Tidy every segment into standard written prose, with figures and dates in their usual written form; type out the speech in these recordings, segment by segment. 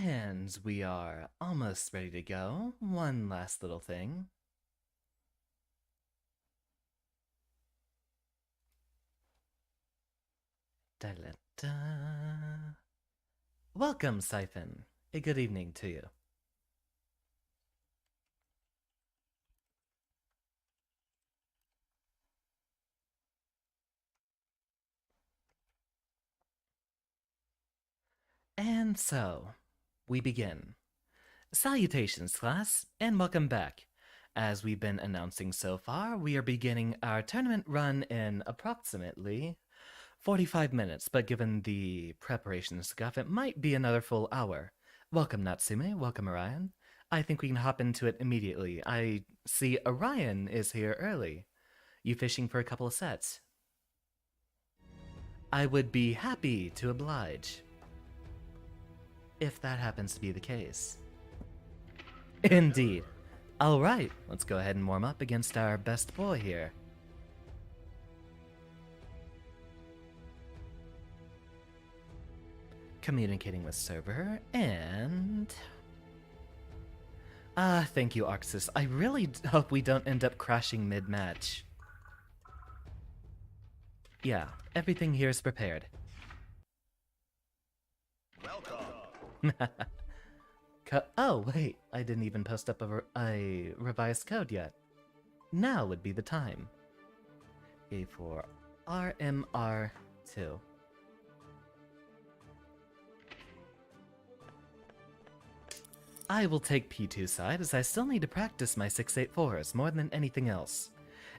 And we are almost ready to go. One last little thing. Da-da-da. Welcome, Siphon. A good evening to you. And so, we begin. Salutations, class, and welcome back. As we've been announcing so far, we are beginning our tournament run in approximately 45 minutes, but given the preparation stuff, it might be another full hour. Welcome, Natsume. Welcome, Orion. I think we can hop into it immediately. I see Orion is here early. You fishing for a couple of sets? I would be happy to oblige, if that happens to be the case. Indeed. Alright, let's go ahead and warm up against our best boy here. Communicating with server, and... thank you, Arxis. I really hope we don't end up crashing mid-match. Yeah, everything here is prepared. Welcome. Oh, wait, I didn't even post up a revised code yet. Now would be the time. A for RMR2. I will take P2 side, as I still need to practice my 684s more than anything else.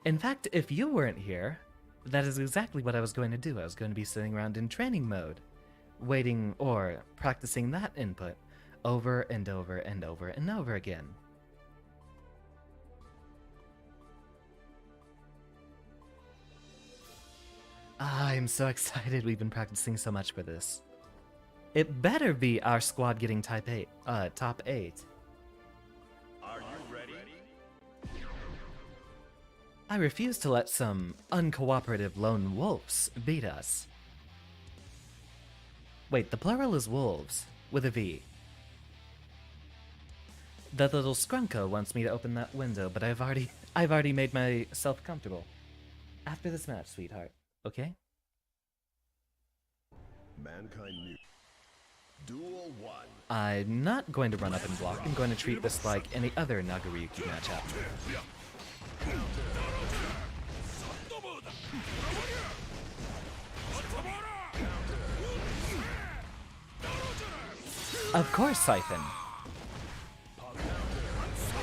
In fact, if you weren't here, that is exactly what I was going to do. I was going to be sitting around in training mode, waiting or practicing that input over and over and over and over again. I'm so excited we've been practicing so much for this. It better be our squad getting top 8. Are you ready? I refuse to let some uncooperative lone wolves beat us. Wait, the plural is wolves, with a V. The little scrunko wants me to open that window, but I've already made myself comfortable. After this match, sweetheart, okay? Mankind new. Duel 1. I'm not going to run up and block. I'm going to treat this like any other Nagaryuki matchup. Of course, Siphon.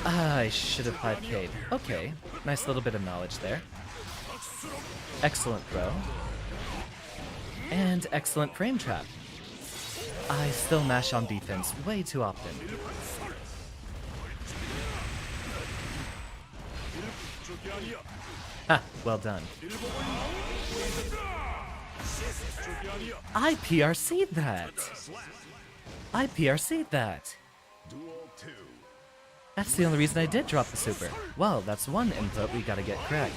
I should have 5K'd. Okay, nice little bit of knowledge there. Excellent throw. And excellent frame trap. I still mash on defense way too often. Ha, well done. I PRC'd that! I PRC'd that! Duel 2. That's the only reason I did drop the super. Well, that's one input we gotta get correct.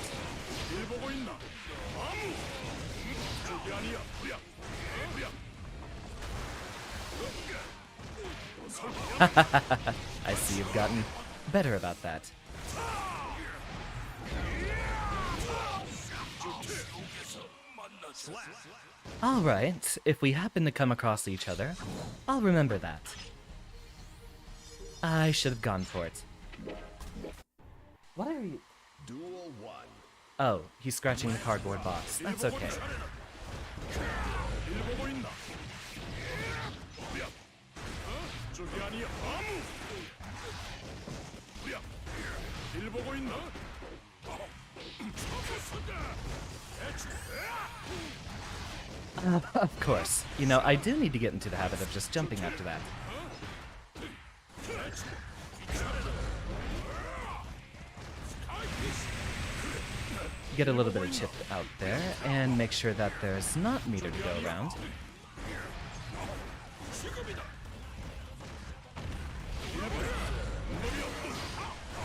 I see you've gotten better about that. Alright, if we happen to come across each other, I'll remember that. I should have gone for it. What are you? Duel 1. Oh, he's scratching the cardboard box. That's okay. Of course. You know, I do need to get into the habit of just jumping after that. Get a little bit of chip out there, and make sure that there's not meter to go around.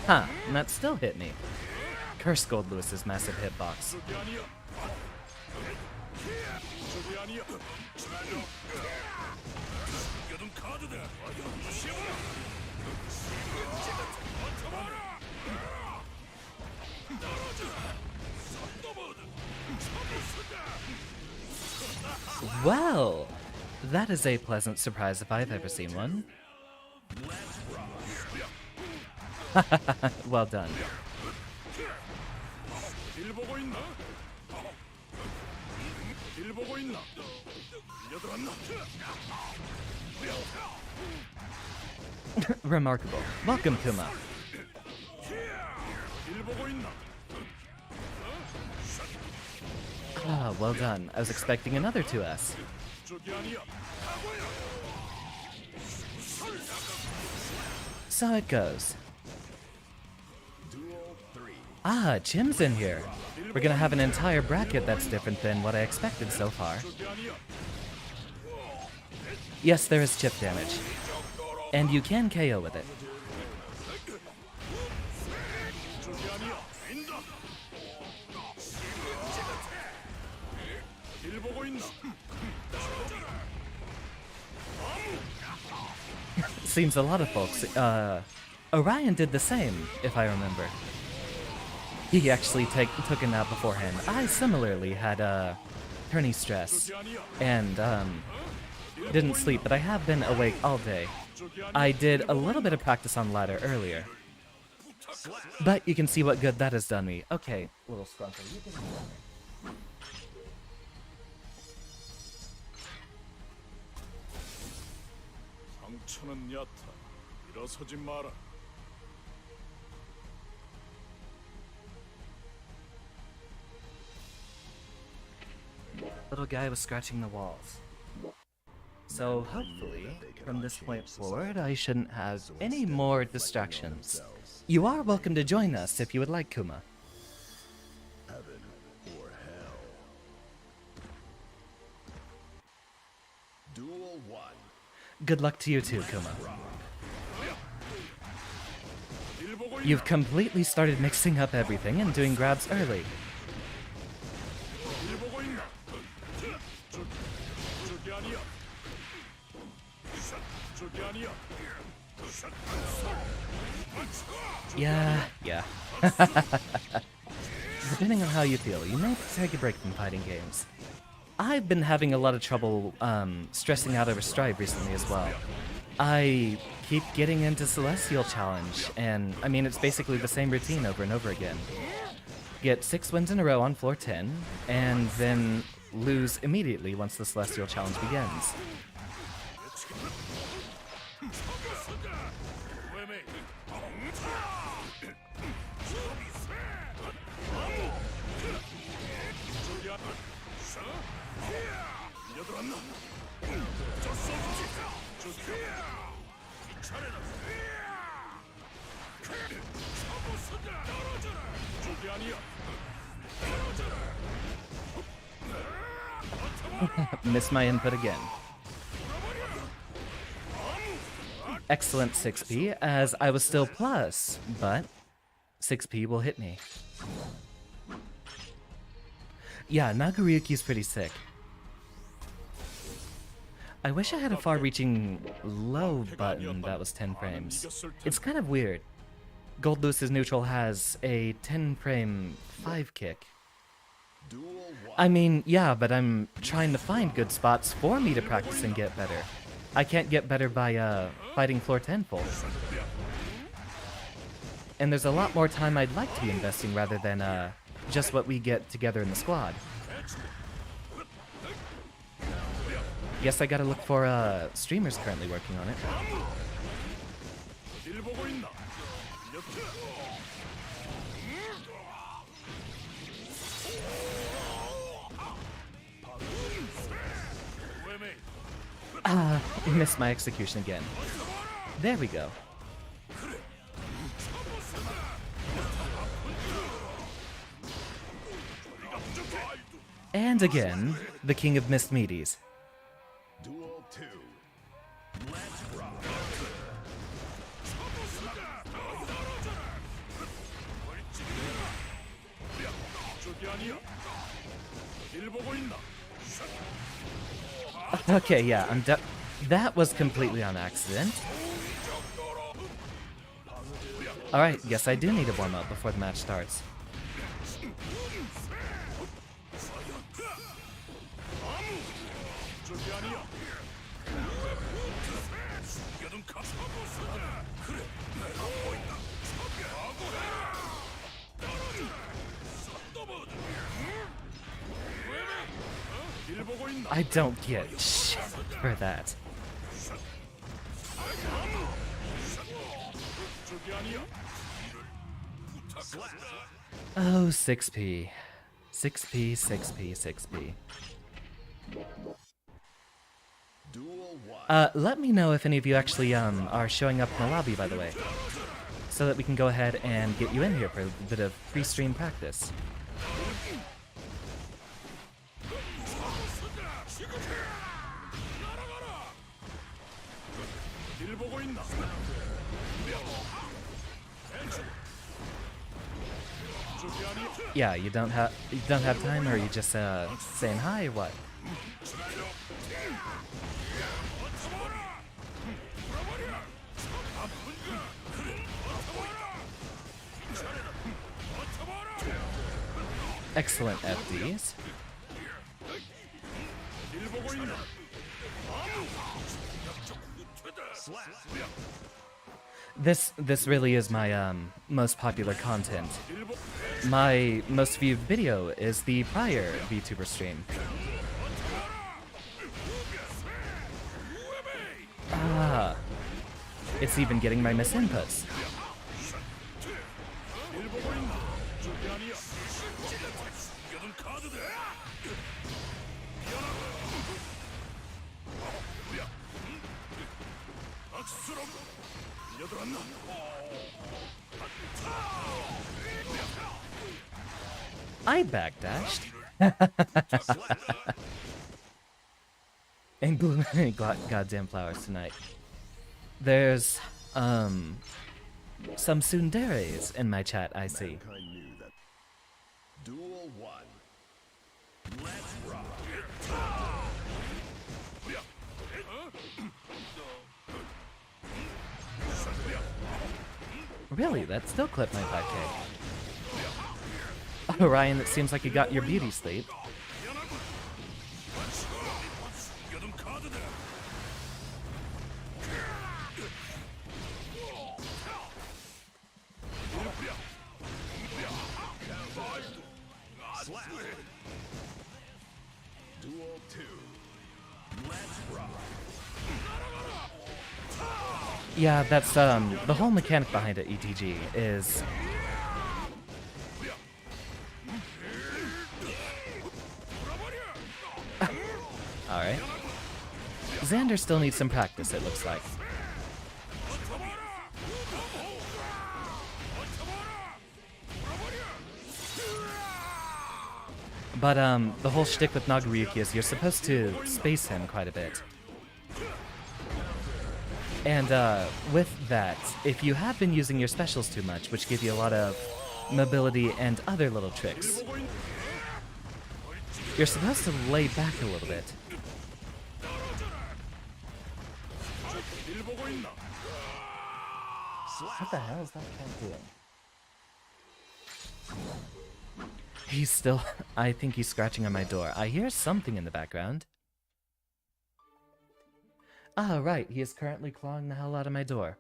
Huh, and that still hit me. Curse Goldlewis's massive hitbox. Well, that is a pleasant surprise if I've ever seen one. Well done. Remarkable. Welcome, Kuma. Ah, well done. I was expecting another 2S. So it goes. Ah, Jim's in here. We're gonna have an entire bracket that's different than what I expected so far. Yes, there is chip damage. And you can KO with it. Seems a lot of folks. Orion did the same, if I remember. He actually took a nap beforehand. I similarly had Tourney stress and didn't sleep, but I have been awake all day. I did a little bit of practice on ladder earlier, but you can see what good that has done me. Okay, little scrunkle, you can 상처는 얕아. 일어서지 마라. Little guy was scratching the walls. So hopefully, from this point forward, I shouldn't have any more distractions. You are welcome to join us if you would like, Kuma. Heaven or hell. Duel 1. Good luck to you too, Kuma. You've completely started mixing up everything and doing grabs early. Yeah. Depending on how you feel, you may take a break from fighting games. I've been having a lot of trouble stressing out over Strive recently as well. I keep getting into Celestial Challenge, and I mean, it's basically the same routine over and over again. Get 6 wins in a row on floor 10, and then lose immediately once the Celestial Challenge begins. Missed my input again. Excellent 6P, as I was still plus, but 6P will hit me. Yeah, Nagoriyuki's pretty sick. I wish I had a far-reaching low button that was 10 frames. It's kind of weird. Goldlewis's neutral has a 10-frame 5 kick. I mean, yeah, but I'm trying to find good spots for me to practice and get better. I can't get better by fighting floor 10 full. And there's a lot more time I'd like to be investing rather than just what we get together in the squad. Yes, I gotta look for streamers currently working on it. Missed my execution again. There we go. And again, the king of missed meaties. Duel 2. Let's rock. Okay, yeah, I'm That was completely on accident. Alright, yes I do need to warm up before the match starts. I don't get shit for that. Oh, 6p. 6p, 6p, 6p. Let me know if any of you actually are showing up in the lobby, by the way, so that we can go ahead and get you in here for a bit of pre-stream practice. Yeah, you don't have time, or are you just saying hi or what? Excellent FDs. This really is my most popular content. My most viewed video is the prior VTuber stream. Ah, it's even getting my misinputs. I backdashed. And blew many goddamn flowers tonight. There's some tsunderes in my chat, I see. Duel 1. Let's rock. Really? That still clipped my 5k. Oh, Ryan, it seems like you got your beauty sleep. Duel 2. Let's rock. Yeah, that's the whole mechanic behind it, ETG, is alright. Xander still needs some practice, it looks like. But the whole shtick with Nagoriyuki is you're supposed to space him quite a bit. And with that, if you have been using your specials too much, which give you a lot of mobility and other little tricks, you're supposed to lay back a little bit. What the hell is that cat doing? He's still... I think he's scratching on my door. I hear something in the background. Ah, right, he is currently clawing the hell out of my door.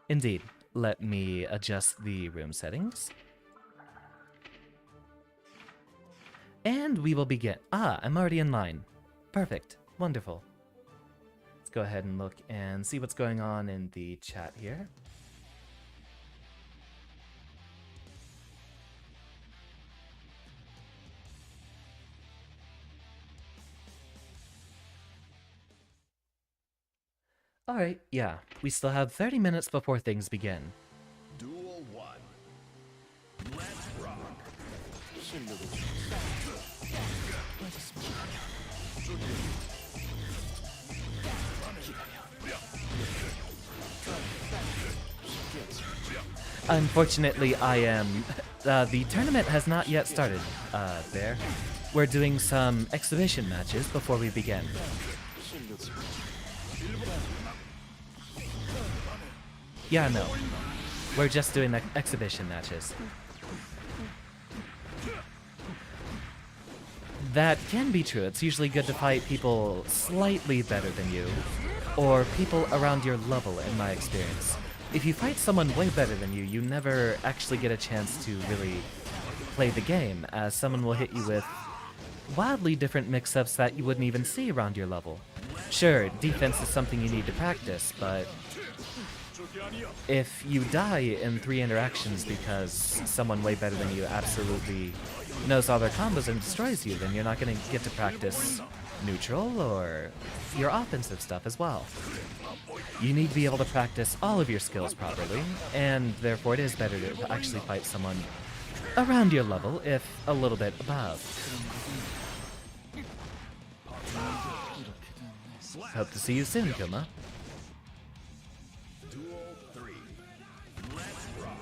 Indeed. Let me adjust the room settings. And we will begin. Ah, I'm already in line. Perfect. Wonderful. Let's go ahead and look and see what's going on in the chat here. Alright, yeah. We still have 30 minutes before things begin. Duel 1. Let's rock. Unfortunately, I am... the tournament has not yet started, there. We're doing some exhibition matches before we begin. Yeah, no. We're just doing exhibition matches. That can be true. It's usually good to fight people slightly better than you, or people around your level, in my experience. If you fight someone way better than you, you never actually get a chance to really play the game, as someone will hit you with wildly different mix-ups that you wouldn't even see around your level. Sure, defense is something you need to practice, but if you die in 3 interactions because someone way better than you absolutely knows all their combos and destroys you, then you're not going to get to practice neutral or your offensive stuff as well. You need to be able to practice all of your skills properly, and therefore it is better to actually fight someone around your level, if a little bit above. Hope to see you soon, Kuma. Duel 3. Let's rock.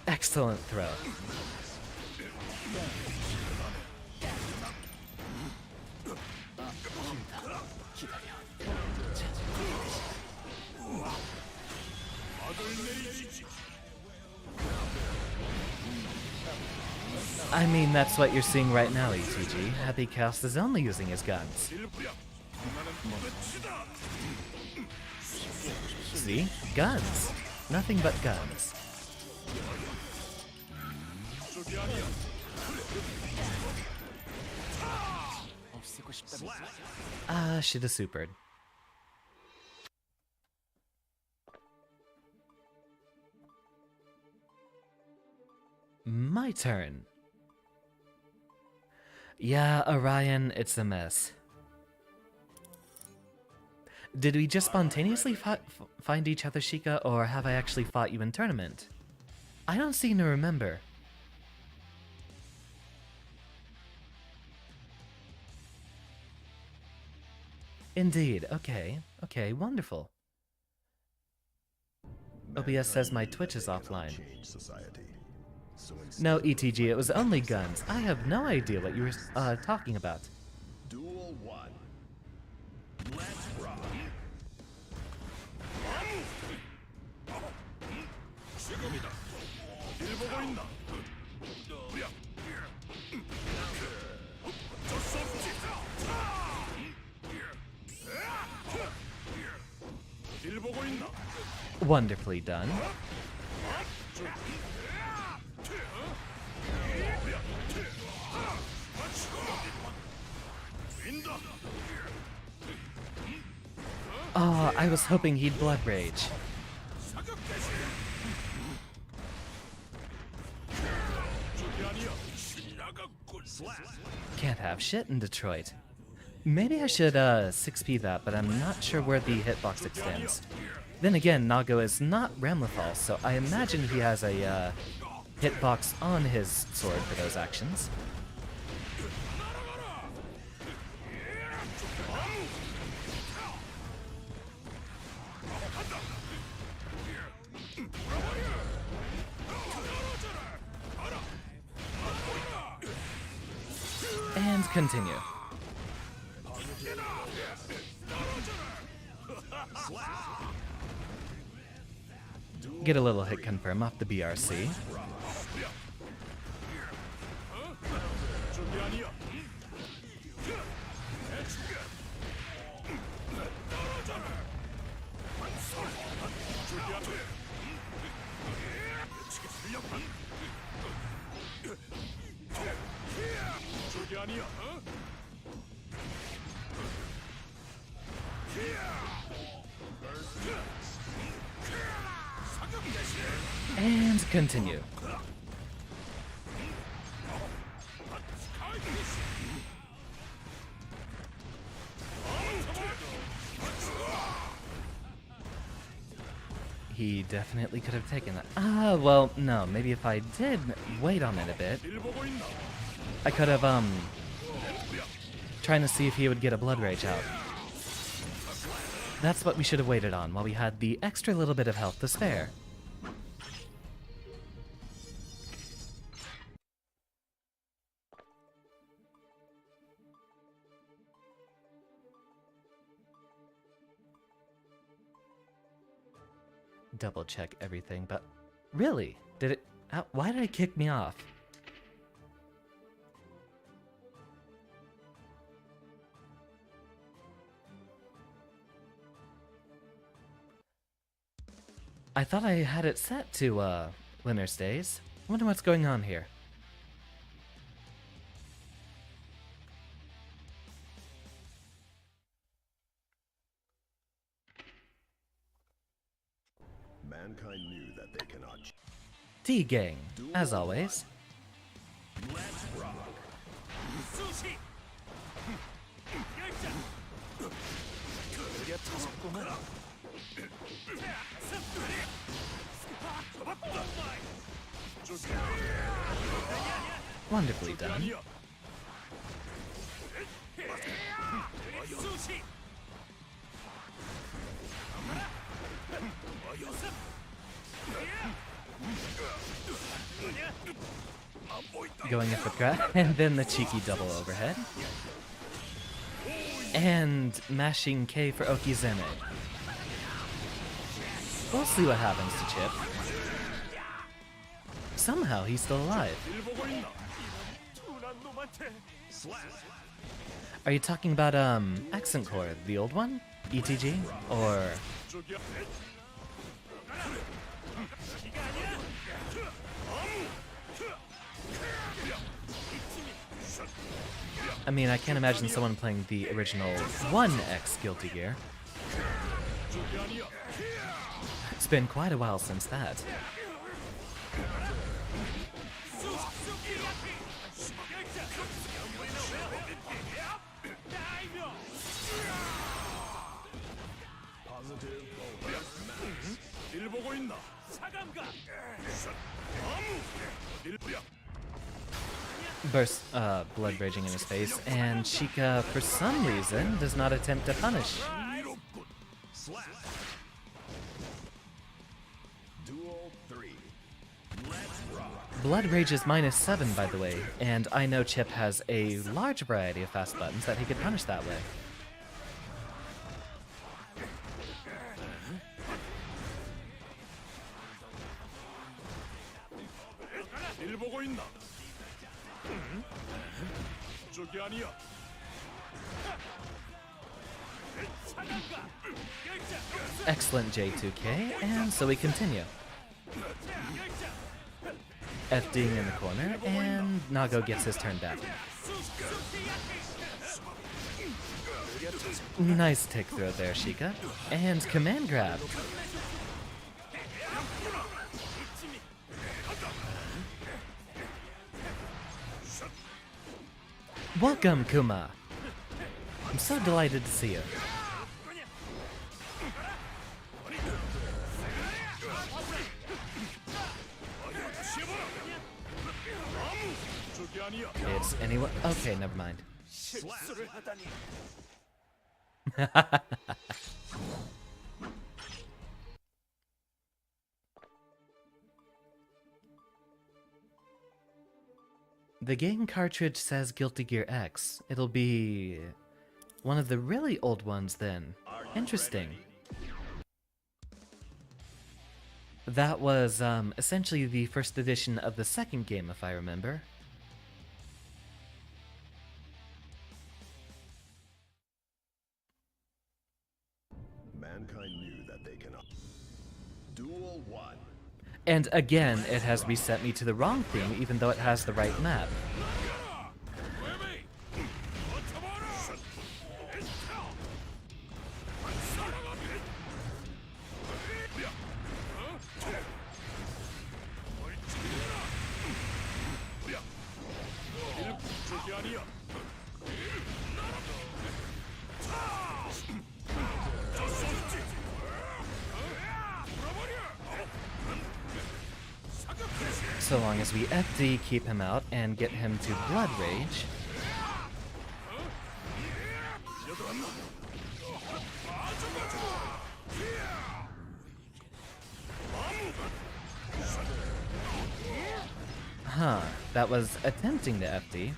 Excellent throw. I mean, that's what you're seeing right now, ETG. Happy Chaos is only using his guns. See? Guns. Nothing but guns. Should have supered. My turn. Yeah, Orion, it's a mess. Did we just spontaneously find each other, Sheikah, or have I actually fought you in tournament? I don't seem to remember. Indeed, okay. Okay, wonderful. OBS says my Twitch is offline. No, ETG, it was only guns. I have no idea what you were talking about. Duel 1. Let's rock. Wonderfully done. Oh, I was hoping he'd Blood Rage. Can't have shit in Detroit. Maybe I should 6P that, but I'm not sure where the hitbox extends. Then again, Nago is not Ramlethal, so I imagine he has a hitbox on his sword for those actions. And continue. Get a little hit confirm off the BRC. And continue. He definitely could have taken that. Well, no, maybe if I did wait on it a bit, I could have, trying to see if he would get a Blood Rage out. That's what we should have waited on while we had the extra little bit of health to spare. Double check everything, but really? Did it? Why did it kick me off? I thought I had it set to, winner stays. I wonder what's going on here. Mankind knew that they cannot. T-Gang, as always. Let's rock. Wonderfully done. Going in for grab, and then the cheeky double overhead. And mashing K for Okizeme. We'll see what happens to Chip. Somehow he's still alive. Are you talking about, Accent Core, the old one? ETG? Or... I mean, I can't imagine someone playing the original 1X Guilty Gear. It's been quite a while since that. Burst, blood raging in his face, and Sheikah, for some reason, does not attempt to punish. Duel 3. Let's rock. Blood Rage is -7, by the way, and I know Chip has a large variety of fast buttons that he could punish that way. Excellent J2K, and so we continue. FDing in the corner, and Nago gets his turn back. Nice tick throw there, Sheikah. And command grab. Welcome, Kuma. I'm so delighted to see you. It's anyone. Okay, never mind. The game cartridge says Guilty Gear X. It'll be one of the really old ones then. Interesting. That was essentially the first edition of the second game, if I remember. Mankind knew that they cannot. Duel 1. And again, it has reset me to the wrong theme, even though it has the right map. So long as we FD, keep him out, and get him to Blood Rage. Huh, that was attempting the FD.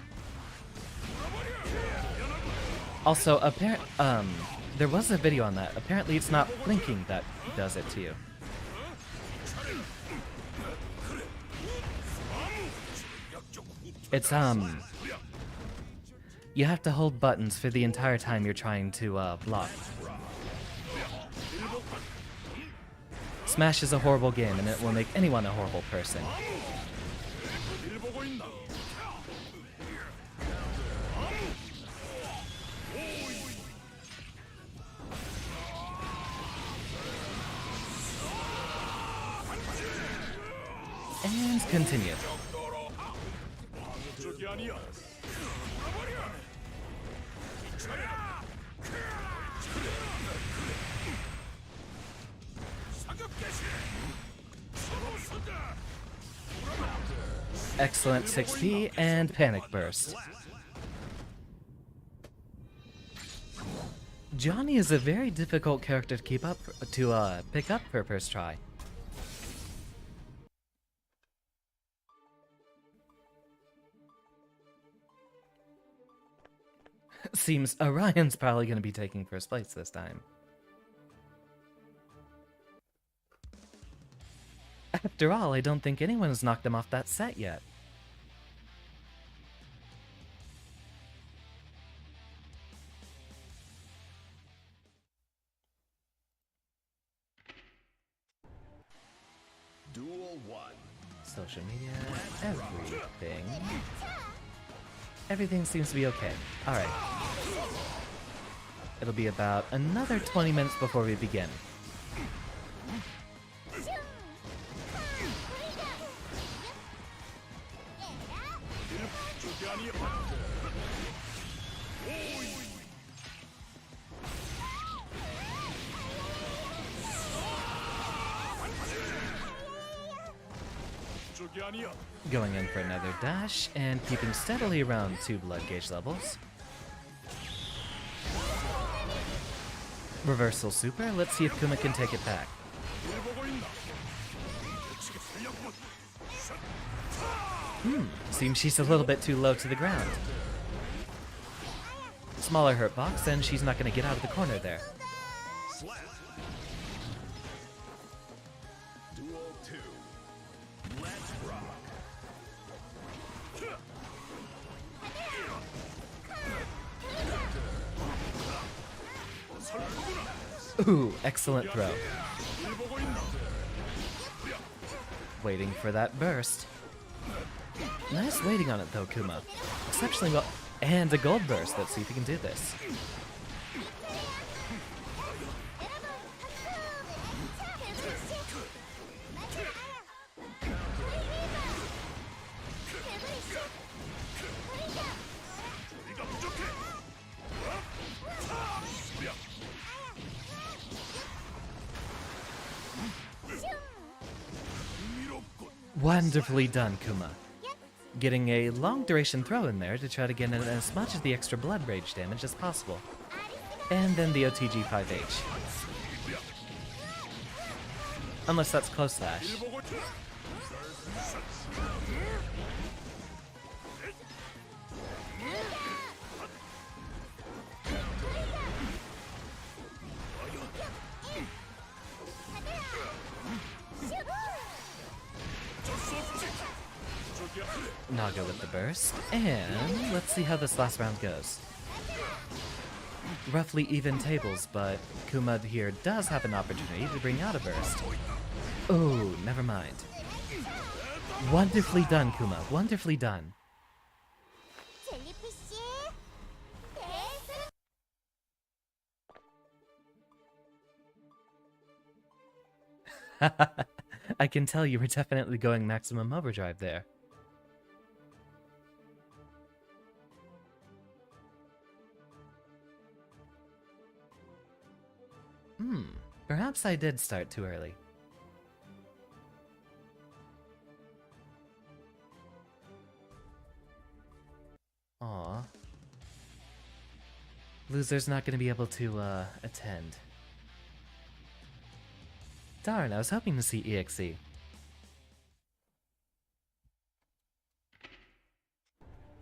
Also, there was a video on that. Apparently it's not blinking that does it to you. It's, you have to hold buttons for the entire time you're trying to, block. Smash is a horrible game, and it will make anyone a horrible person. And continue. Excellent 6P and Panic Burst. Johnny is a very difficult character to pick up for first try. Seems Orion's probably going to be taking first place this time. After all, I don't think anyone has knocked him off that set yet. Duel 1. Social media, everything. Everything seems to be okay. Alright. It'll be about another 20 minutes before we begin. Going in for another dash and keeping steadily around 2 blood gauge levels. Reversal super, let's see if Kuma can take it back. Seems she's a little bit too low to the ground. Smaller hurt box, and she's not going to get out of the corner there. Slap. Duel 2. Let's rock. Ooh, excellent throw. Waiting for that burst. Nice waiting on it though, Kuma. Exceptionally well. And a gold burst. Let's see if he can do this. Wonderfully done, Kuma. Getting a long duration throw in there to try to get in as much of the extra blood rage damage as possible. And then the OTG 5H. Unless that's close slash. Naga with the burst, and let's see how this last round goes. Roughly even tables, but Kuma here does have an opportunity to bring out a burst. Oh, never mind. Wonderfully done, Kuma. Wonderfully done. I can tell you were definitely going maximum overdrive there. Perhaps I did start too early. Aw. Loser's not gonna be able to, attend. Darn, I was hoping to see EXE.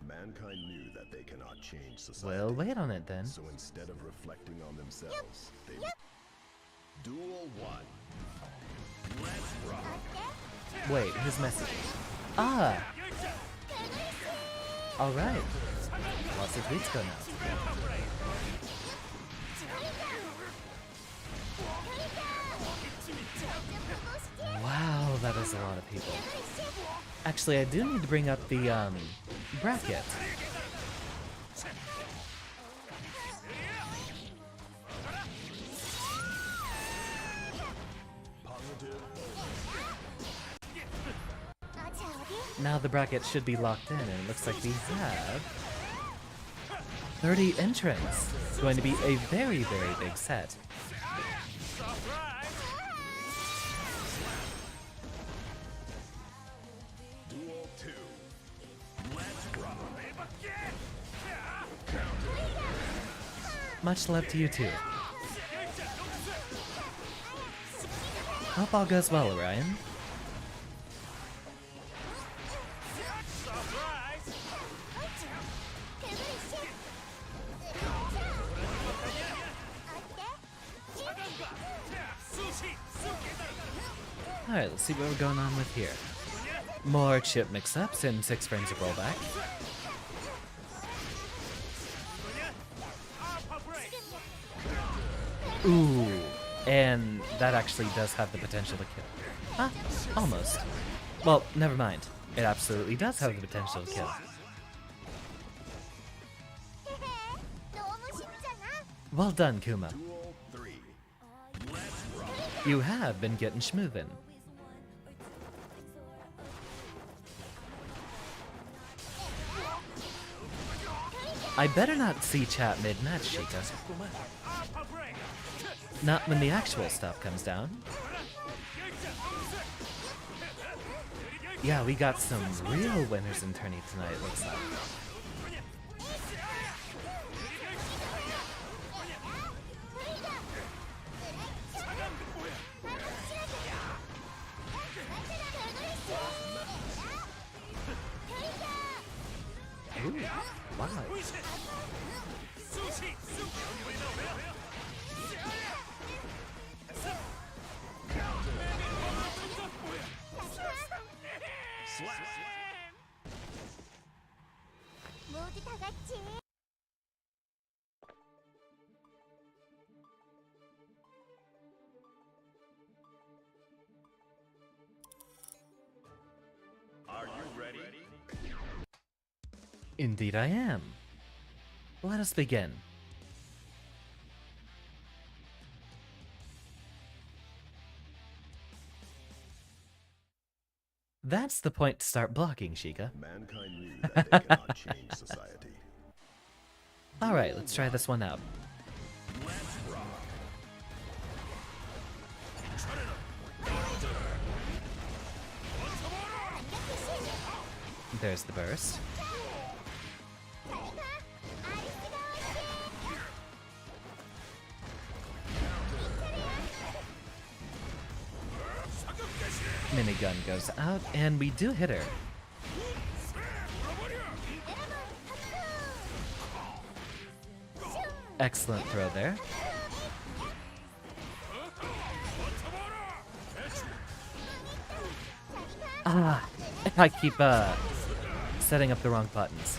Mankind knew that they cannot change society. We'll wait on it then. So instead of reflecting on themselves, they Duel 1. Let's rock. Wait, his message. Ah! Alright. Lots of tweets go now. Wow, that is a lot of people. Actually, I do need to bring up the, bracket. Now the bracket should be locked in, and it looks like we have 30 entrants. It's going to be a very, very big set. Duel 2. Let's rock. Much love to you too. Hope all goes well, Orion. Alright, let's see what we're going on with here. More chip mix-ups and 6 frames of rollback. Ooh, and that actually does have the potential to kill. Huh? Almost. Well, never mind. It absolutely does have the potential to kill. Well done, Kuma. Duel 3. Let's rock. You have been getting schmoovin'. I better not see chat mid-match, Sheikah. Not when the actual stuff comes down. Yeah, we got some real winners in Tourney tonight, looks like. Ooh, wow. Are you ready? Indeed I am. Let us begin. That's the point to start blocking, Sheikah. Mankind knew that they cannot change society. Alright, let's try this one out. Let's rock. There's the burst. Minigun goes out, and we do hit her. Excellent throw there. Ah, I keep setting up the wrong buttons.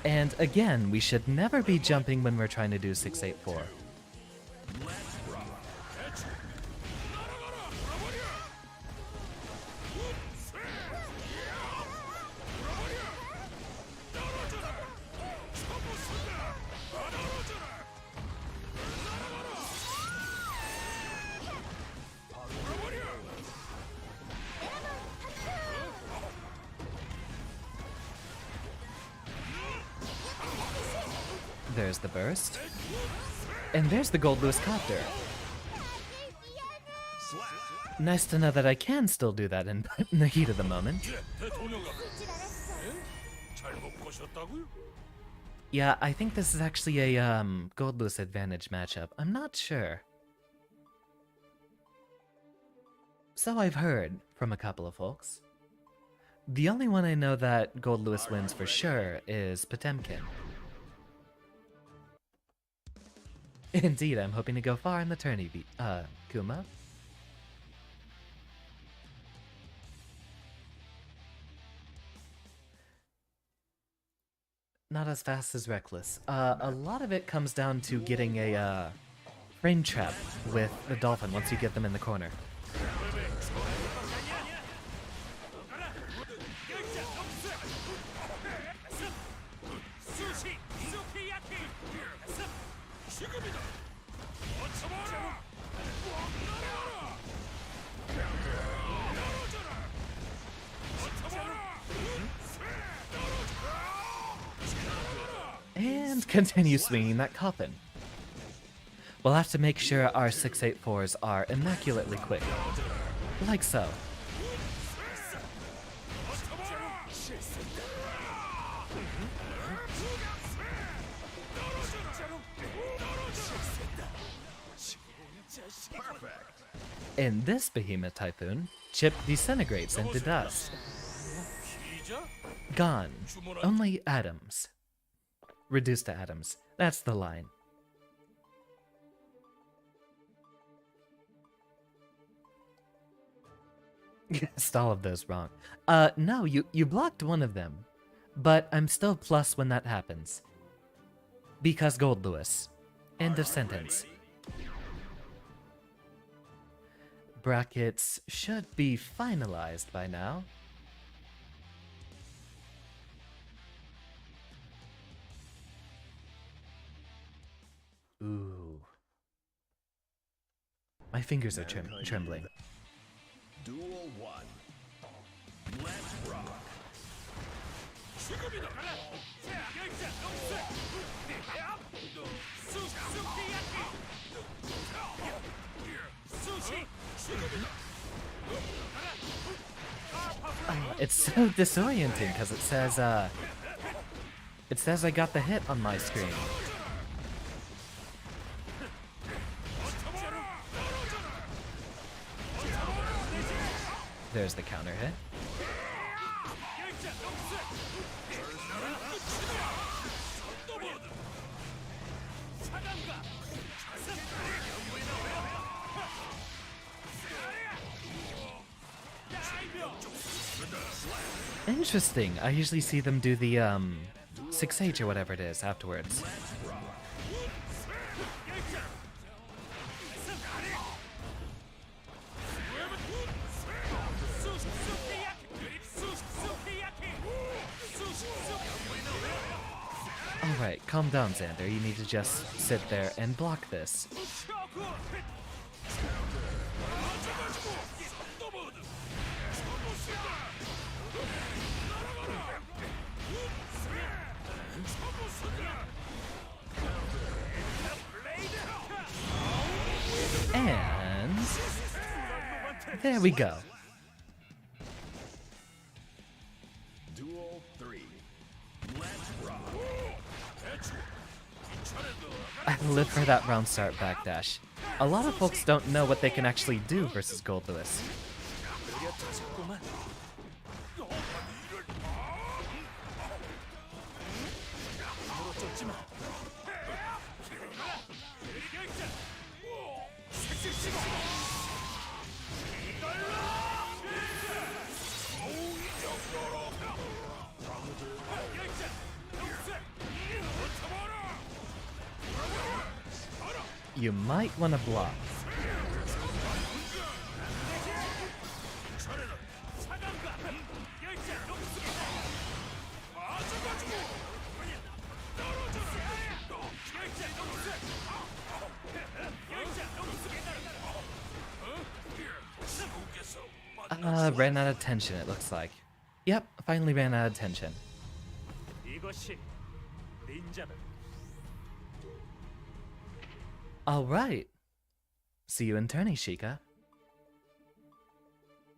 And again, we should never be jumping when we're trying to do 684. There's the burst. And there's the Goldlewis copter. Nice to know that I can still do that in the heat of the moment. Yeah, I think this is actually a Goldlewis advantage matchup. I'm not sure. So I've heard from a couple of folks. The only one I know that Goldlewis wins for sure is Potemkin. Indeed, I'm hoping to go far in the tourney, Kuma. Not as fast as Reckless. A lot of it comes down to getting a frame trap with the dolphin once you get them in the corner. And continue swinging that coffin. We'll have to make sure our 684s are immaculately quick. Like so. Perfect. In this behemoth typhoon, Chip disintegrates into dust. Gone. Only atoms. Reduced to atoms. That's the line. Guessed all of those wrong. No, you blocked one of them. But I'm still plus when that happens. Because Goldlewis. End of sentence. Brackets should be finalized by now. Ooh. My fingers are trembling. Duel 1. Let's rock. It's so disorienting because it says I got the hit on my screen. There's the counter hit. Interesting. I usually see them do the 6H or whatever it is afterwards. Alright, calm down, Xander. You need to just sit there and block this. And there we go. Duel 3. Let's rock. I live for that round start backdash. A lot of folks don't know what they can actually do versus Goldlewis. You might want to block. Ran out of tension, it looks like. Yep, finally ran out of tension. Alright. See you in Tourney, Sheikah.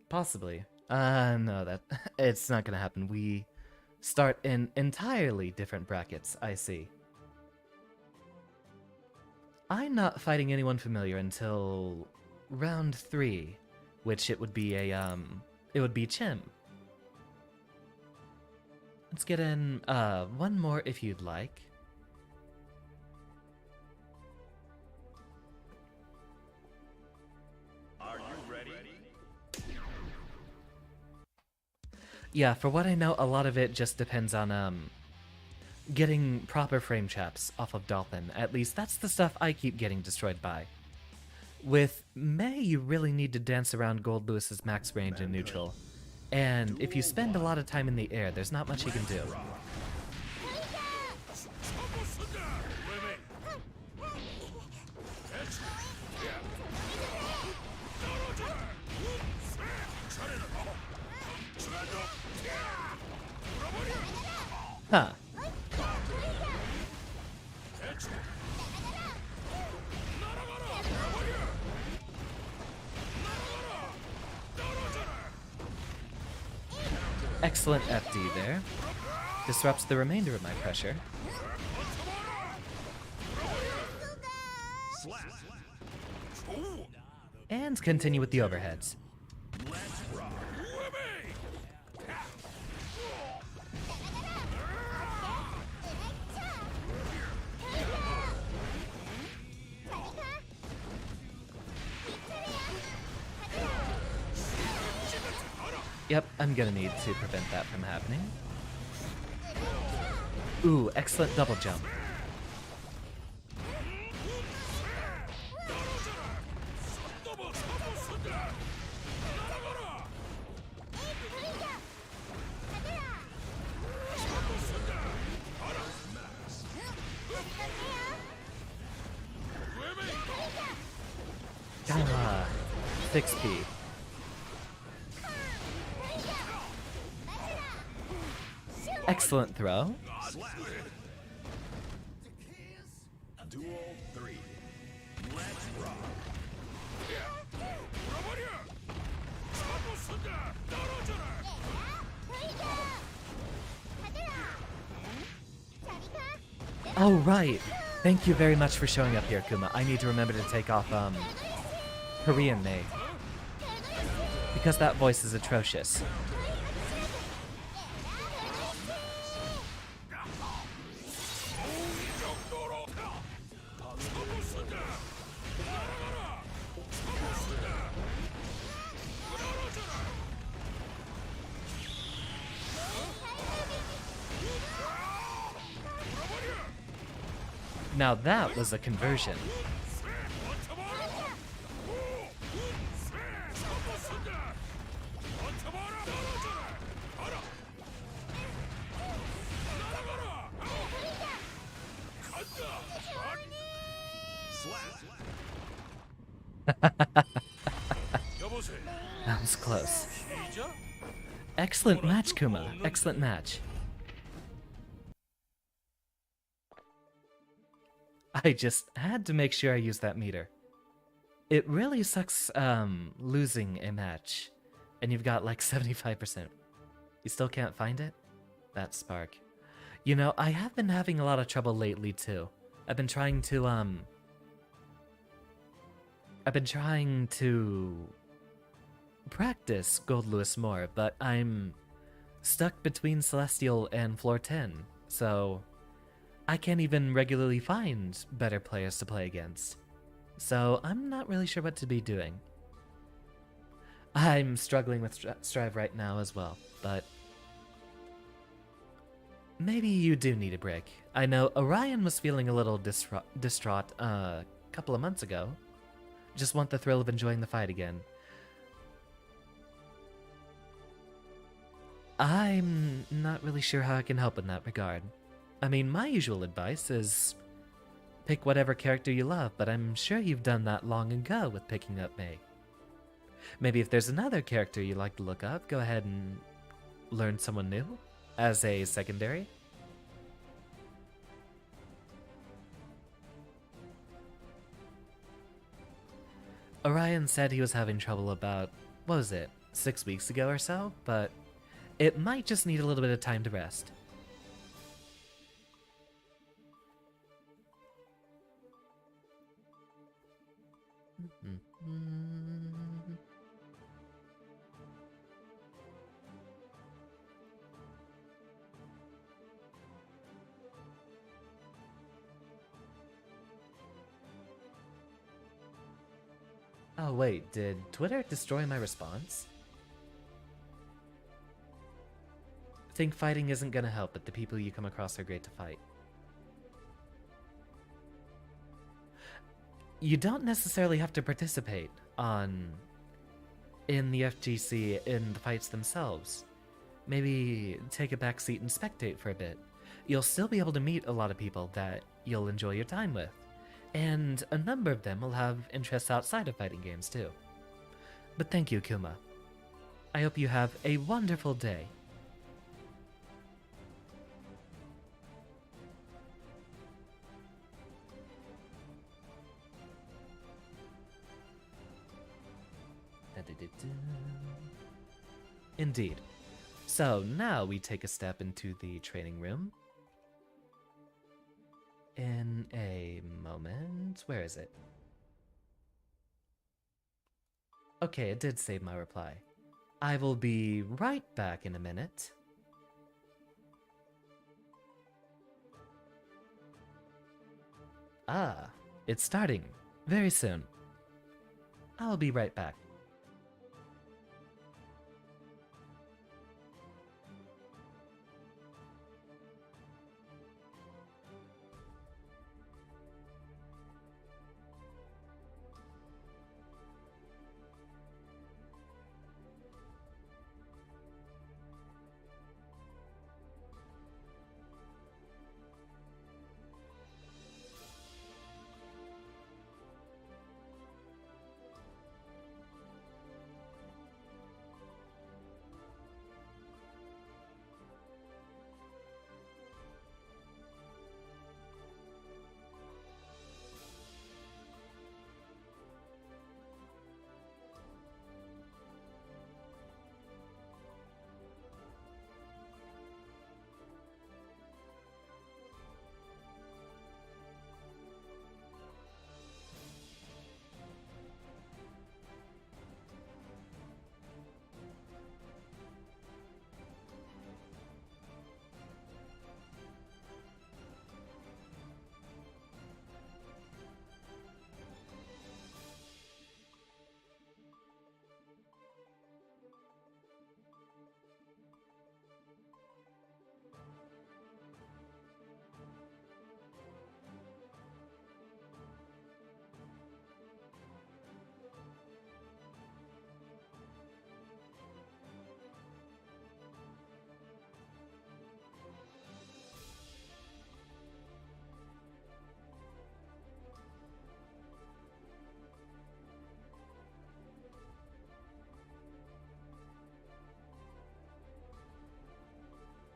Possibly. No, it's not gonna happen. We start in entirely different brackets, I see. I'm not fighting anyone familiar until round 3, which it would be it would be Chim. Let's get in, one more if you'd like. Are you ready? Yeah, for what I know, a lot of it just depends on, getting proper frame traps off of Dolphin. At least that's the stuff I keep getting destroyed by. With May, you really need to dance around Goldlewis's max range in neutral. And if you spend a lot of time in the air, there's not much you can do. Huh. Excellent FD there. Disrupts the remainder of my pressure. And continue with the overheads. Yep, I'm gonna need to prevent that from happening. Ooh, excellent double jump. Ah, 6P. Excellent throw. Duel 3. Let's rock. Oh, right. Thank you very much for showing up here, Kuma. I need to remember to take off, Korean May. Because that voice is atrocious. Now that was a conversion. That was close. Excellent match, Kuma. Excellent match. I just had to make sure I used that meter. It really sucks, losing a match, and you've got like 75%. You still can't find it? That spark. You know, I have been having a lot of trouble lately, too. I've been trying to practice Goldlewis more, but I'm stuck between Celestial and Floor 10, so I can't even regularly find better players to play against. So I'm not really sure what to be doing. I'm struggling with Strive right now as well, but maybe you do need a break. I know Orion was feeling a little distraught a couple of months ago. Just want the thrill of enjoying the fight again. I'm not really sure how I can help in that regard. I mean, my usual advice is pick whatever character you love, but I'm sure you've done that long ago with picking up May. Maybe if there's another character you like to look up, go ahead and learn someone new as a secondary. Orion said he was having trouble about, what was it, 6 weeks ago or so? But it might just need a little bit of time to rest. Oh wait, did Twitter destroy my response? Think fighting isn't gonna help, but the people you come across are great to fight. You don't necessarily have to participate in the FGC in the fights themselves. Maybe take a back seat and spectate for a bit. You'll still be able to meet a lot of people that you'll enjoy your time with. And a number of them will have interests outside of fighting games too. But thank you, Kuma. I hope you have a wonderful day. Indeed. So now we take a step into the training room. In a moment. Where is it? Okay, it did save my reply. I will be right back in a minute. Ah, it's starting very soon. I'll be right back.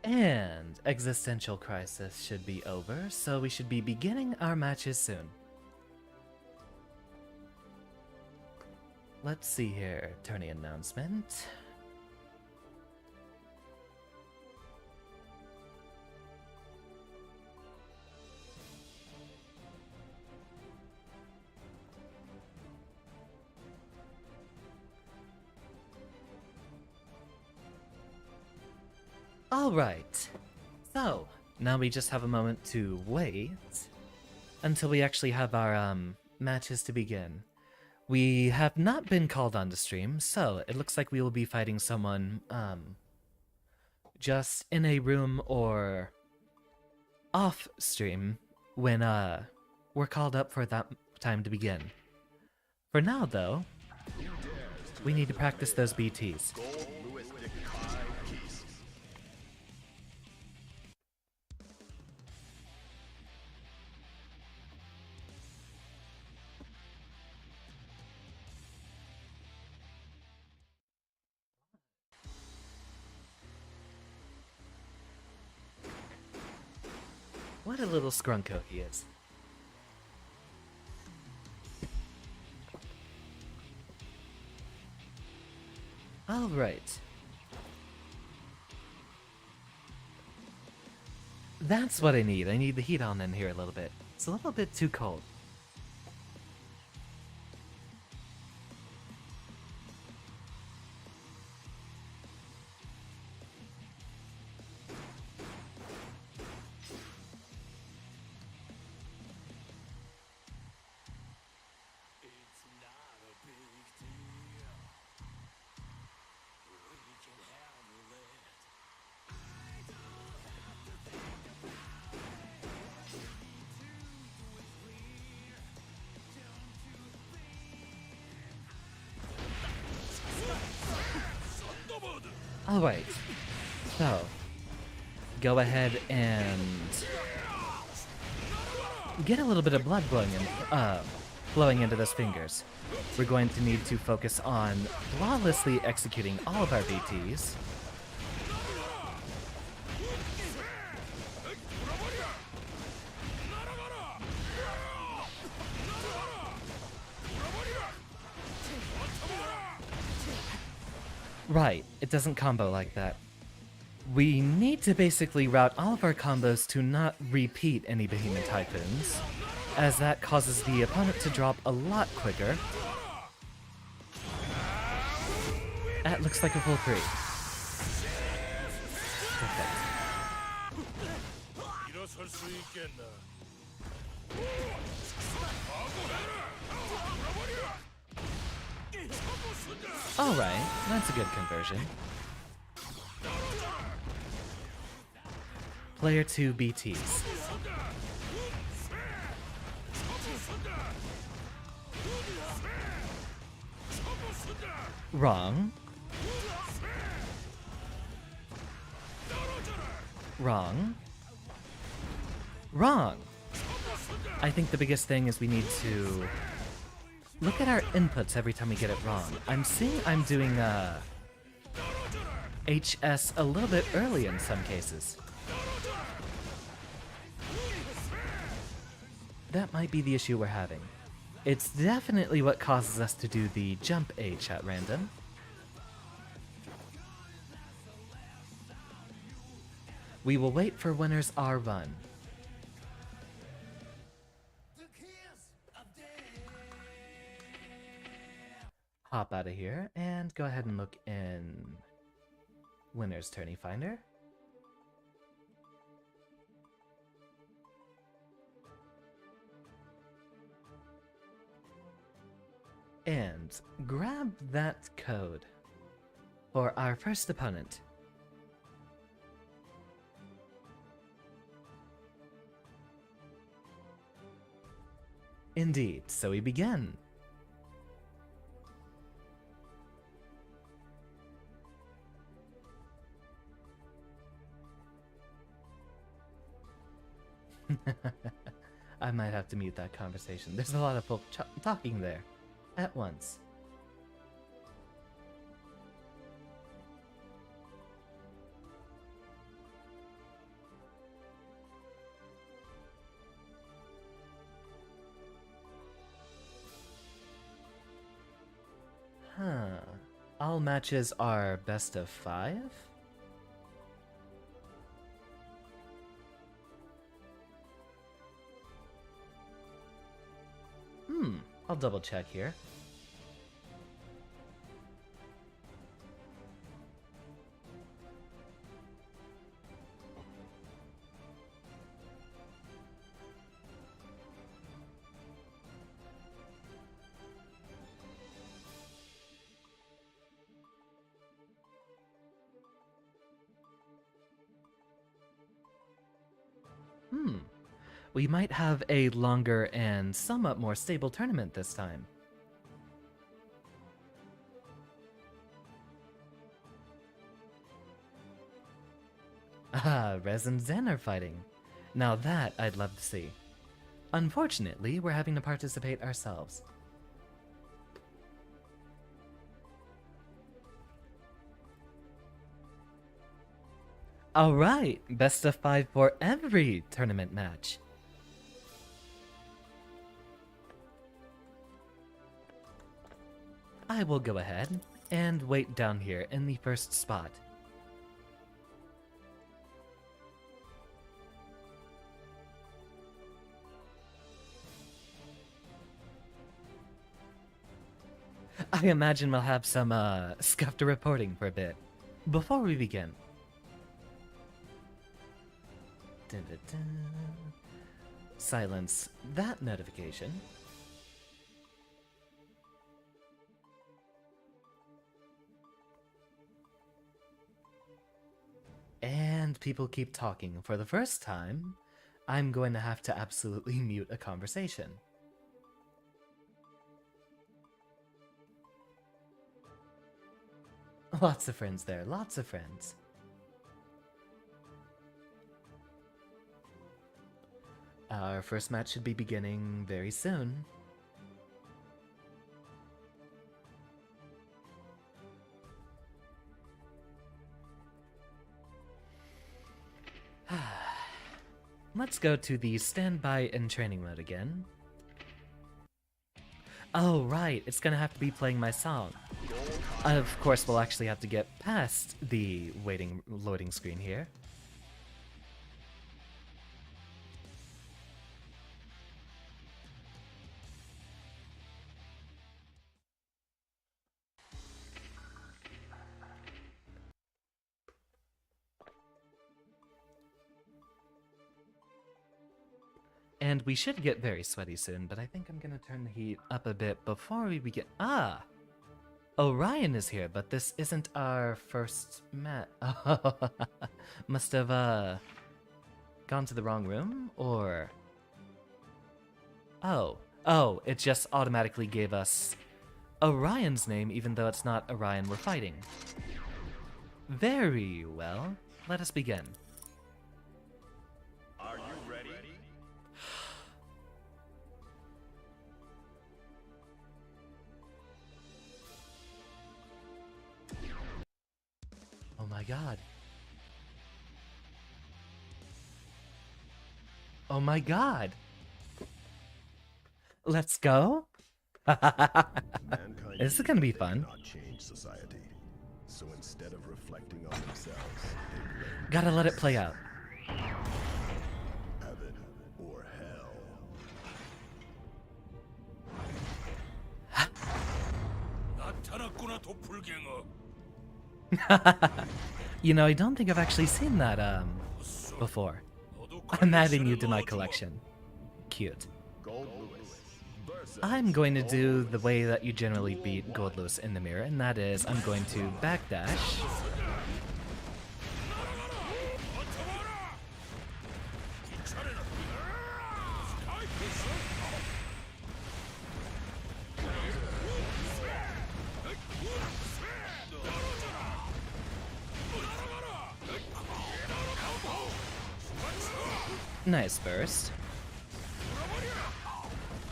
And existential crisis should be over, so we should be beginning our matches soon. Let's see here, Tourney announcement. Alright, so now we just have a moment to wait until we actually have our matches to begin. We have not been called on to stream, so it looks like we will be fighting someone just in a room or off stream when we're called up for that time to begin. For now though, we need to practice those BTs. Goldlewis keys. What a little scrunko he is. Alright. That's what I need. I need the heat on in here a little bit. It's a little bit too cold. Alright, so go ahead and get a little bit of blood flowing into those fingers. We're going to need to focus on flawlessly executing all of our VTs. Right, it doesn't combo like that. We need to basically route all of our combos to not repeat any Behemoth Typhoons, as that causes the opponent to drop a lot quicker. That looks like a full 3. Perfect. Alright, that's a good conversion. Player 2 BTs. Wrong. Wrong. Wrong! I think the biggest thing is we need to look at our inputs every time we get it wrong. I'm seeing I'm doing HS a little bit early in some cases. That might be the issue we're having. It's definitely what causes us to do the jump H at random. We will wait for winners R run. Hop out of here and go ahead and look in Winner's Tourney Finder. And grab that code for our first opponent. Indeed, so we begin. I might have to mute that conversation. There's a lot of folk talking there at once. Huh. All matches are best of 5? I'll double check here. We might have a longer and somewhat more stable tournament this time. Ah, Rez and Zen are fighting. Now that I'd love to see. Unfortunately, we're having to participate ourselves. Alright, best of 5 for every tournament match. I will go ahead and wait down here in the first spot. I imagine we'll have some scuffed reporting for a bit. Before we begin. Dun, dun, dun. Silence that notification. And people keep talking. For the first time, I'm going to have to absolutely mute a conversation. Lots of friends there, lots of friends. Our first match should be beginning very soon. Let's go to the standby and training mode again. Oh, right, it's gonna have to be playing my song. Of course, we'll actually have to get past the loading screen here. And we should get very sweaty soon, but I think I'm gonna turn the heat up a bit before we begin. Ah! Orion is here, but this isn't our first match. Must have, gone to the wrong room? Or... Oh, it just automatically gave us Orion's name, even though it's not Orion we're fighting. Very well. Let us begin. Are you ready? Oh my god. Oh my god. Let's go? Mankind This is gonna be they fun. cannot change society. So instead of reflecting on themselves, they blame Gotta let it play out. heaven or hell. 나타났구나 도플갱어. You know, I don't think I've actually seen that, before. I'm adding you to my collection. Cute. Goldlewis versus I'm going to do the way that you generally beat Goldlewis in the mirror, and that is, I'm going to backdash. Nice burst.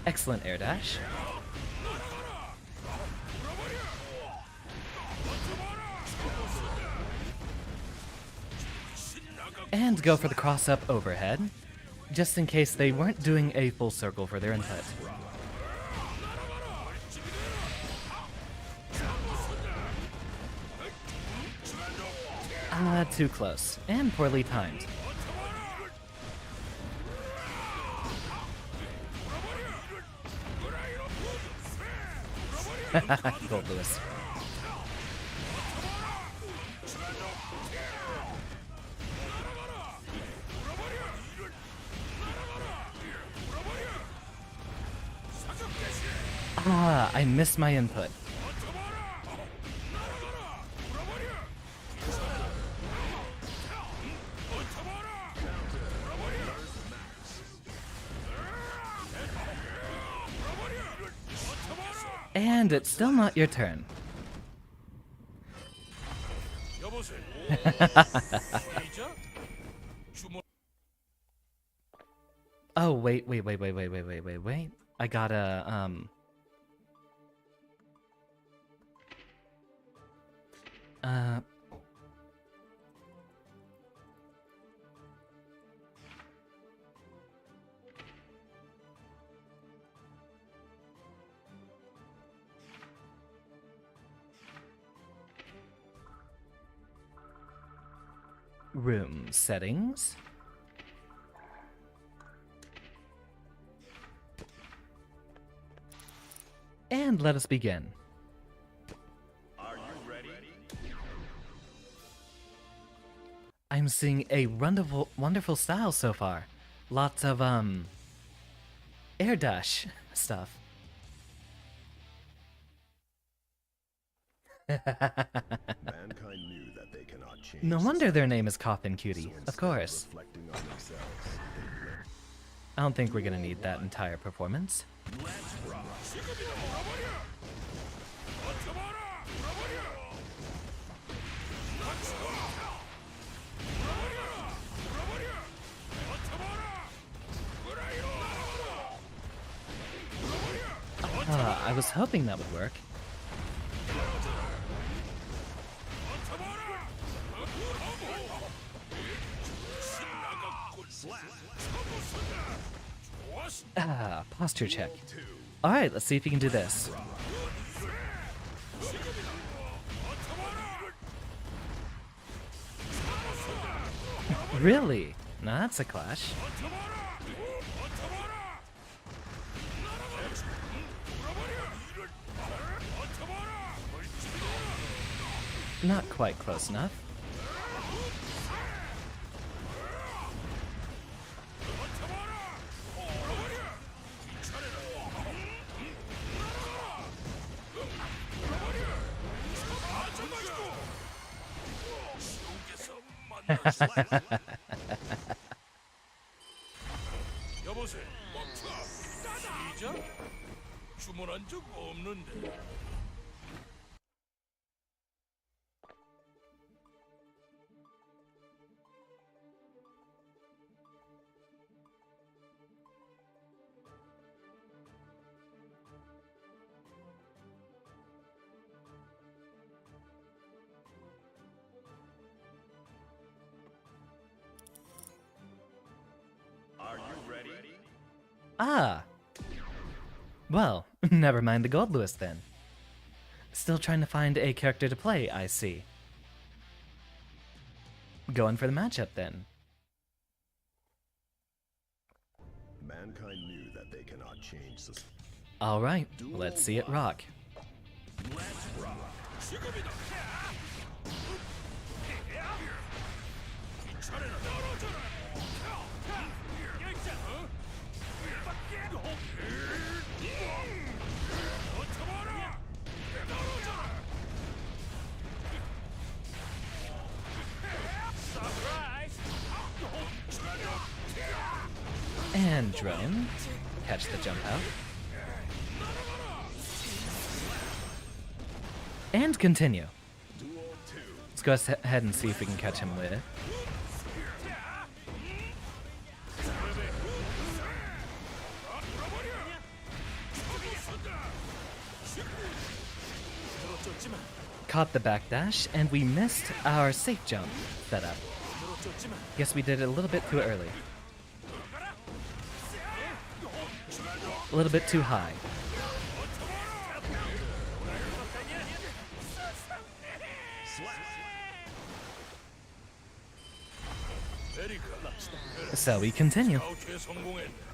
Excellent air dash. And go for the cross-up overhead, just in case they weren't doing a full circle for their input. Too close, and poorly timed. Goldlewis. I missed my input. And it's still not your turn. Oh, wait. I gotta, room settings. And let us begin. I'm seeing a wonderful style so far. Lots of, air dash stuff. Mankind knew that they cannot change. No wonder their name is Coffin Cutie, So of instead course. reflecting on themselves, they learn. I don't think we're gonna need that entire performance. Let's rock. I was hoping that would work. Posture check. Alright, let's see if you can do this. Really? Now that's a clash. Not quite close enough. 여보세, 멈춰. 시작? 주문한 적 없는데. Are you ready? Ah! Well, never mind the Goldlewis then. Still trying to find a character to play, I see. Going for the matchup then. Mankind knew that they cannot change society. Alright, let's see it rock. Let's rock. 지금이다. And drone. Catch the jump out. And continue. Let's go ahead and see if we can catch him with it. Caught the backdash, and we missed our safe jump setup. Guess we did it a little bit too early. A little bit too high. So we continue. 아웃에 성공했네.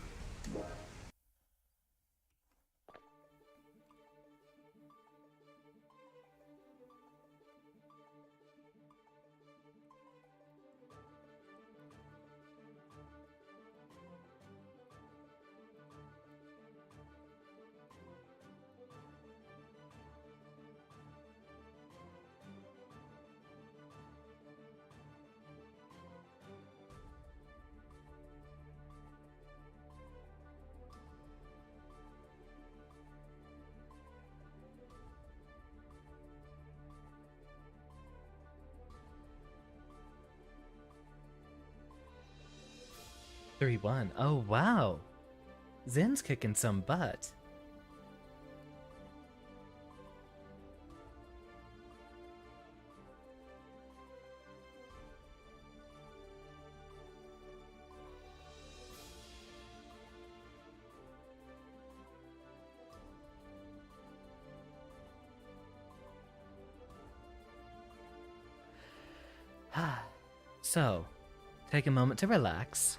3-1. Oh, wow. Zen's kicking some butt. So, take a moment to relax,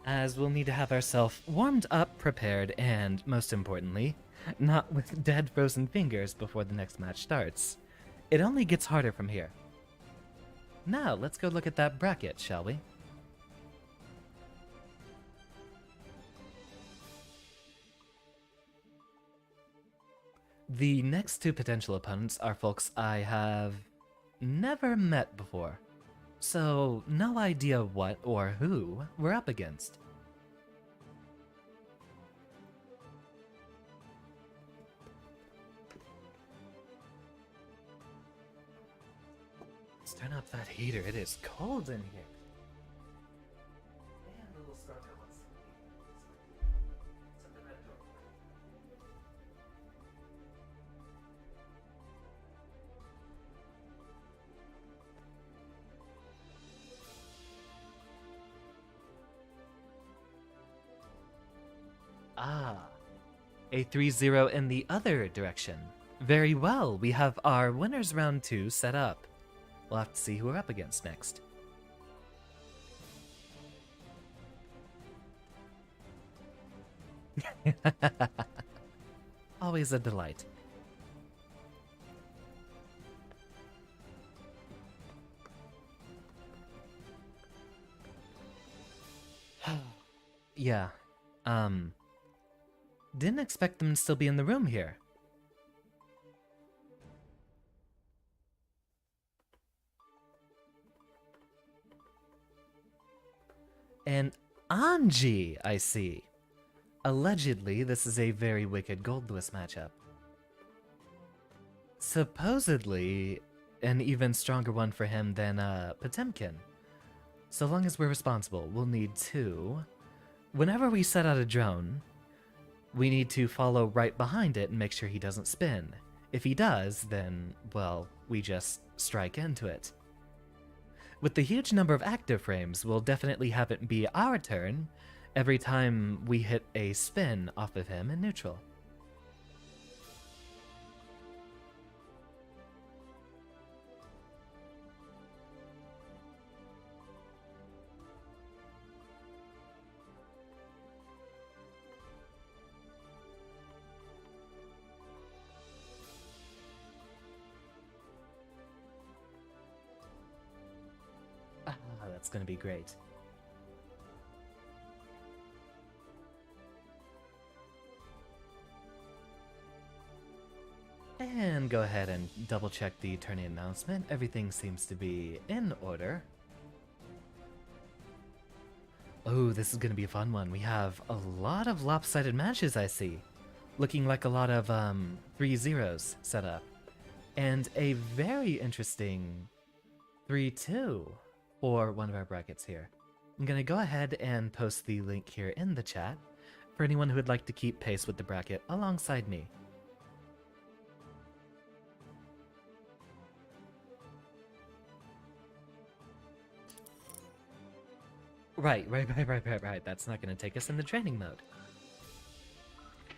as we'll need to have ourselves warmed up, prepared, and, most importantly, not with dead frozen fingers before the next match starts. It only gets harder from here. Now, let's go look at that bracket, shall we? The next two potential opponents are folks I have never met before, so no idea what or who we're up against. Let's turn up that heater, it is cold in here. And a little sparkle. Ah, a 3-0 in the other direction. Very well, we have our winners round 2 set up. We'll have to see who we're up against next. Always a delight. Yeah, didn't expect them to still be in the room here. And Anji, I see. Allegedly, this is a very wicked Goldlewis matchup. Supposedly, an even stronger one for him than Potemkin. So long as we're responsible, we'll need to... Whenever we set out a drone, we need to follow right behind it and make sure he doesn't spin. If he does, then, well, we just strike into it. With the huge number of active frames, we'll definitely have it be our turn every time we hit a spin off of him in neutral. That's gonna be great. And go ahead and double check the tourney announcement. Everything seems to be in order. Oh, this is gonna be a fun one. We have a lot of lopsided matches, I see. Looking like a lot of 3-0s set up. And a very interesting 3-2. For one of our brackets here. I'm gonna go ahead and post the link here in the chat for anyone who would like to keep pace with the bracket alongside me. Right. That's not gonna take us into training mode.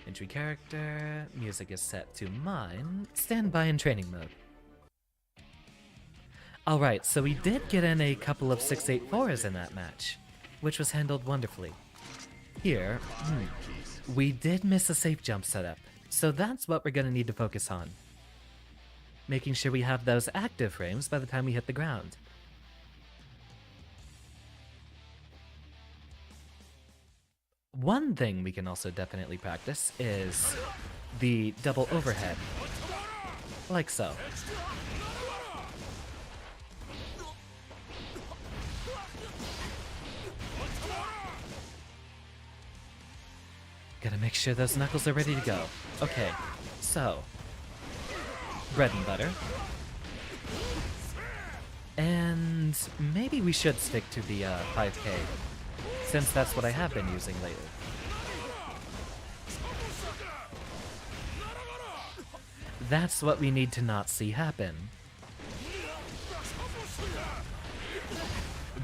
Entry character, music is set to mine, stand by in training mode. Alright, so we did get in a couple of 6-8-4s in that match, which was handled wonderfully. Here, we did miss a safe jump setup, so that's what we're going to need to focus on. Making sure we have those active frames by the time we hit the ground. One thing we can also definitely practice is the double overhead, like so. Gotta make sure those knuckles are ready to go. Okay, so... bread and butter. And maybe we should stick to the 5K, since that's what I have been using lately. That's what we need to not see happen.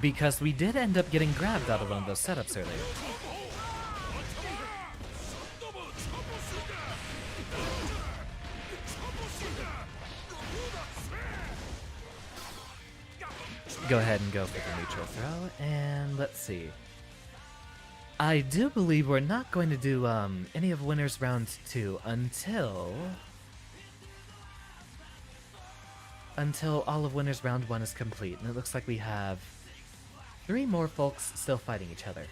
Because we did end up getting grabbed out of one of those setups earlier. Go ahead and go for the neutral throw, and let's see. I do believe we're not going to do any of winners round 2 until... until all of Winners Round 1 is complete, and it looks like we have 3 more folks still fighting each other.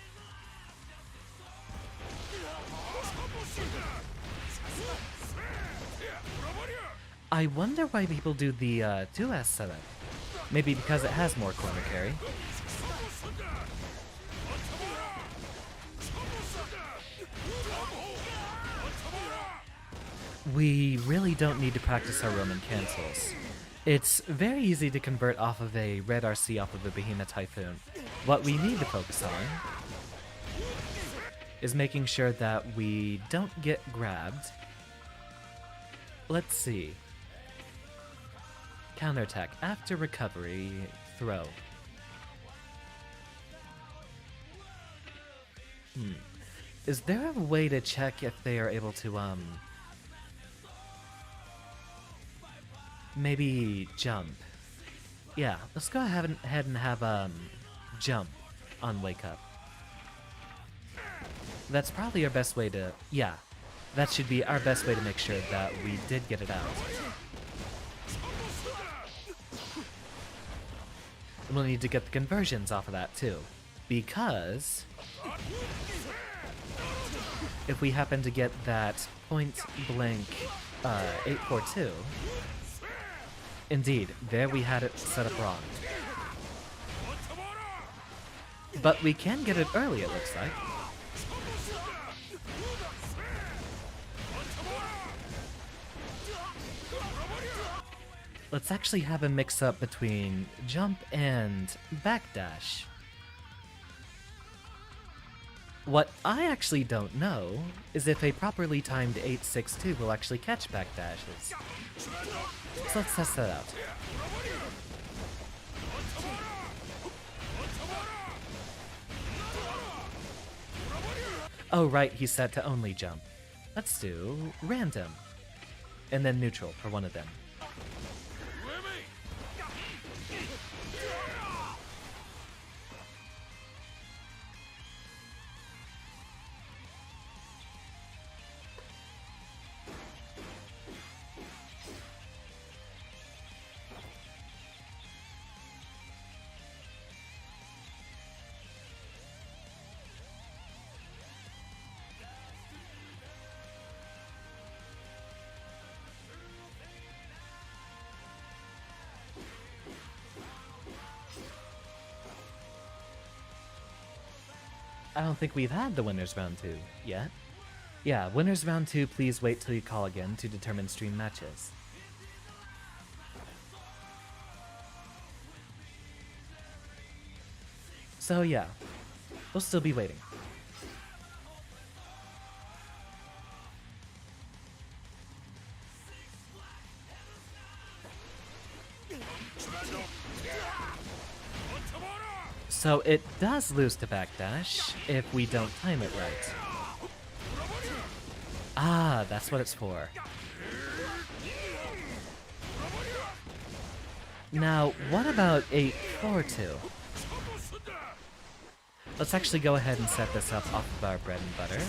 I wonder why people do the 2S setup. Maybe because it has more corner carry. We really don't need to practice our Roman cancels. It's very easy to convert off of a red RC off of a Behemoth Typhoon. What we need to focus on is making sure that we don't get grabbed. Let's see. Counterattack after recovery, throw. Is there a way to check if they are able to, maybe jump? Yeah, let's go ahead and have, jump on Wake Up. That's probably our best way to, yeah, that should be our best way to make sure that we did get it out. And we'll need to get the conversions off of that too, because if we happen to get that point blank 842, indeed, there we had it set up wrong. But we can get it early, it looks like. Let's actually have a mix-up between jump and backdash. What I actually don't know is if a properly timed 862 will actually catch backdashes. So let's test that out. Oh right, he's set to only jump. Let's do random. And then neutral for one of them. I don't think we've had the Winners Round 2 yet. Yeah, Winners Round 2, please wait till you call again to determine stream matches. So yeah, we'll still be waiting. So it does lose to backdash if we don't time it right. Ah, that's what it's for. Now, what about 842? Let's actually go ahead and set this up off of our bread and butter.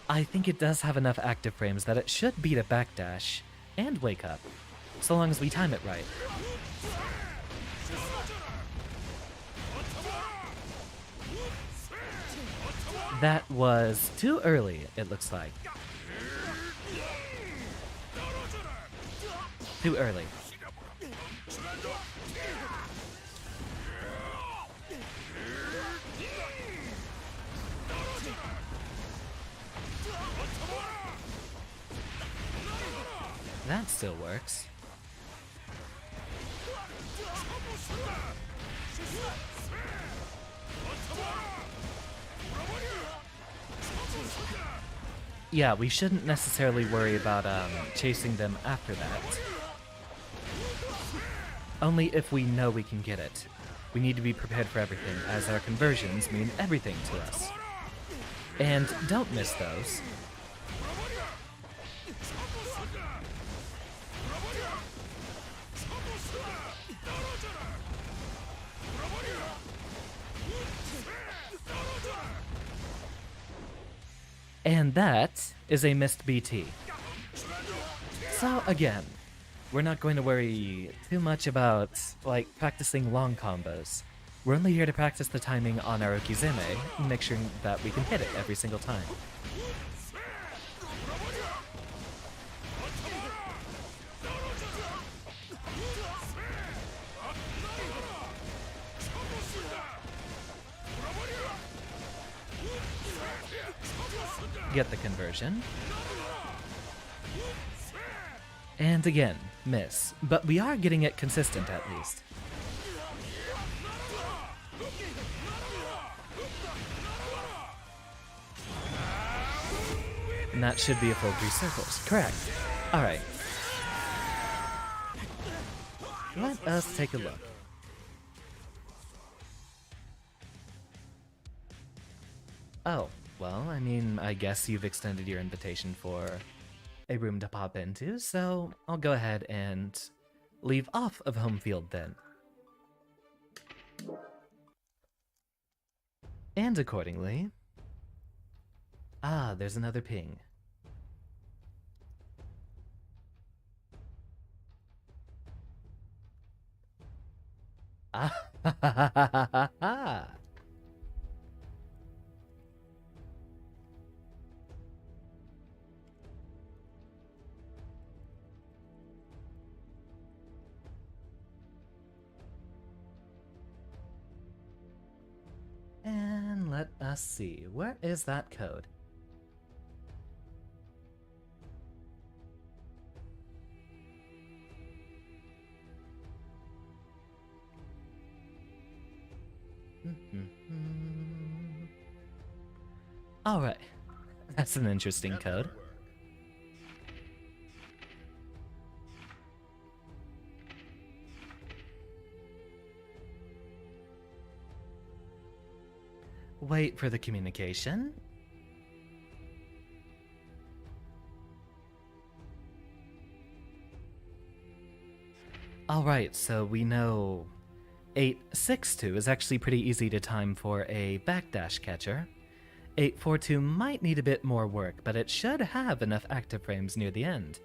I think it does have enough active frames that it should beat a backdash and wake up, so long as we time it right. That was too early, it looks like. Too early. That still works. Yeah, we shouldn't necessarily worry about chasing them after that. Only if we know we can get it. We need to be prepared for everything, as our conversions mean everything to us. And don't miss those. And that is a missed BT. So again, we're not going to worry too much about, like, practicing long combos. We're only here to practice the timing on our Okizeme and make sure that we can hit it every single time. Get the conversion. And again, miss. But we are getting it consistent at least. And that should be a full 3 circles. Correct. Alright. Let us take a look. Oh, well, I mean, I guess you've extended your invitation for a room to pop into, so I'll go ahead and leave off of home field then. And accordingly... Ah, there's another ping. Ah, ha ha ha ha ha ha! And let us see, where is that code? Alright, that's an interesting code. Wait for the communication. Alright, so we know 862 is actually pretty easy to time for a backdash catcher. 842 might need a bit more work, but it should have enough active frames near the end.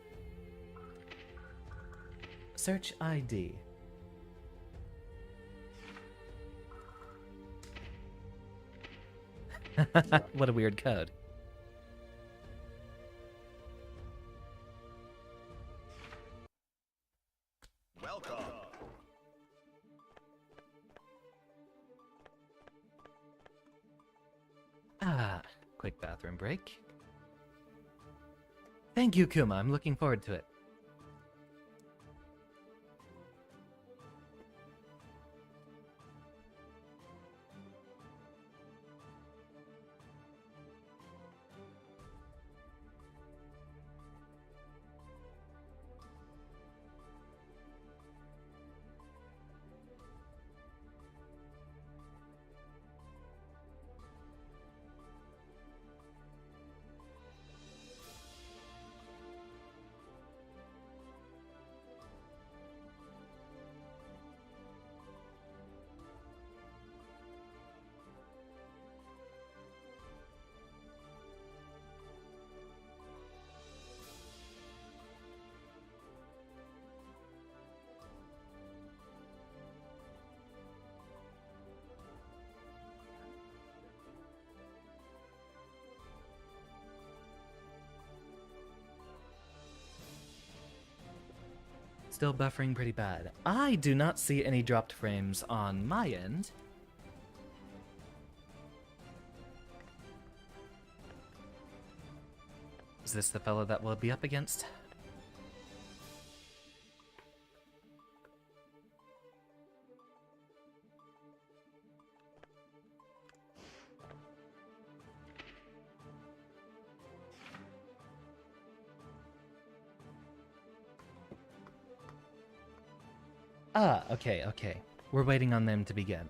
Search ID. What a weird code. Welcome. Ah, quick bathroom break. Thank you, Kuma. I'm looking forward to it. Still buffering pretty bad. I do not see any dropped frames on my end. Is this the fellow that we'll be up against? Ah, okay, okay. We're waiting on them to begin.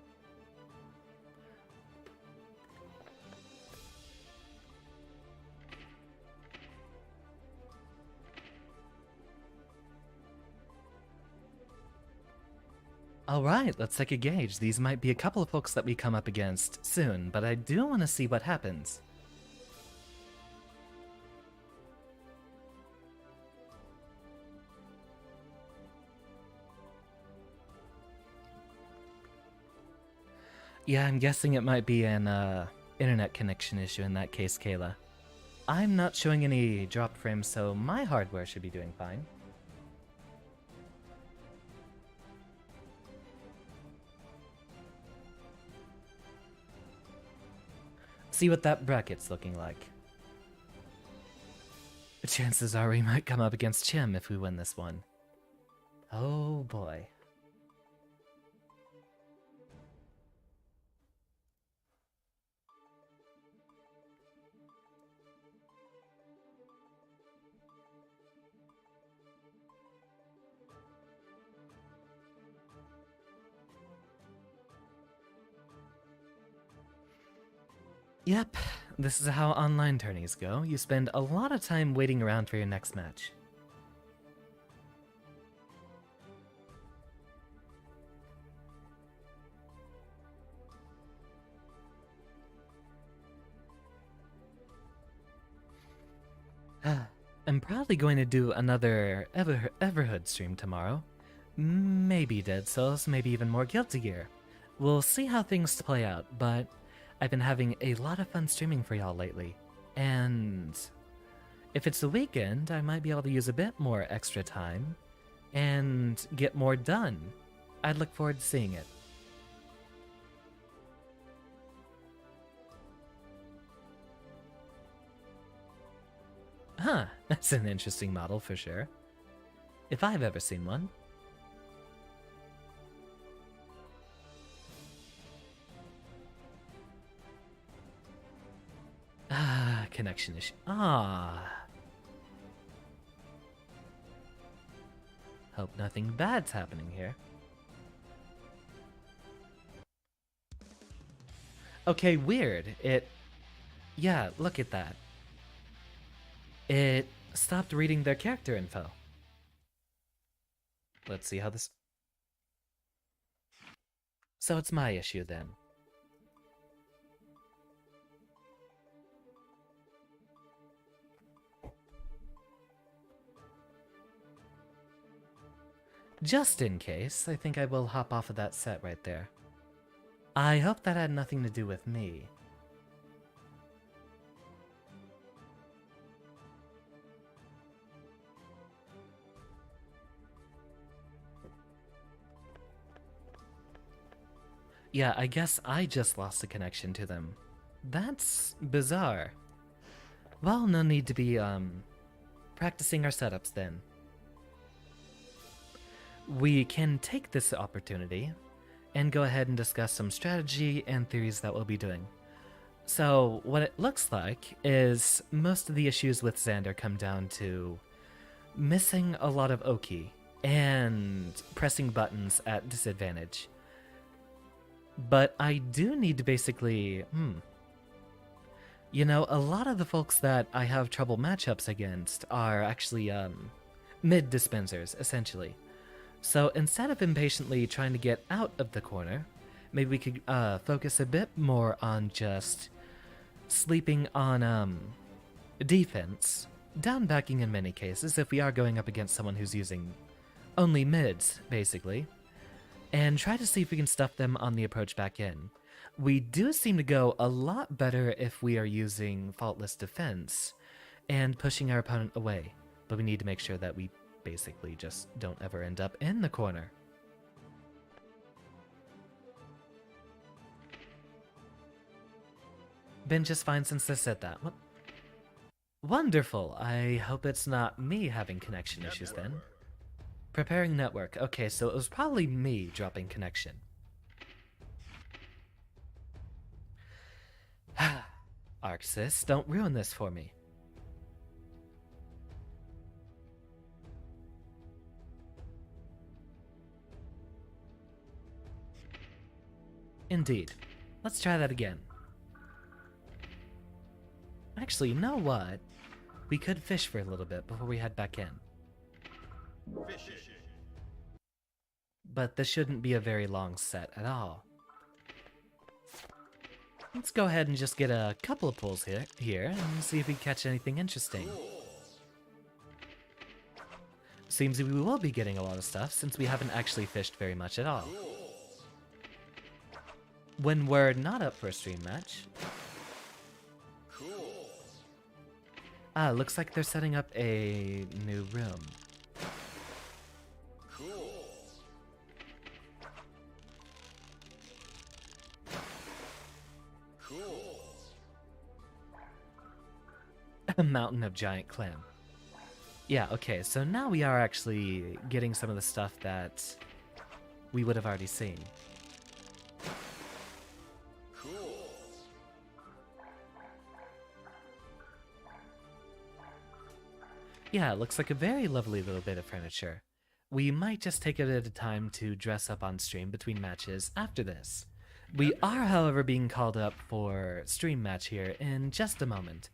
Alright, let's take a gauge. These might be a couple of folks that we come up against soon, but I do want to see what happens. Yeah, I'm guessing it might be an internet connection issue in that case, Kayla. I'm not showing any drop frames, so my hardware should be doing fine. See what that bracket's looking like. Chances are we might come up against Chim if we win this one. Oh boy. Yep, this is how online tourneys go. You spend a lot of time waiting around for your next match. I'm probably going to do another Everhood stream tomorrow. Maybe Dead Cells, maybe even more Guilty Gear. We'll see how things play out, but I've been having a lot of fun streaming for y'all lately. And if it's the weekend, I might be able to use a bit more extra time and get more done. I'd look forward to seeing it. Huh, that's an interesting model for sure. If I've ever seen one. Connection issue. Hope nothing bad's happening here. Okay, weird. Yeah, look at that. It stopped reading their character info. Let's see how this... So it's my issue then. Just in case, I think I will hop off of that set right there. I hope that had nothing to do with me. Yeah, I guess I just lost the connection to them. That's bizarre. Well, no need to be, practicing our setups then. We can take this opportunity and go ahead and discuss some strategy and theories that we'll be doing. So, what it looks like is most of the issues with Xander come down to missing a lot of Oki and pressing buttons at disadvantage. But I do need to basically, you know, a lot of the folks that I have trouble matchups against are actually, mid dispensers, essentially. So instead of impatiently trying to get out of the corner, maybe we could focus a bit more on just sleeping on defense, down backing in many cases if we are going up against someone who's using only mids, basically, and try to see if we can stuff them on the approach back in. We do seem to go a lot better if we are using faultless defense and pushing our opponent away, but we need to make sure that we basically just don't ever end up in the corner. Been just fine since I said that. Wonderful. I hope it's not me having connection issues then. Preparing network. Okay, so it was probably me dropping connection. Arxis, don't ruin this for me. Indeed. Let's try that again. Actually, you know what? We could fish for a little bit before we head back in. Fishing. But this shouldn't be a very long set at all. Let's go ahead and just get a couple of pulls here and see if we catch anything interesting. Seems we will be getting a lot of stuff since we haven't actually fished very much at all. when we're not up for a stream match. Cool. Ah, looks like they're setting up a new room. Cool. Cool. A mountain of giant clam. Yeah, okay, so now we are actually getting some of the stuff that we would have already seen. Cool. Yeah, it looks like a very lovely little bit of furniture. We might just take it at a time to dress up on stream between matches after this. We are, however, being called up for stream match here in just a moment.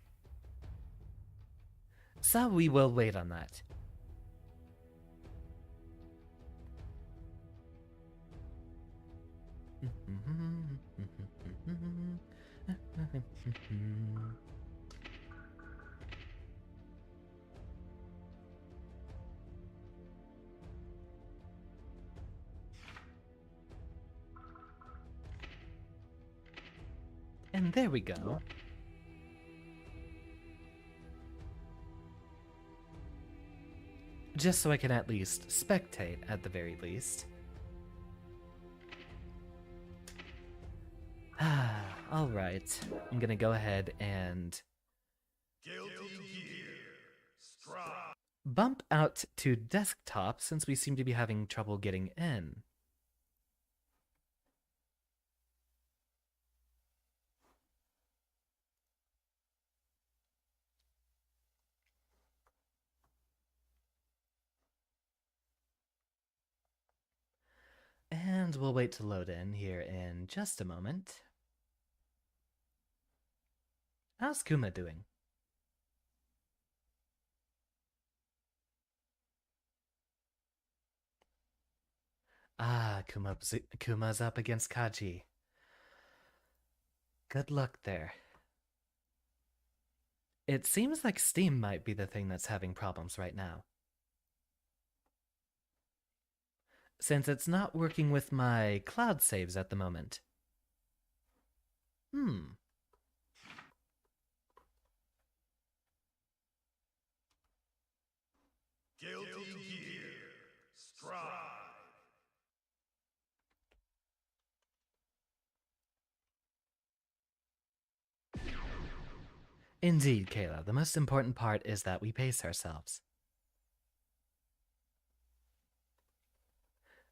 So we will wait on that. And there we go. Just so I can at least spectate at the very least. Alright, I'm gonna go ahead and Guilty Gear. Strike. bump out to desktop since we seem to be having trouble getting in. And we'll wait to load in here in just a moment. How's Kuma doing? Ah, Kuma's up against Kaji. Good luck there. It seems like Steam might be the thing that's having problems right now. Since it's not working with my cloud saves at the moment. Guilty Gear. Strike. Indeed, Kayla, the most important part is that we pace ourselves.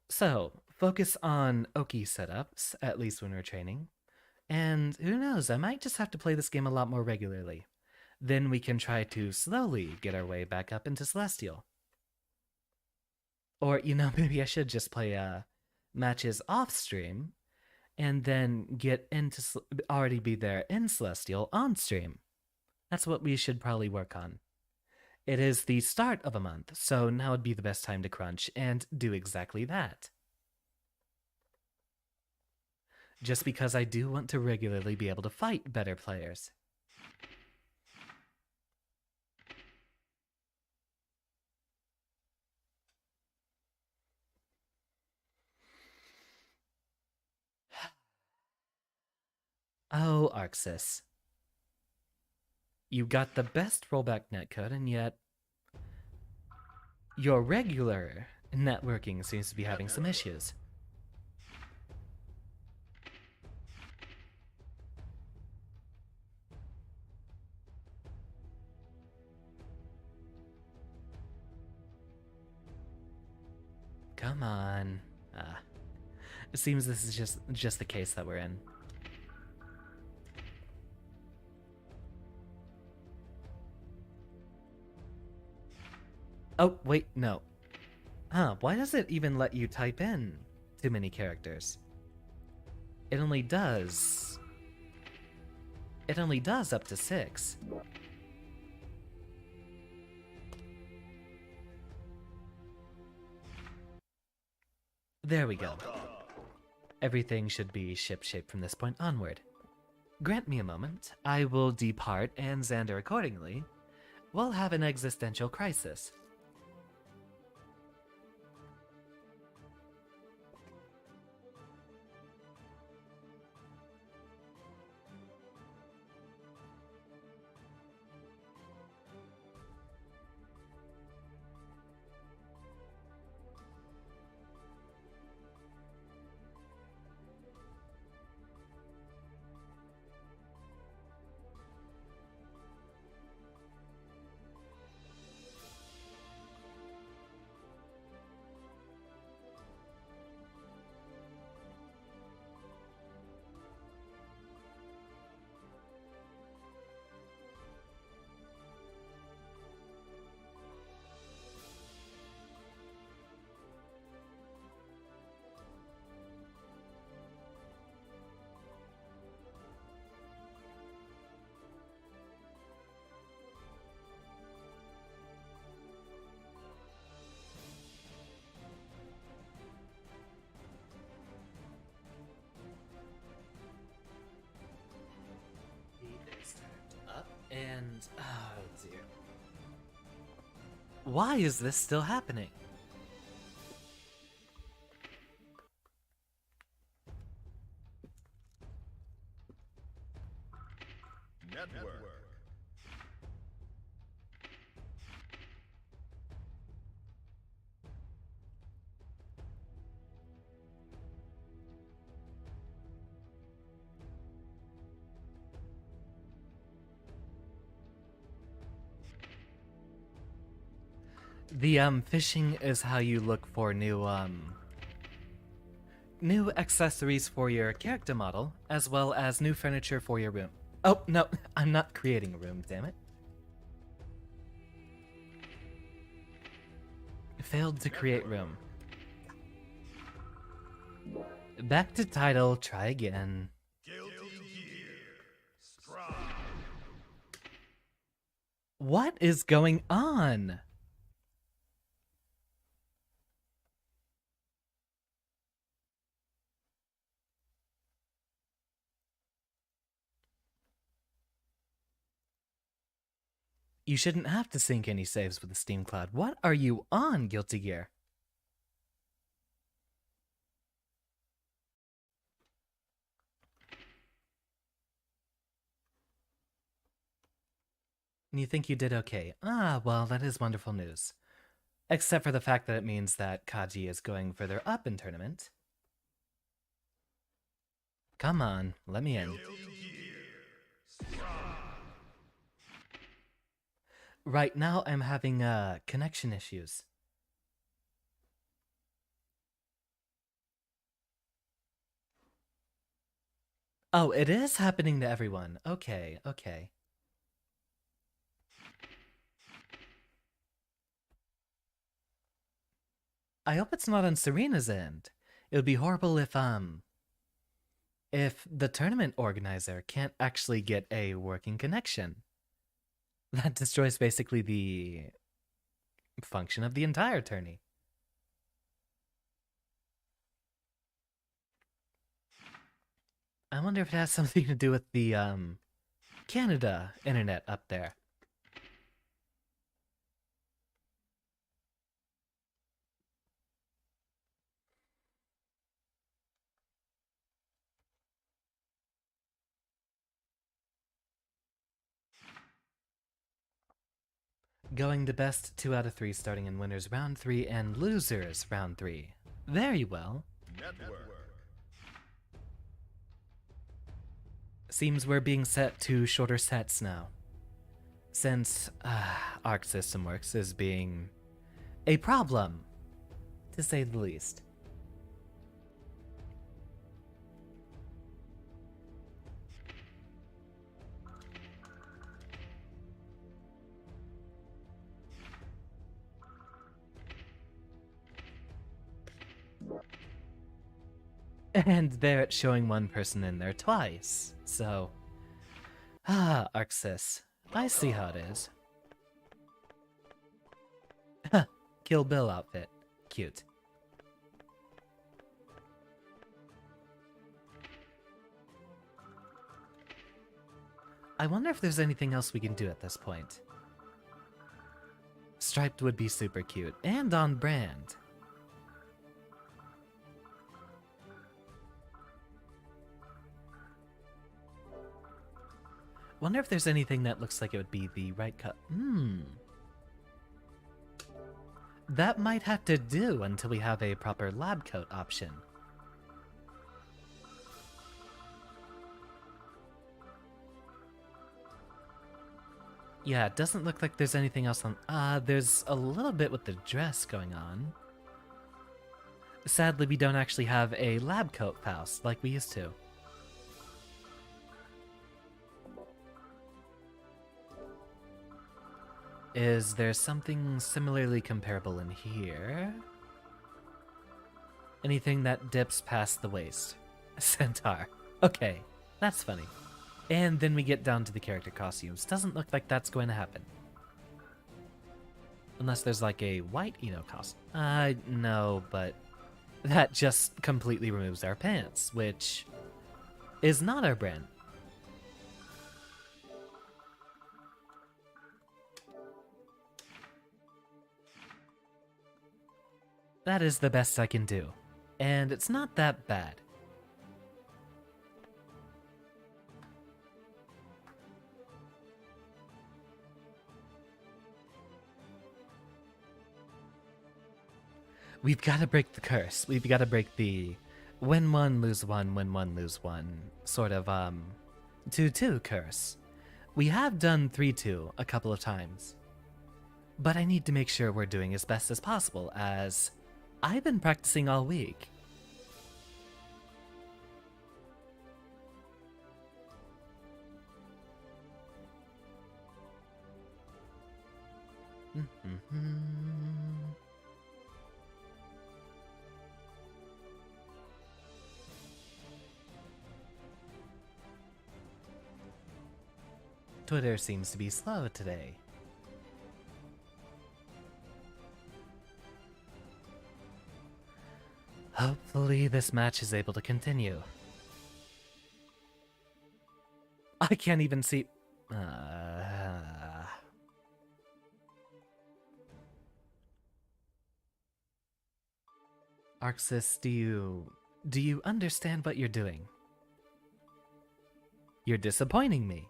So, focus on Oki setups, at least when we're training. And who knows, I might just have to play this game a lot more regularly. Then we can try to slowly get our way back up into Celestial. Or, you know, maybe I should just play matches off stream and then get into already be there in Celestial on stream. That's what we should probably work on. It is the start of a month, so now would be the best time to crunch and do exactly that. Just because I do want to regularly be able to fight better players. Oh, Arxis. You got the best rollback netcode, and yet your regular networking seems to be having some issues. Come on. It seems this is just the case that we're in. Oh, wait, no. Why does it even let you type in too many characters? It only does up to 6. There we go. Everything should be shipshape from this point onward. Grant me a moment. I will depart, and Xander accordingly will have an existential crisis. Why is this still happening? Network. The fishing is how you look for new accessories for your character model, as well as new furniture for your room. Oh, no, I'm not creating a room, damn it. Failed to create room. Back to title, try again. Guilty Gear. Strive. What is going on? You shouldn't have to sync any saves with the Steam Cloud. What are you on, Guilty Gear? You think you did okay. Ah, well, that is wonderful news. Except for the fact that it means that Kaji is going further up in tournament. Come on, let me in. Guilty Gear. Strive. Right now, I'm having connection issues. Oh, it is happening to everyone. Okay, okay. I hope it's not on Serena's end. It would be horrible if the tournament organizer can't actually get a working connection. That destroys basically the function of the entire tourney. I wonder if it has something to do with the Canada internet up there. Going to best 2 out of 3, starting in winners round 3 and losers round 3. Very well. Network. Seems we're being set to shorter sets now. Since Arc System Works is being a problem, to say the least. And there it's showing one person in there twice, so... Arxis. I see how it is. Kill Bill outfit. Cute. I wonder if there's anything else we can do at this point. Striped would be super cute, and on brand. Wonder if there's anything that looks like it would be the right cut. That might have to do until we have a proper lab coat option. Yeah, it doesn't look like there's anything else on... there's a little bit with the dress going on. Sadly, we don't actually have a lab coat Faust like we used to. Is there something similarly comparable in here? Anything that dips past the waist? Centaur. Okay, that's funny. And then we get down to the character costumes. Doesn't look like that's going to happen. Unless there's like a white Eno costume. No, but that just completely removes our pants, which is not our brand. That is the best I can do. And it's not that bad. We've got to break the curse. We've got to break the win one, lose one, win one, lose one sort of 2-2 curse. We have done 3-2 a couple of times. But I need to make sure we're doing as best as possible, as I've been practicing all week. Twitter seems to be slow today. Hopefully this match is able to continue. I can't even see... Arxis, do you understand what you're doing? You're disappointing me.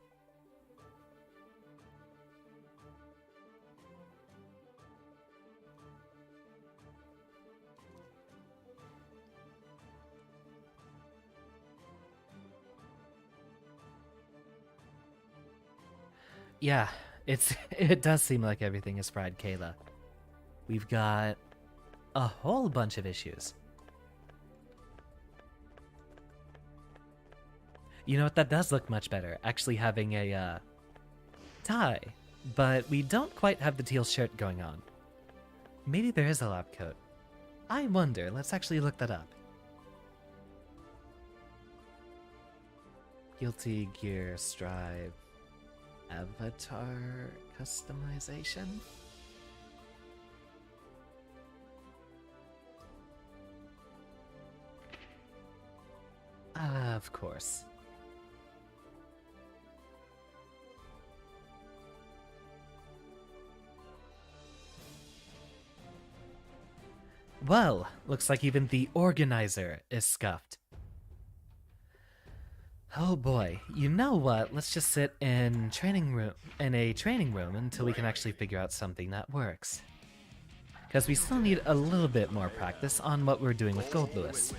Yeah, it does seem like everything is fried, Kayla. We've got a whole bunch of issues. You know what, that does look much better, actually having a tie, but we don't quite have the teal shirt going on. Maybe there is a lab coat. I wonder, let's actually look that up. Guilty Gear Strive Avatar customization? Of course. Well, looks like even the organizer is scuffed. Oh boy, you know what? Let's just sit in a training room until we can actually figure out something that works. Because we still need a little bit more practice on what we're doing with Goldlewis.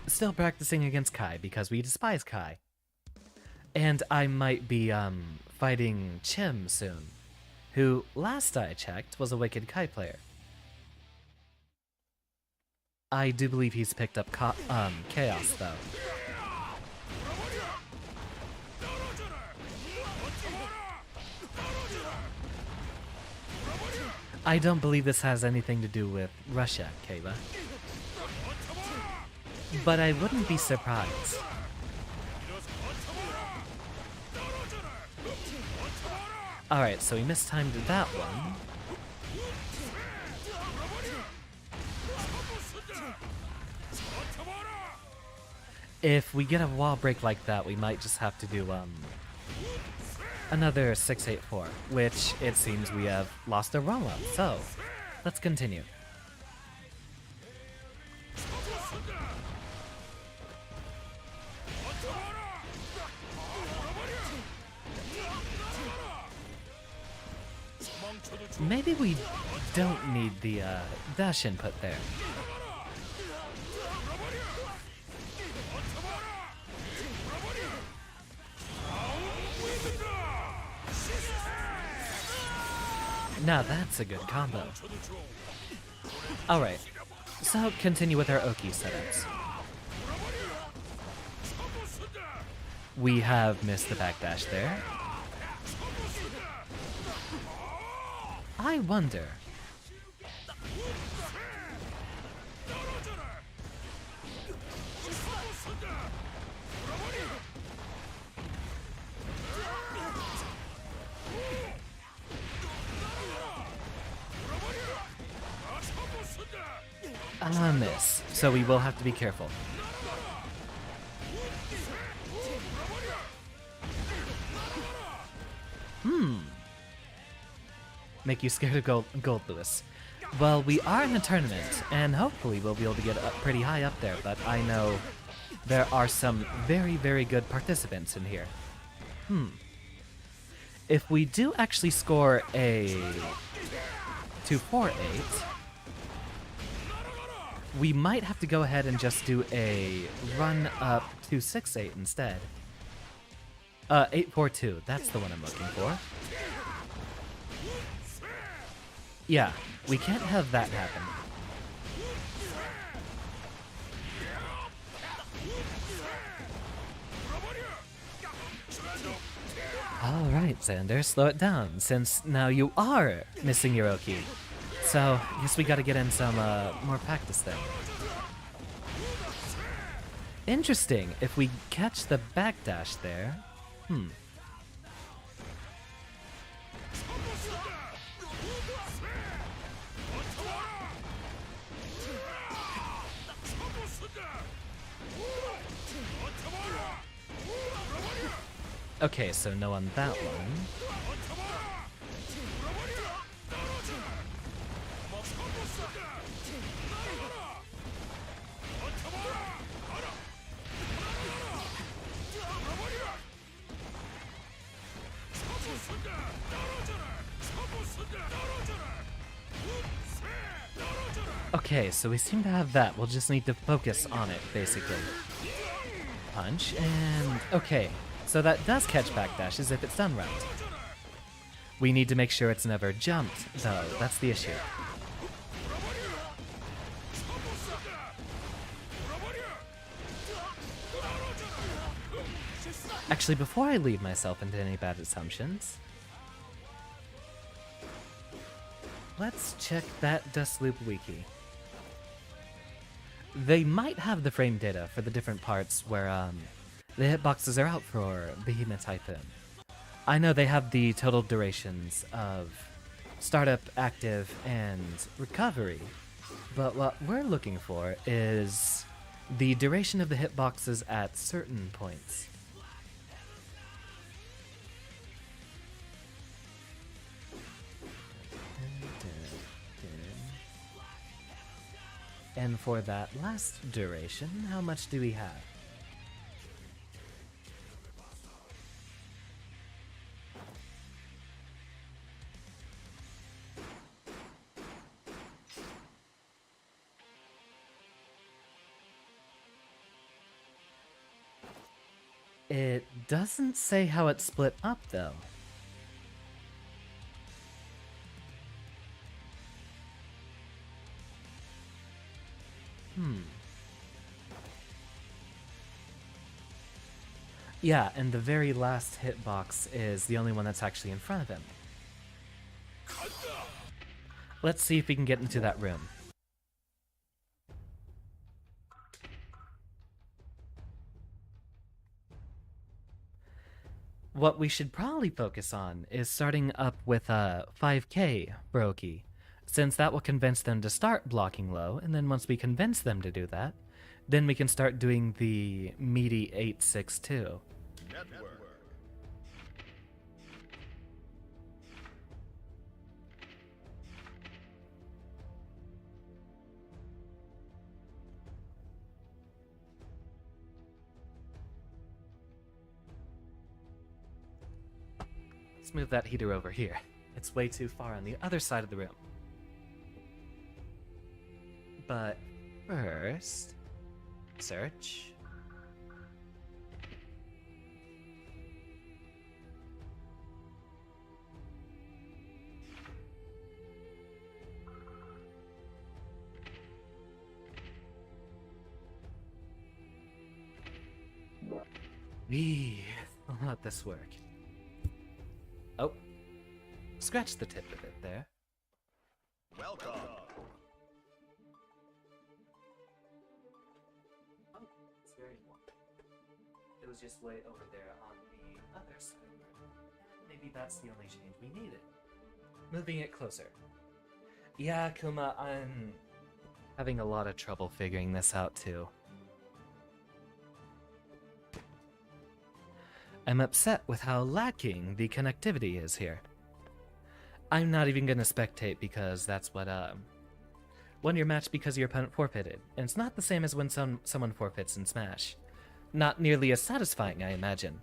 Still practicing against Kai because we despise Kai. And I might be fighting Chim soon, who last I checked was a Wicked Kai player. I do believe he's picked up Chaos, though. I don't believe this has anything to do with Russia, Kayla. But I wouldn't be surprised. Alright, so we mistimed that one. If we get a wall break like that, we might just have to do another 684, which it seems we have lost a roll up. So let's continue. Maybe we don't need the dash input there. Now that's a good combo. Alright, so continue with our Oki setups. We have missed the backdash there. I wonder. A miss, so we will have to be careful. make you scared of Goldlewis. Well, we are in a tournament, and hopefully we'll be able to get up pretty high up there, but I know there are some very, very good participants in here. If we do actually score a 248, we might have to go ahead and just do a run up 268 instead. 842, that's the one I'm looking for. Yeah, we can't have that happen. Alright, Xander, slow it down, since now you are missing your Oki. So, I guess we gotta get in some more practice then. Interesting, if we catch the backdash there... Okay, so no on that one. Okay, so we seem to have that. We'll just need to focus on it, basically. Punch, and... okay, so that does catch backdashes if it's done right. We need to make sure it's never jumped, though. That's the issue. Actually, before I lead myself into any bad assumptions, let's check that Dust Loop wiki. They might have the frame data for the different parts where the hitboxes are out for Behemoth Typhoon. I know they have the total durations of startup, active, and recovery, but what we're looking for is the duration of the hitboxes at certain points. And for that last duration, how much do we have? It doesn't say how it's split up, though. Yeah, and the very last hitbox is the only one that's actually in front of him. Let's see if we can get into that room. What we should probably focus on is starting up with a 5k Brokey, since that will convince them to start blocking low, and then once we convince them to do that, then we can start doing the meaty 862. Network. Let's move that heater over here. It's way too far on the other side of the room. But first, search. I'll let this work. Oh, scratch the tip of it there. Welcome. Oh, it's very warm. It was just way over there on the other side of the room. Maybe that's the only change we needed. Moving it closer. Yeah, Kuma, I'm having a lot of trouble figuring this out too. I'm upset with how lacking the connectivity is here. I'm not even gonna spectate because that's what won your match because your opponent forfeited, and it's not the same as when someone forfeits in Smash. Not nearly as satisfying, I imagine.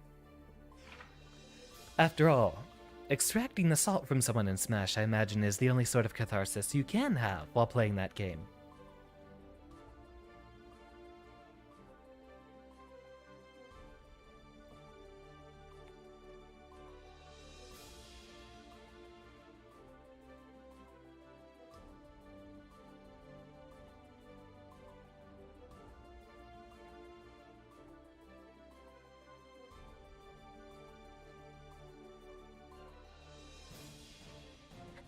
After all, extracting the salt from someone in Smash, I imagine, is the only sort of catharsis you can have while playing that game.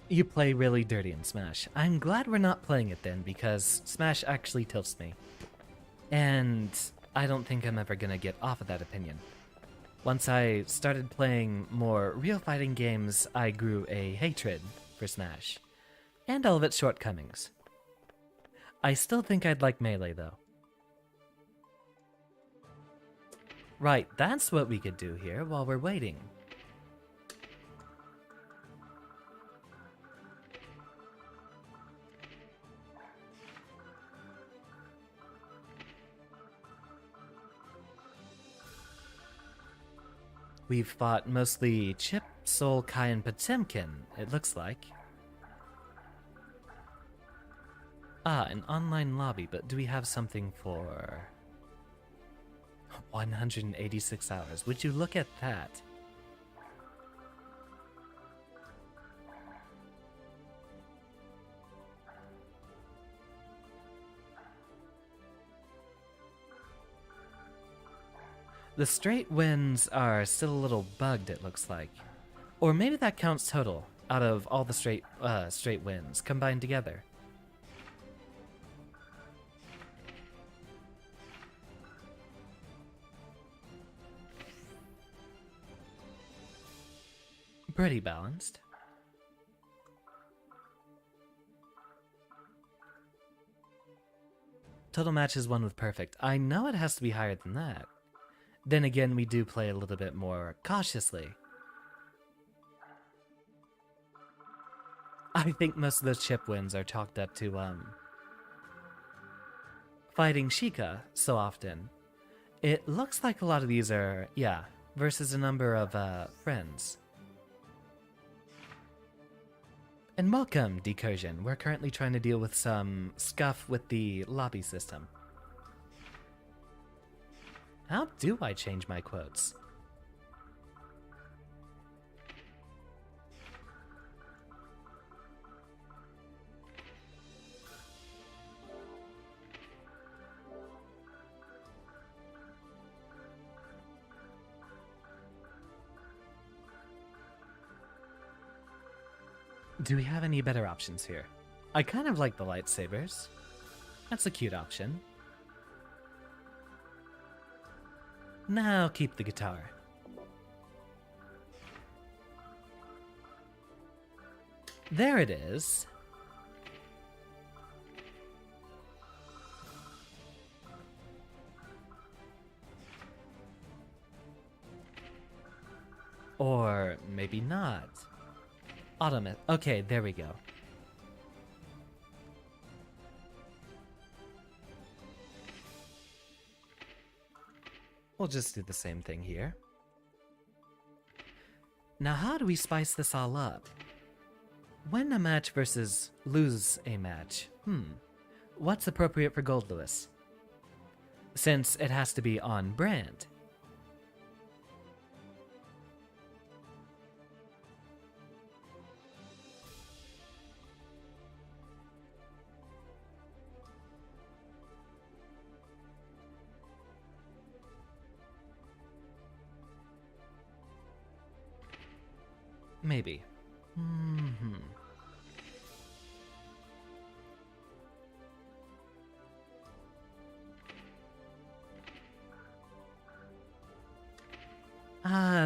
You play really dirty in Smash. I'm glad we're not playing it then, because Smash actually tilts me. And I don't think I'm ever gonna get off of that opinion. Once I started playing more real fighting games, I grew a hatred for Smash, and all of its shortcomings. I still think I'd like Melee, though. Right, that's what we could do here while we're waiting. We've fought mostly Chip, Soul, Kai, and Potemkin, it looks like. Ah, an online lobby, but do we have something for 186 hours? Would you look at that? The straight wins are still a little bugged, it looks like. Or maybe that counts total, out of all the straight wins combined together. Pretty balanced. Total match is 1 with perfect. I know it has to be higher than that. Then again, we do play a little bit more cautiously. I think most of those chip wins are chalked up to, fighting Sheikah so often. It looks like a lot of these are, yeah, versus a number of, friends. And welcome, Decursion. We're currently trying to deal with some scuff with the lobby system. How do I change my quotes? Do we have any better options here? I kind of like the lightsabers. That's a cute option. Now keep the guitar. There it is. Or maybe not. Automate. Okay, there we go. We'll just do the same thing here. Now how do we spice this all up? Win a match versus lose a match. What's appropriate for Goldlewis? Since it has to be on brand. Maybe.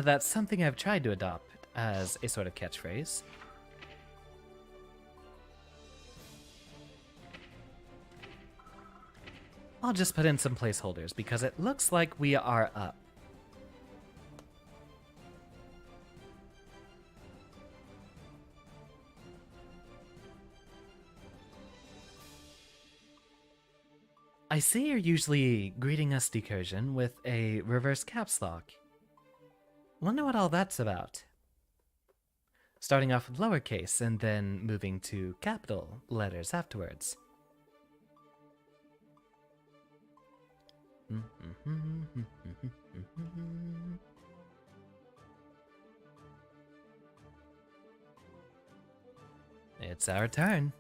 That's something I've tried to adopt as a sort of catchphrase. I'll just put in some placeholders because it looks like we are up. I see you're usually greeting us, Decursion, with a reverse caps lock. Wonder what all that's about. Starting off with lowercase and then moving to capital letters afterwards. It's our turn.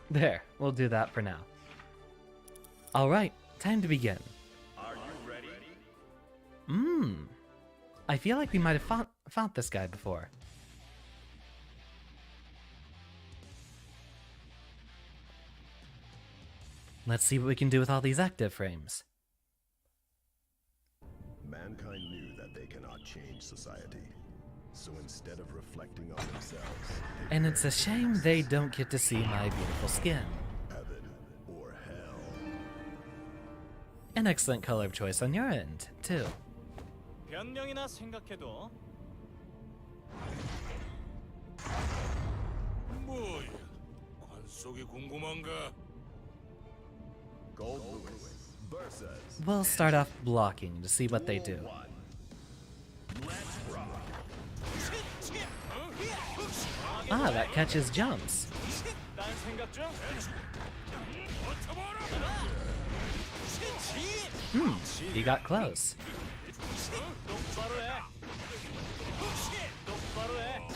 There, we'll do that for now. Alright, time to begin. Are you ready? I feel like we might have fought this guy before. Let's see what we can do with all these active frames. Mankind knew that they cannot change society. So instead of reflecting on themselves, And it's a shame they don't get to see my beautiful skin. heaven or hell. An excellent color choice on your end, too. 변명이나 생각해도 뭐야? 관속이 궁금한가? Goldlewis versus We'll start off blocking to see what they do. One. Let's rock. Ah, that catches jumps. 딴 생각 중? He got close. 똑바로 해. 똑바로 해.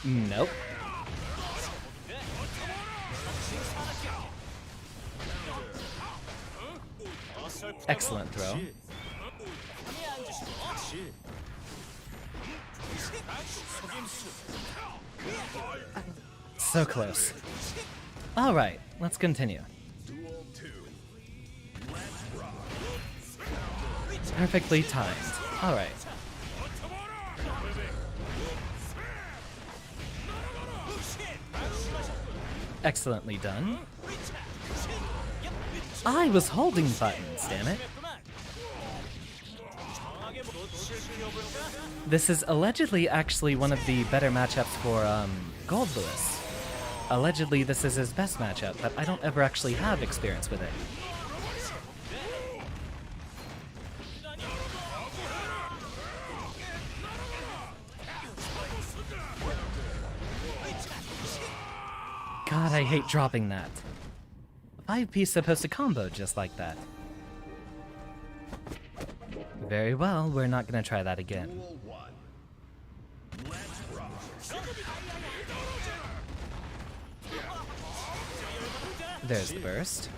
Nope. Excellent throw. So close. Alright, let's continue. Duel 2. Let's rock. Perfectly timed. Alright. Excellently done. I was holding buttons, damn it. This is allegedly actually one of the better matchups for Goldlewis. Allegedly this is his best matchup, but I don't ever actually have experience with it. God, I hate dropping that. 5P's supposed to combo just like that. Very well, we're not gonna try that again. Duel 1. Let's rock. There's the burst.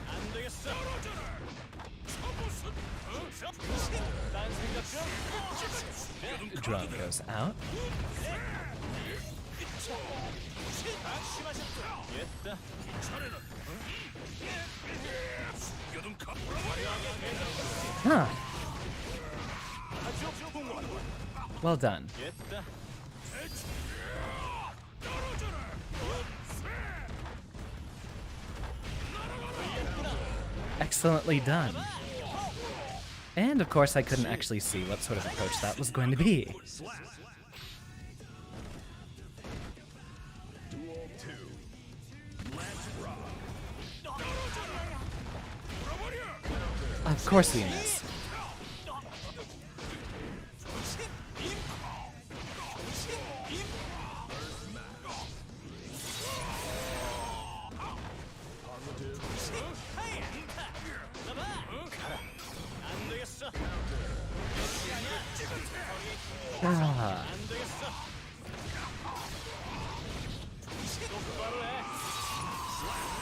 Drone goes out. Huh. Well done. Excellently done. And of course I couldn't actually see what sort of approach that was going to be. Duel 2. Let's rock. Of course we miss. Ah.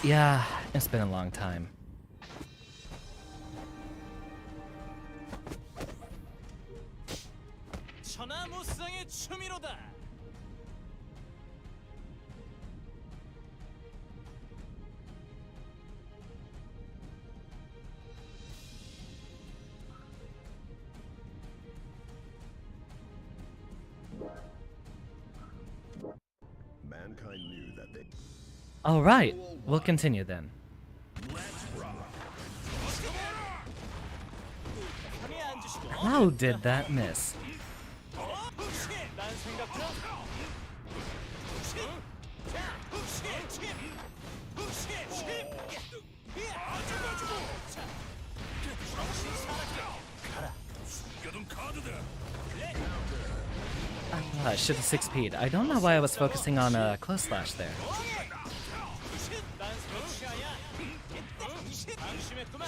Yeah, it's been a long time. Alright, we'll continue then. Let's rock. 편히 앉으시고. How did that miss? 딴 생각 좀. Should have 6P'd. I don't know why I was focusing on a close slash there. 딴 생각 취하야. 방심했구만.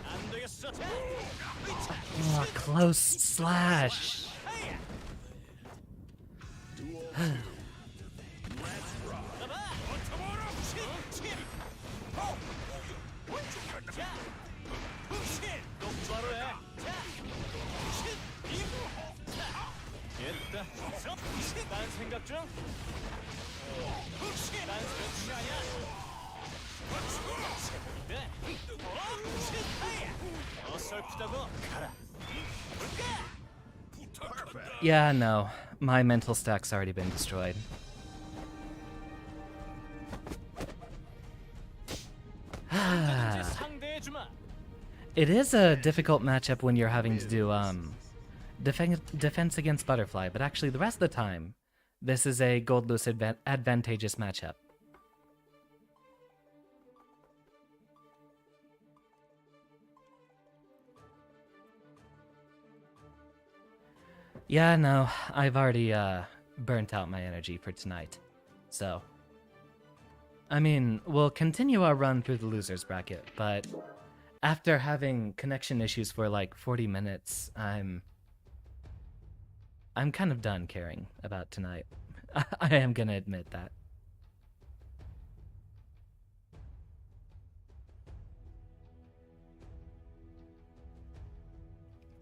안 되겠어. Oh, close slash. Duel 2. Let's rock. 똑바로 해. 됐다. 딴 생각 중. 딴 생각 취하야. 네. 어설프다고 가라. Yeah, no. My mental stack's already been destroyed. 상대해 주마. It is a difficult matchup when you're having to do defense against Butterfly, but actually the rest of the time, this is a Goldlewis advantageous matchup. Yeah, no, I've already burnt out my energy for tonight. So, I mean, we'll continue our run through the losers bracket, but after having connection issues for like 40 minutes, I'm kind of done caring about tonight. I am gonna admit that.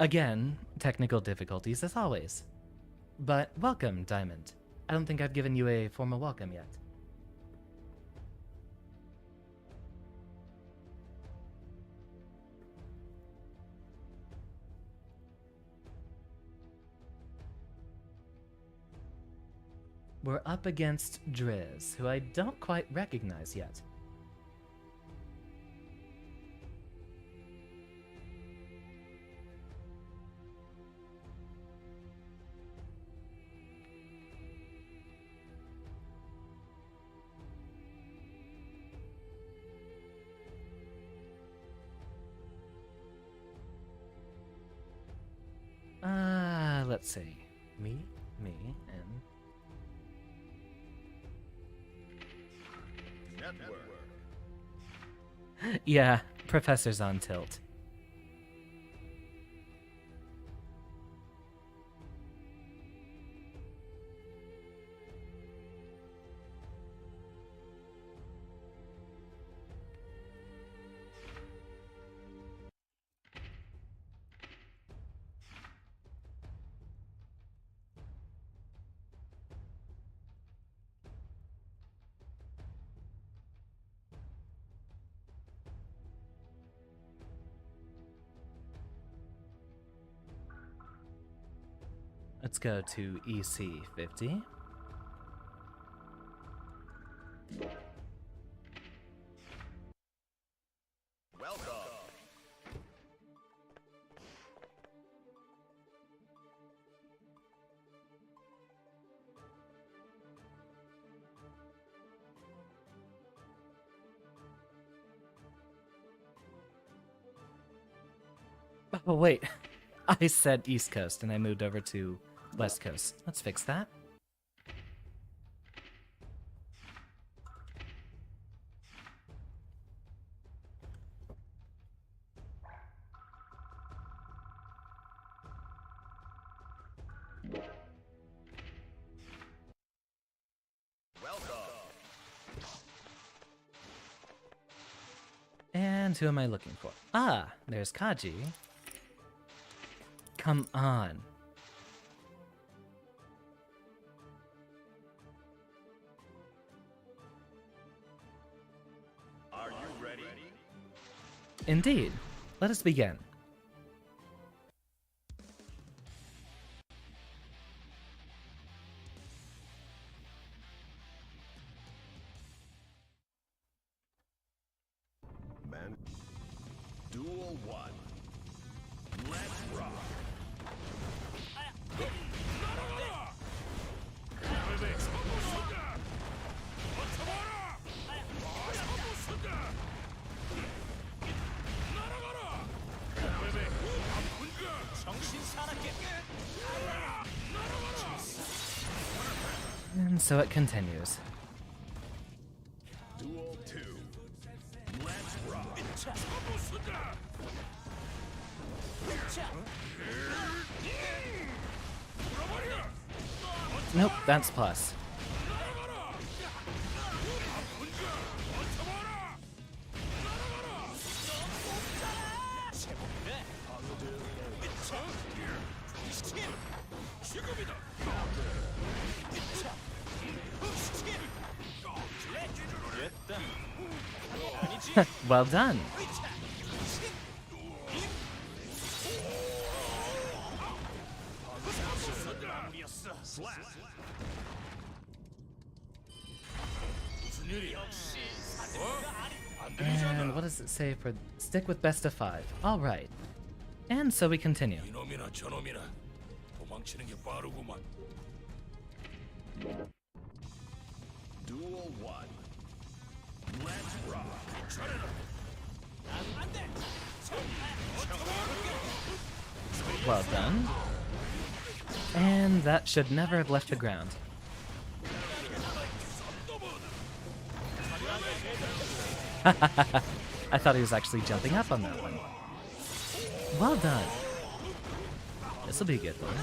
Again, technical difficulties as always. But welcome, Diamond. I don't think I've given you a formal welcome yet. We're up against Driz, who I don't quite recognize yet. Let's see. Me, and... Network. Yeah, Professor's on tilt. Let's go to EC50. Welcome. Oh, wait. I said East Coast and I moved over to West Coast. Let's fix that. Welcome. And who am I looking for? Ah, there's Kaji. Come on. Are you ready? Indeed. Let us begin. And so it continues. Duel 2. Let's rock. Nope, that's plus. Well done. Slap. 무슨 일이야? And what does it say for stick with best of 5? All right. And so we continue. 이놈이나 저놈이나 도망치는 게 빠르구만. Duel 1. Let's rock. Well done. And that should never have left the ground. I thought he was actually jumping up on that one. Well done. This will be a good one.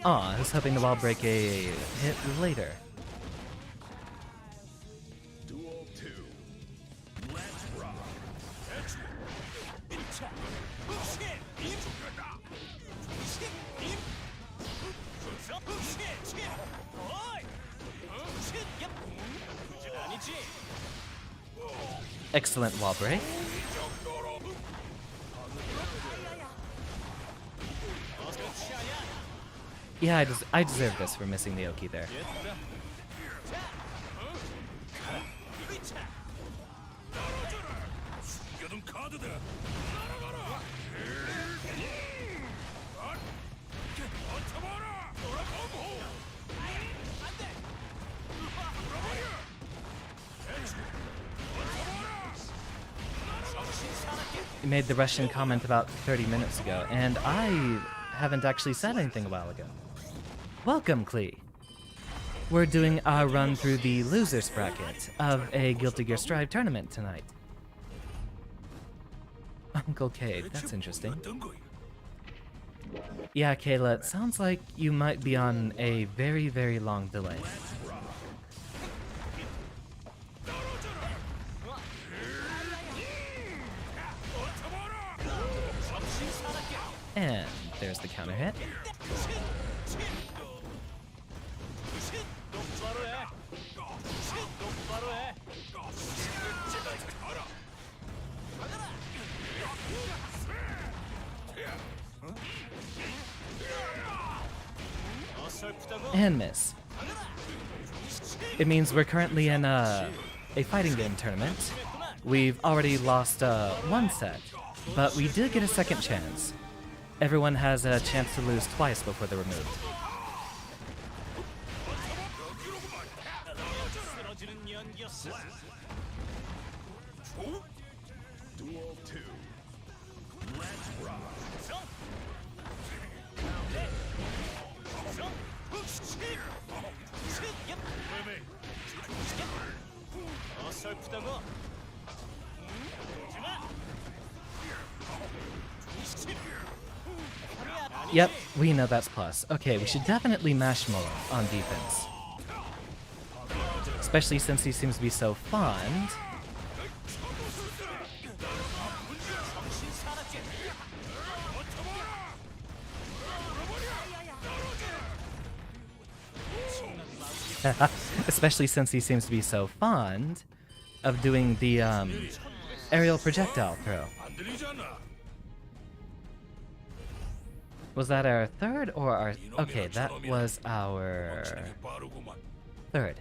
Aw, I was hoping the wall break a hit later. Duel 2. Let's rock. Excellent wall break. Yeah, I deserve this for missing the Oki there. 숨겨둔 카드다. You made the Russian comment about 30 minutes ago, and I haven't actually said anything a while ago. Welcome, Klee. We're doing our run through the losers bracket of a Guilty Gear Strive tournament tonight. Uncle K, that's interesting. 어떤 거야? Yeah, Kayla, it sounds like you might be on a very, very long delay. And there's the counter hit. And miss. It means we're currently in a fighting game tournament. We've already lost one set, but we did get a second chance. Everyone has a chance to lose twice before they're removed. Duel 2. Let's rock. Yep, we know that's plus. Okay, we should definitely mash more on defense. Especially since he seems to be so fond. Especially since he seems to be so fond of doing the aerial projectile throw. 안 들리잖아. Was that our third or our... Okay, that was our 도망치는 게 빠르구만. third.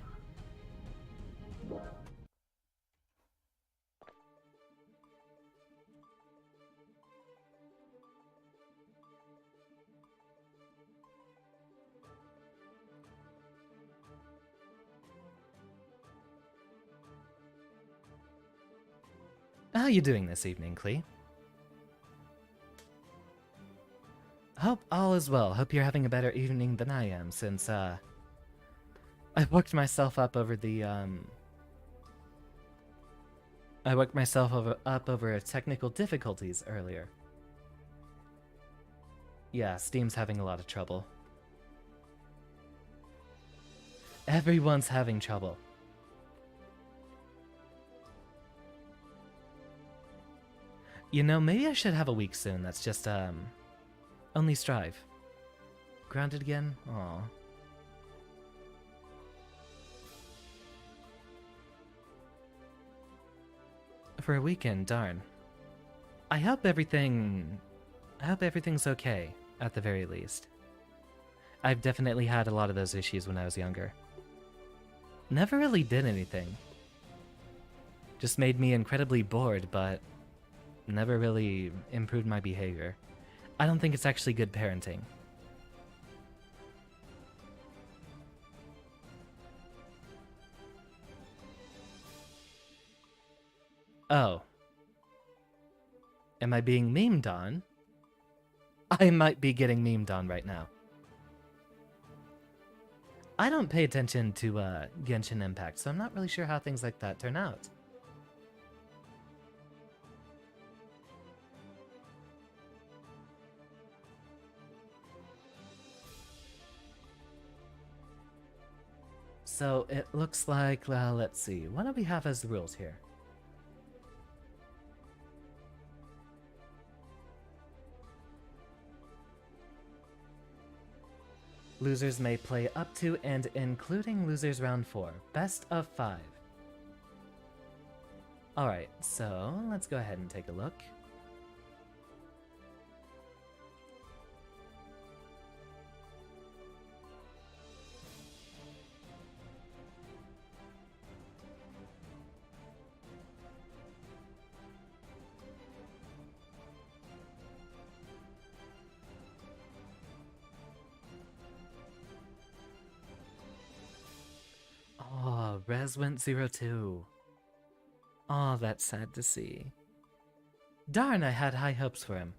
are you doing this evening, Klee? Hope all is well. Hope you're having a better evening than I am, since, I worked myself up over the, I worked myself up over technical difficulties earlier. Yeah, Steam's having a lot of trouble. Everyone's having trouble. You know, maybe I should have a week soon that's just, only strive. Grounded again? Aw. For a weekend, darn. I hope everything's okay, at the very least. I've definitely had a lot of those issues when I was younger. Never really did anything. Just made me incredibly bored, but never really improved my behavior. I don't think it's actually good parenting. Oh. Am I being memed on? I might be getting memed on right now. I don't pay attention to Genshin Impact, so I'm not really sure how things like that turn out. So it looks like, let's see, what do we have as the rules here? Losers may play up to and including losers round 4. Best of 5. Alright, so let's go ahead and take a look. Oh, Rez went 0-2. Oh, that's sad to see. Darn, I had high hopes for him.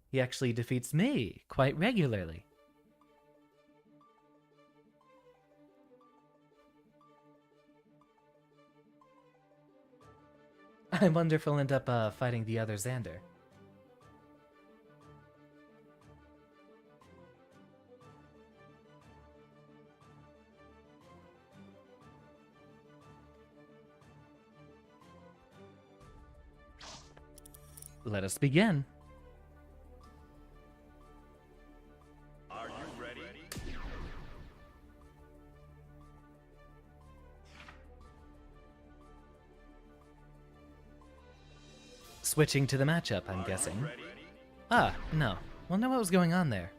He actually defeats me quite regularly. I wonder if he'll end up fighting the other Xander. Let us begin. Are you ready? Switching to the matchup, I'm guessing. Ah, no. Wonder what was going on there.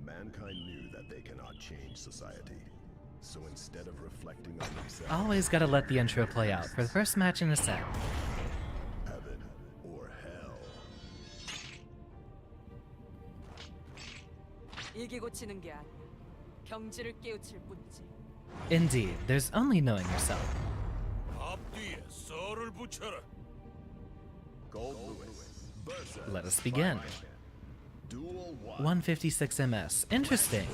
Mankind knew that they cannot change society. So instead of reflecting on themselves, Always gotta let the intro play out for the first match in a set. heaven or hell. 일기 고치는 게 아니야. 경지를 깨우칠 뿐이지. Indeed, there's only knowing yourself. 앞뒤에 썰을 붙여라. Goldlewis versus Let us begin. Duel 1. 156 MS. Interesting.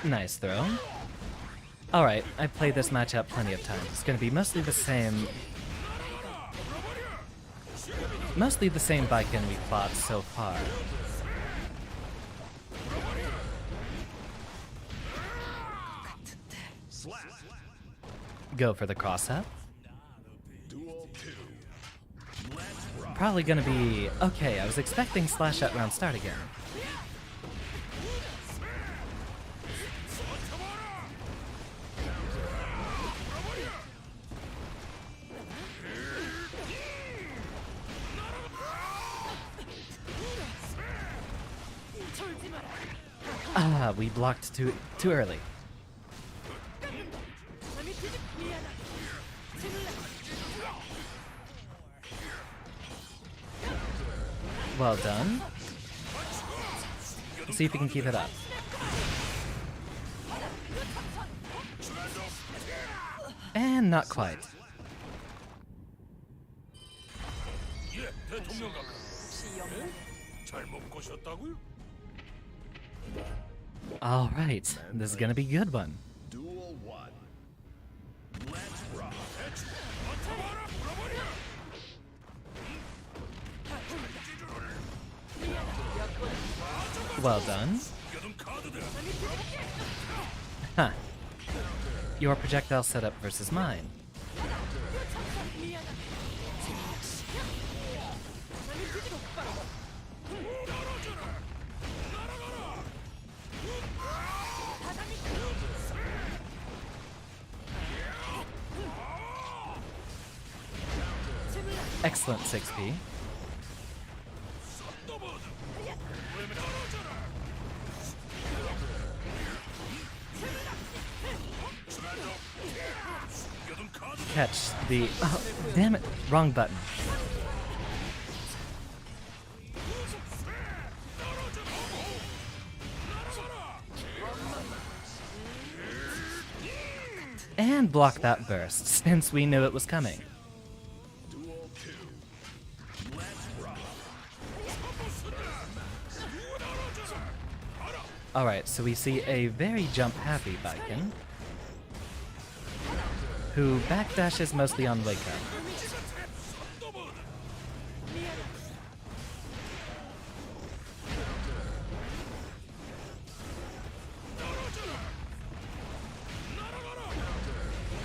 Nice throw. Alright, I've played this matchup plenty of times. It's gonna be mostly the same bike and weak plots so far. Go for the cross-up. Duel 2. Let's rock. Probably gonna be... Okay, I was expecting slash at round start again. Ah, we blocked too early. Well done. Let's see if we can keep it up. And not quite. 예, 대통령 각하. 잘 먹고 오셨다고요? Alright, this is gonna be a good one. Duel 1. Let's rock. Well done. 여든 카드다. Huh. Your projectile setup versus mine. Excellent 6P. Catch the... Oh, damn it. Wrong button. And block that burst, since we knew it was coming. Duel 2. Let's rock. Alright, so we see a very jump-happy Viking, who backdashes mostly on wake up.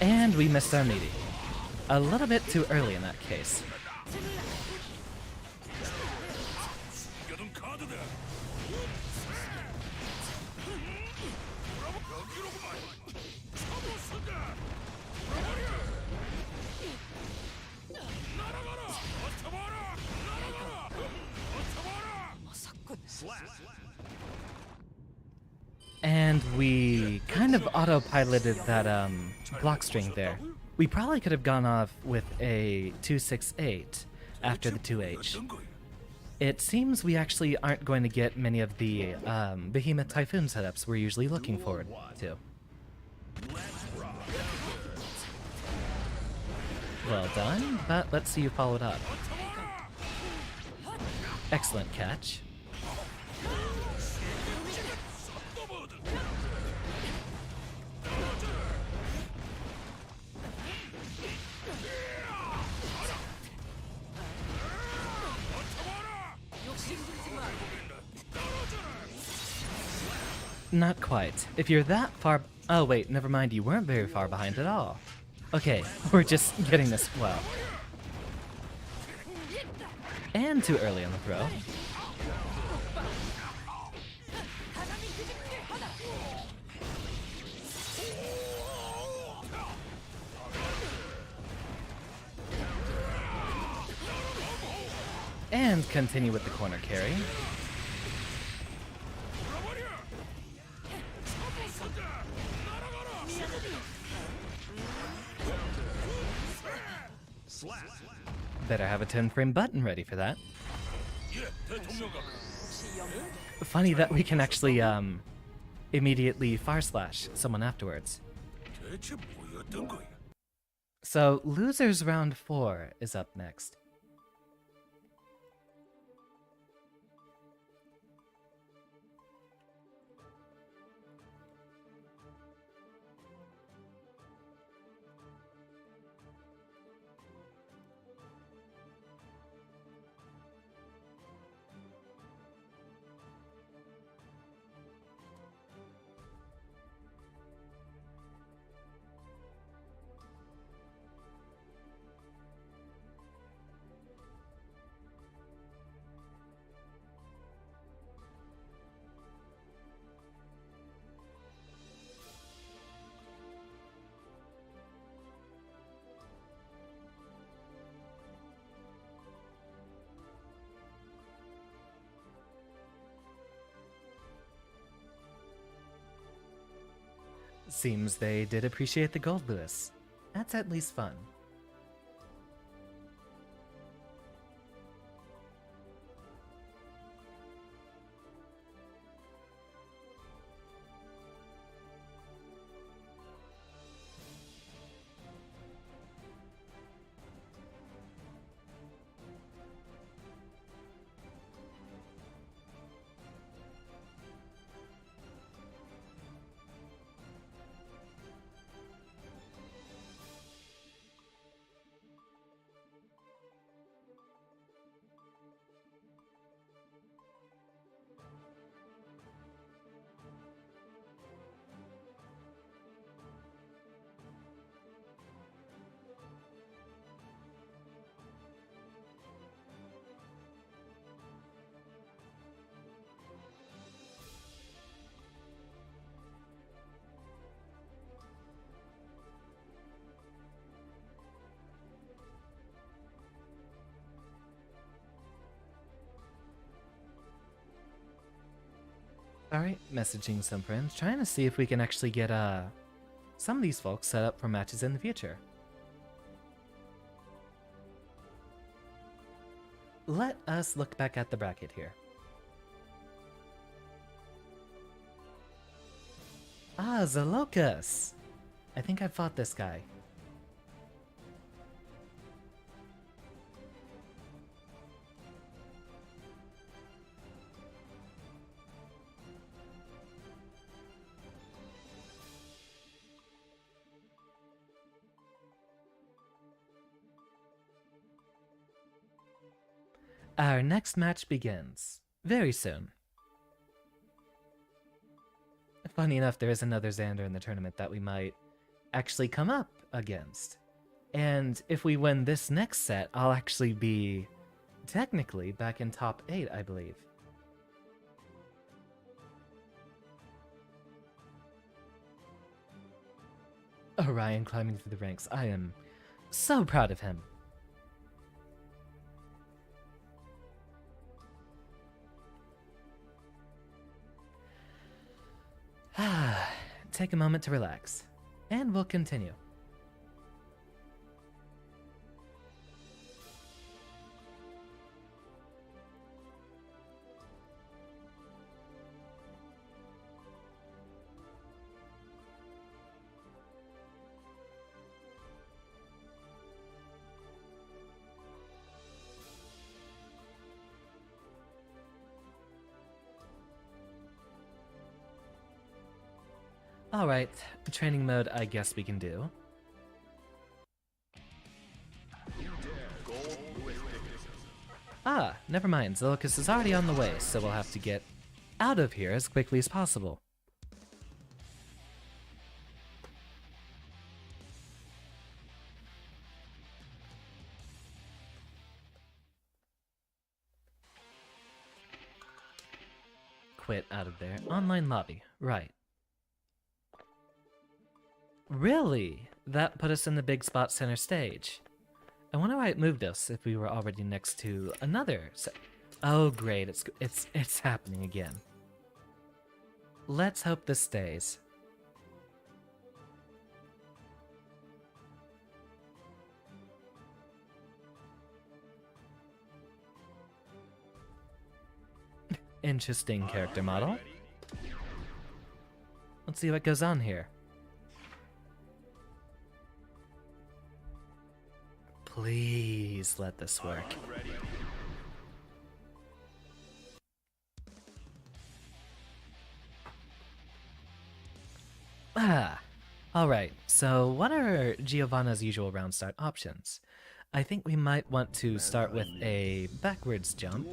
And we missed our meaty. A little bit too early in that case. 여든 카드다. 여기로구만. 잡았습니다. 날아가라. 버텨봐라. 날아가라. 버텨봐라. Slap. And we kind of autopiloted that block string there. We probably could have gone off with a 268 after the 2H. 어떤 거야? It seems we actually aren't going to get many of the Behemoth Typhoon setups we're usually looking forward to. Let's rock. Well done, but let's see you follow it up. Excellent catch. Not quite. If you're that far... Oh wait, never mind, you weren't very far behind at all. Okay, we're just getting this well. And too early on the throw. And continue with the corner carry. Slap. Better have a 10-frame button ready for that. 예, 대통령 각하. Funny that we can actually immediately far slash someone afterwards. 대체 뭐였던 거야? So losers round 4 is up next. Seems they did appreciate the Goldlewis. That's at least fun. Alright, messaging some friends, trying to see if we can actually get some of these folks set up for matches in the future. Let us look back at the bracket here. Ah, Zalokas! I think I fought this guy. Our next match begins very soon. Funny enough, there is another Xander in the tournament that we might actually come up against. And if we win this next set, I'll actually be technically back in top 8, I believe. Orion climbing through the ranks. I am so proud of him. Take a moment to relax, and we'll continue. Alright, training mode I guess we can do. Ah, never mind, Zillicus is already on the way, so we'll have to get out of here as quickly as possible. Quit out of there. Online lobby, right. Really? That put us in the big spot center stage. I wonder why it moved us if we were already next to another Oh great, it's happening again. Let's hope this stays. Interesting character model. Let's see what goes on here. Please let this work. Alright, so what are Giovanna's usual round start options? I think we might want to start with a backwards jump,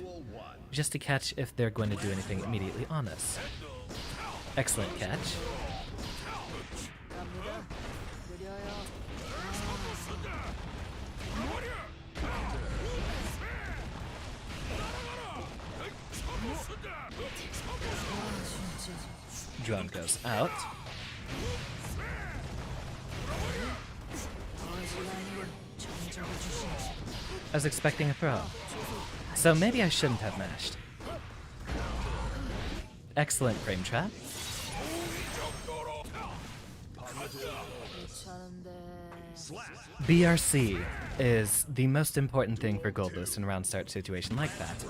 just to catch if they're going to do anything immediately on us. Excellent catch. Drum goes out. I was expecting a throw, so maybe I shouldn't have mashed. Excellent frame trap. BRC is the most important thing for Goldlewis in a round start situation like that.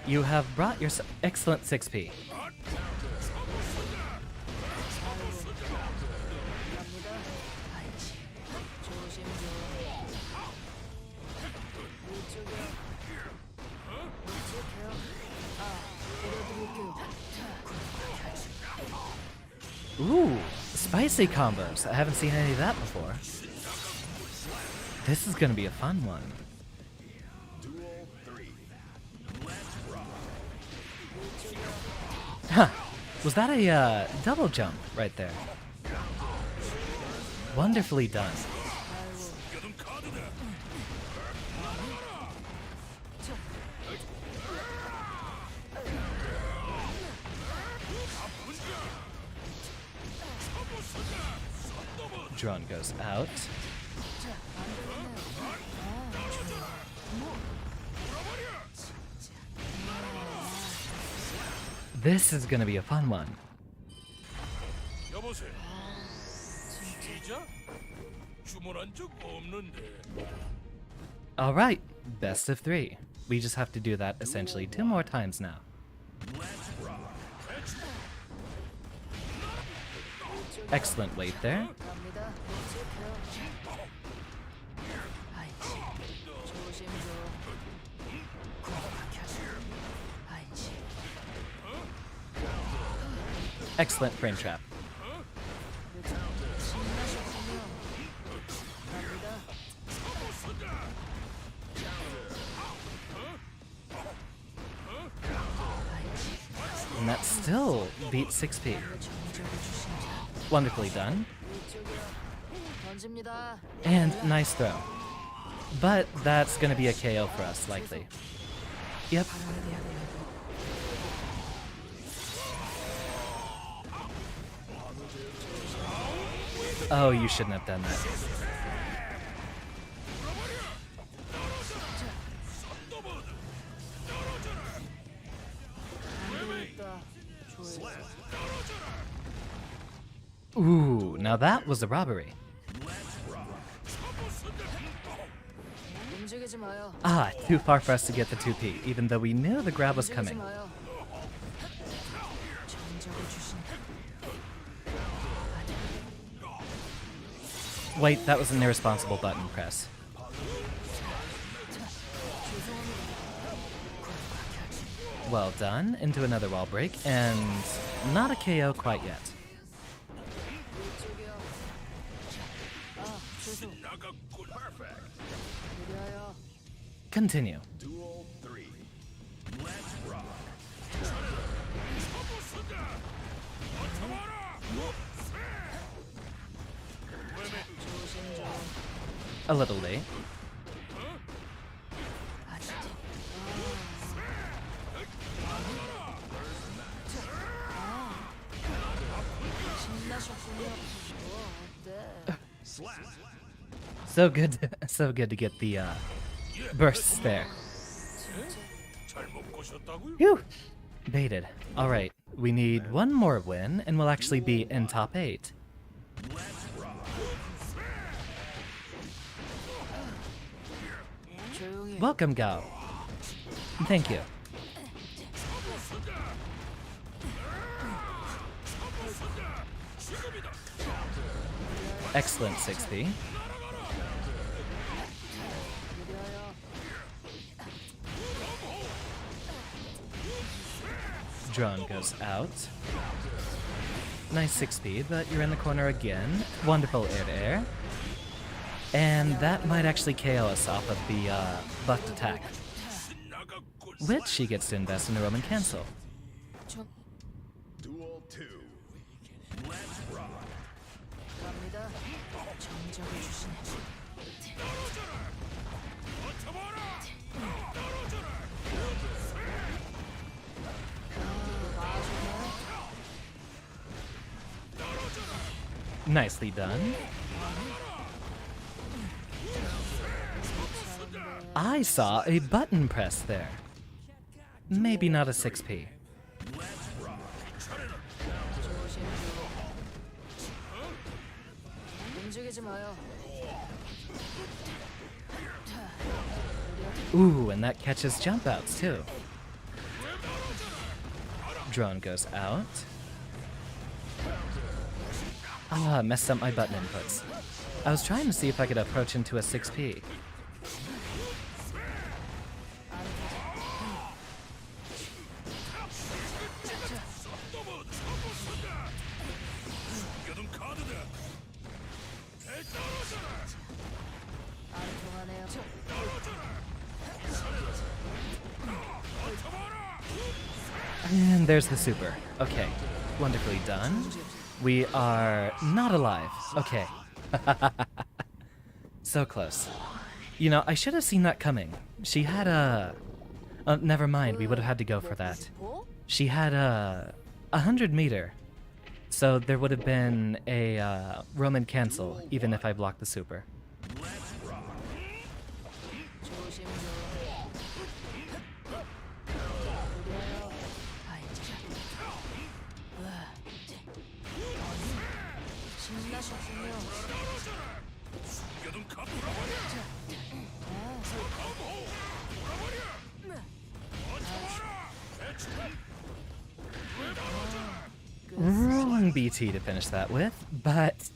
You have brought your excellent 6P. Ooh, spicy combos. I haven't seen any of that before. This is gonna be a fun one. Huh. Was that a double jump right there? Wonderfully done. Drone goes out. This is gonna be a fun one. 여보세요. 진짜? 주문한 적 없는데. Alright, best of 3. We just have to do that essentially 2 more times now. Excellent weight there. Excellent frame trap. And that still beats 6P. Wonderfully done. And nice throw. But that's gonna be a KO for us, likely. Yep. Oh, you shouldn't have done that. Ooh, now that was a robbery. Ah, too far for us to get the 2P, even though we knew the grab was coming. Wait, that was an irresponsible button press. Well done, into another wall break, and not a KO quite yet. Continue. Duel 3. Let's rock. A little late. So good to get the bursts there. 잘못 꼬셨다고요? Phew! Baited. Alright, we need one more win and we'll actually be in top 8. Welcome, Gao. Thank you. Excellent 6P. Drone goes out. Nice 6 speed, but you're in the corner again. Wonderful air-to-air. And that might actually KO us off of the buffed attack. Which she gets to invest in a Roman cancel. Duel 2. Let's rock. Nicely done. I saw a button press there. Maybe not a 6P. 움직이지 마요. Ooh, and that catches jump outs too. Drone goes out. Ah, messed up my button inputs. I was trying to see if I could approach into a 6P. And there's the super. Okay, wonderfully done. We are not alive. Okay. So close. You know, I should have seen that coming. She had a... never mind, we would have had to go for that. She had a 100-meter. So there would have been a Roman cancel, even if I blocked the super. Wrong BT to finish that with, but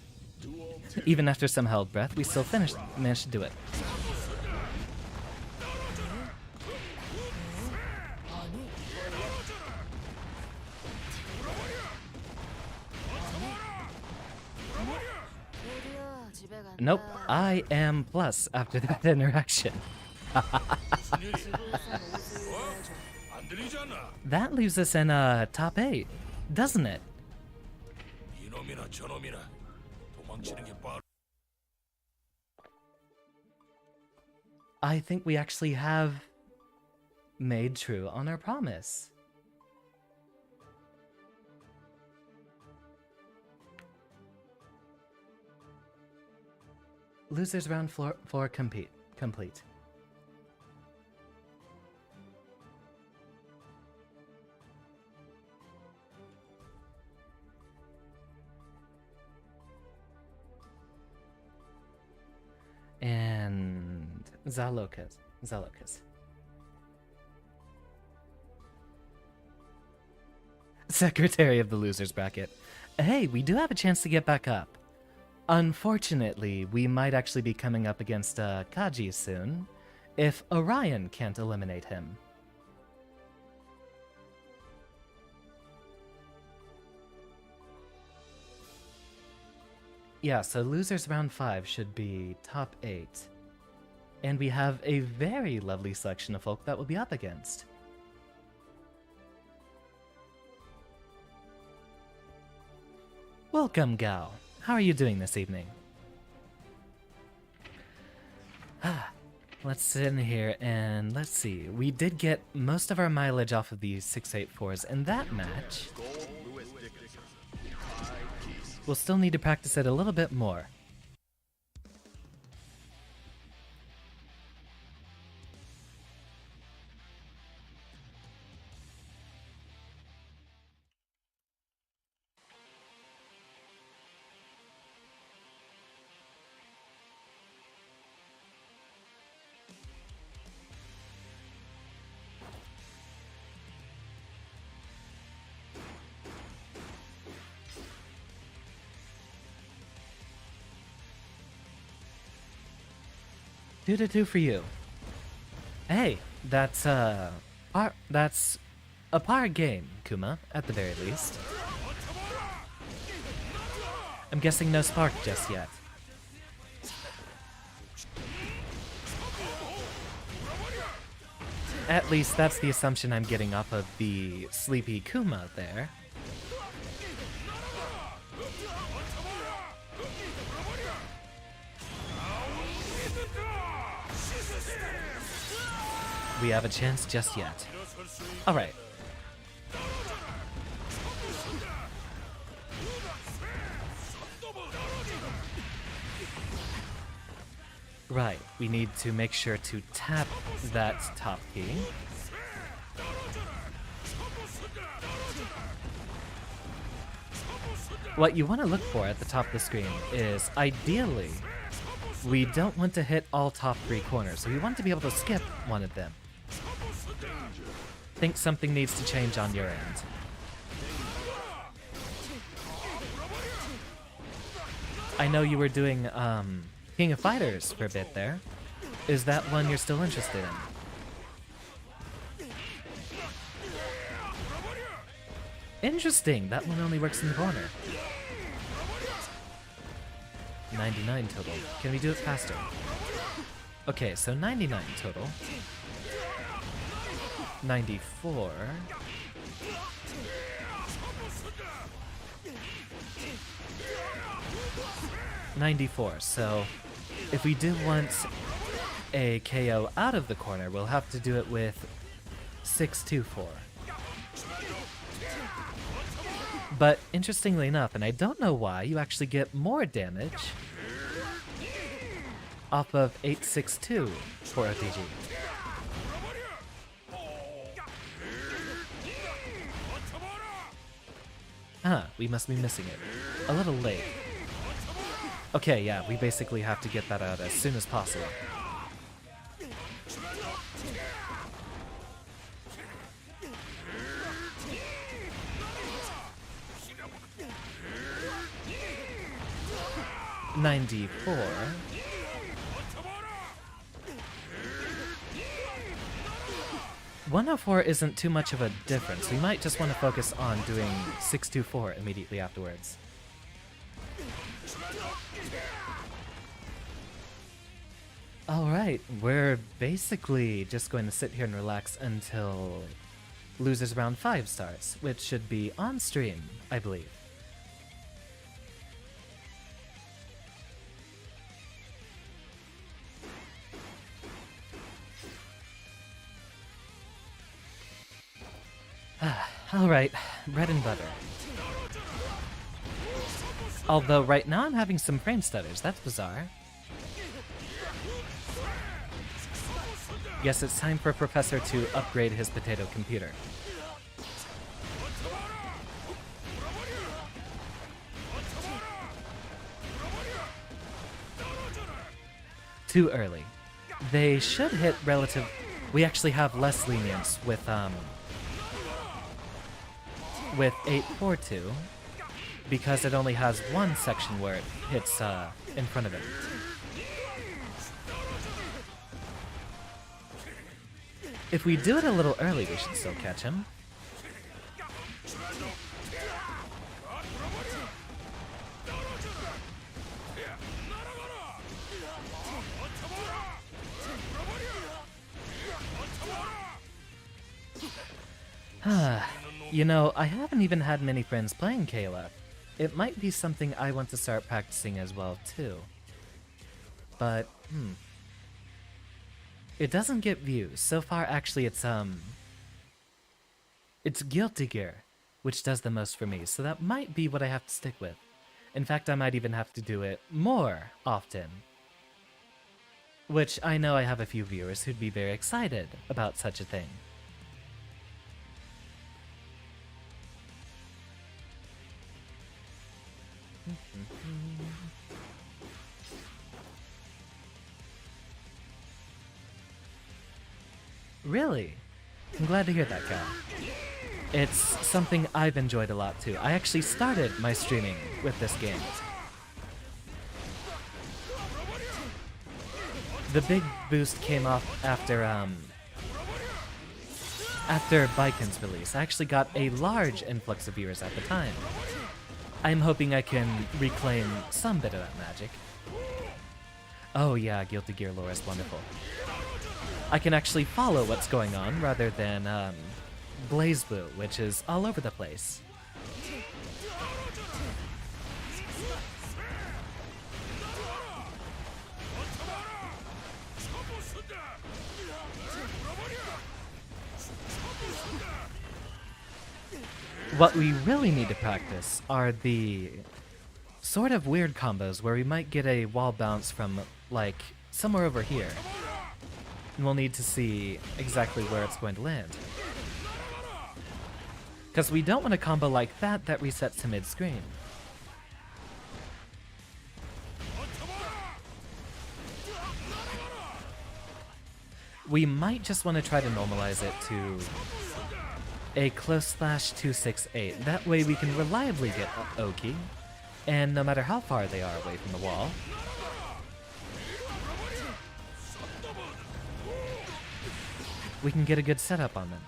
even after some held breath, we still managed to do it. Nope, I am plus after that interaction. 안 들리지 않나? That leaves us in top 8, doesn't it? 이놈이나 저놈이나 도망치는 게 빠르. I think we actually have made true on our promise. Losers round 4 complete. And Zalokas. Secretary of the losers bracket. Hey, we do have a chance to get back up. Unfortunately, we might actually be coming up against Kaji soon, if Orion can't eliminate him. Yeah, so losers round 5 should be top 8. And we have a very lovely selection of folk that we'll be up against. Welcome, Gao. How are you doing this evening? Let's sit in here and let's see. We did get most of our mileage off of these 684s in that match. Goldlewis Dickinson. High piece. We'll still need to practice it a little bit more. Two to two for you. Hey, that's a par game, Kuma, at the very least. I'm guessing no spark just yet. At least that's the assumption I'm getting off of the sleepy Kuma there. We have a chance just yet. Alright. Right, we need to make sure to tap that top key. what you want to look for at the top of the screen is, ideally, we don't want to hit all top 3 corners, so we want to be able to skip one of them. Think something needs to change on your end. I know you were doing King of Fighters for a bit there. Is that one you're still interested in? Interesting, that one only works in the corner. 99 total. Can we do it faster? Okay, so 99 total. 94. So if we do want a KO out of the corner, we'll have to do it with 624. But interestingly enough, and I don't know why, you actually get more damage off of 862 for OTG. We must be missing it. A little late. Okay, yeah, we basically have to get that out as soon as possible. $94. 104 isn't too much of a difference. We might just want to focus on doing 624 immediately afterwards. Alright, we're basically just going to sit here and relax until Losers Round 5 starts, which should be on stream, I believe. Alright, bread and butter. Although right now I'm having some frame stutters, that's bizarre. Yes, it's time for Professor to upgrade his potato computer. Too early. They should hit relative... We actually have less lenience with 842, because it only has one section where it hits in front of it. If we do it a little early, we should still catch him. You know, I haven't even had many friends playing KOF. It might be something I want to start practicing as well, too. But, it doesn't get views. So far, actually, it's Guilty Gear, which does the most for me, so that might be what I have to stick with. In fact, I might even have to do it more often. Which I know I have a few viewers who'd be very excited about such a thing. Really? I'm glad to hear that, Cal. It's something I've enjoyed a lot too. I actually started my streaming with this game. The big boost came off after Baikon's release. I actually got a large influx of viewers at the time. I'm hoping I can reclaim some bit of that magic. Oh yeah, Guilty Gear lore is wonderful. I can actually follow what's going on rather than BlazBlue, which is all over the place. What we really need to practice are the sort of weird combos where we might get a wall bounce from, like, somewhere over here. And we'll need to see exactly where it's going to land. Because we don't want a combo like that that resets to mid-screen. we might just want to try to normalize it to a close /268. That way we can reliably get Oki, and no matter how far they are away from the wall, we can get a good setup on them.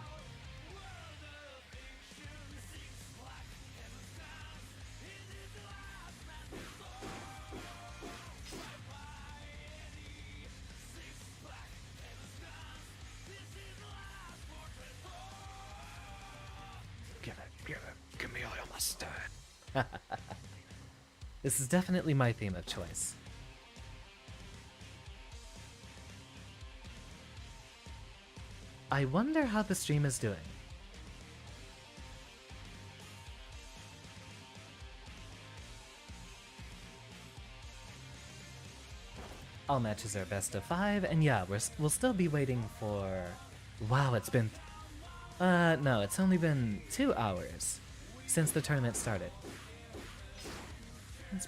Give me all your mustard. This is definitely my theme of choice. I wonder how the stream is doing. All matches are best of 5, and yeah, we'll still be waiting for... Wow, it's been... no, it's only been 2 hours since the tournament started. Let's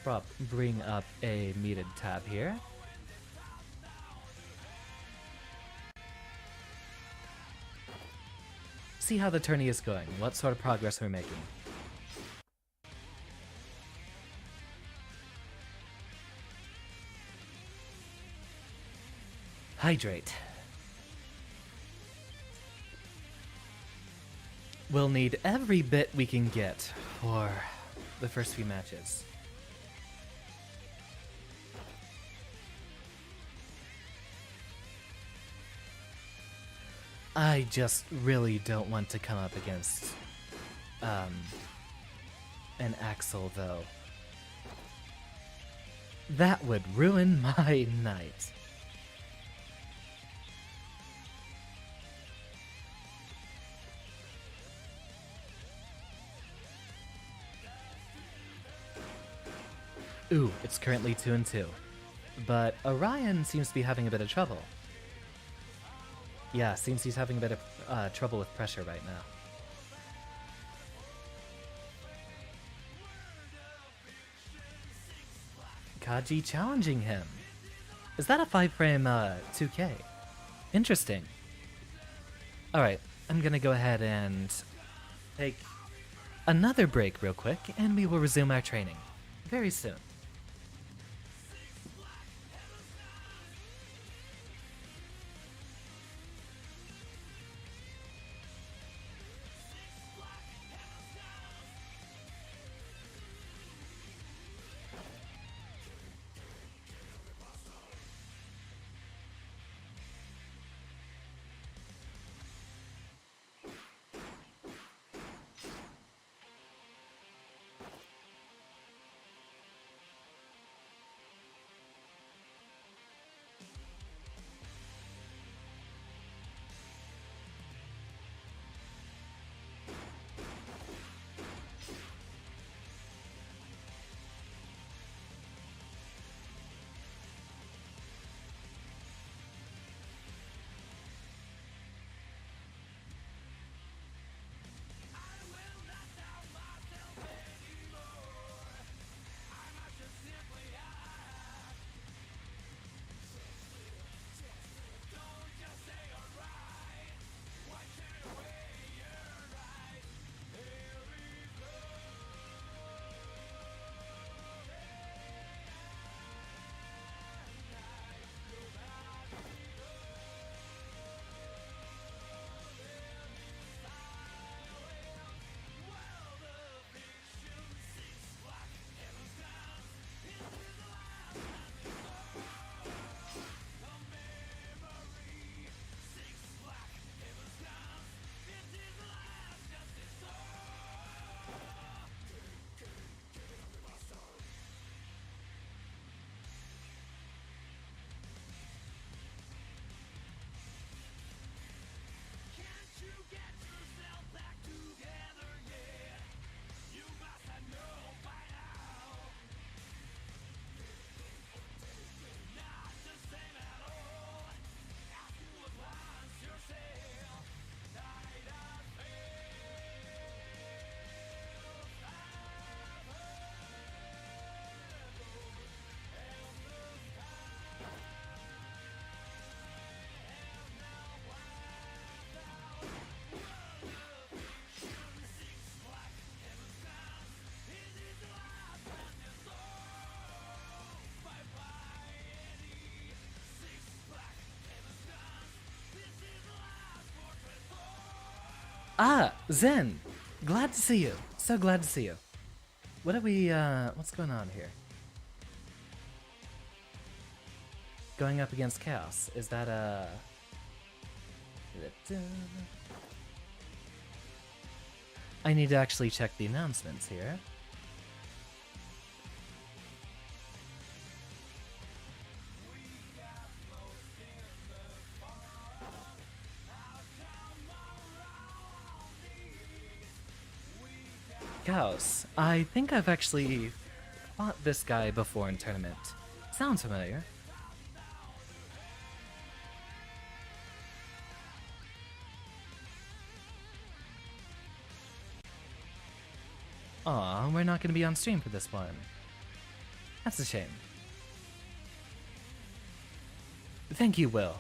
bring up a muted tab here. See how the tourney is going, what sort of progress we're making. Hydrate. We'll need every bit we can get for the first few matches. I just really don't want to come up against an Axel, though. That would ruin my night. Ooh, it's currently 2-2. But Orion seems to be having a bit of trouble. Yeah, seems he's having a bit of trouble with pressure right now. Kaji challenging him. Is that a 5-frame 2K? Interesting. Alright, I'm gonna go ahead and take another break real quick, and we will resume our training very soon. Ah, Zen! Glad to see you. So glad to see you. What are we, what's going on here? Going up against Chaos. Is that, I need to actually check the announcements here. Chaos. I think I've actually fought this guy before in tournament. Sounds familiar. Aw, we're not gonna be on stream for this one. That's a shame. Thank you, Will.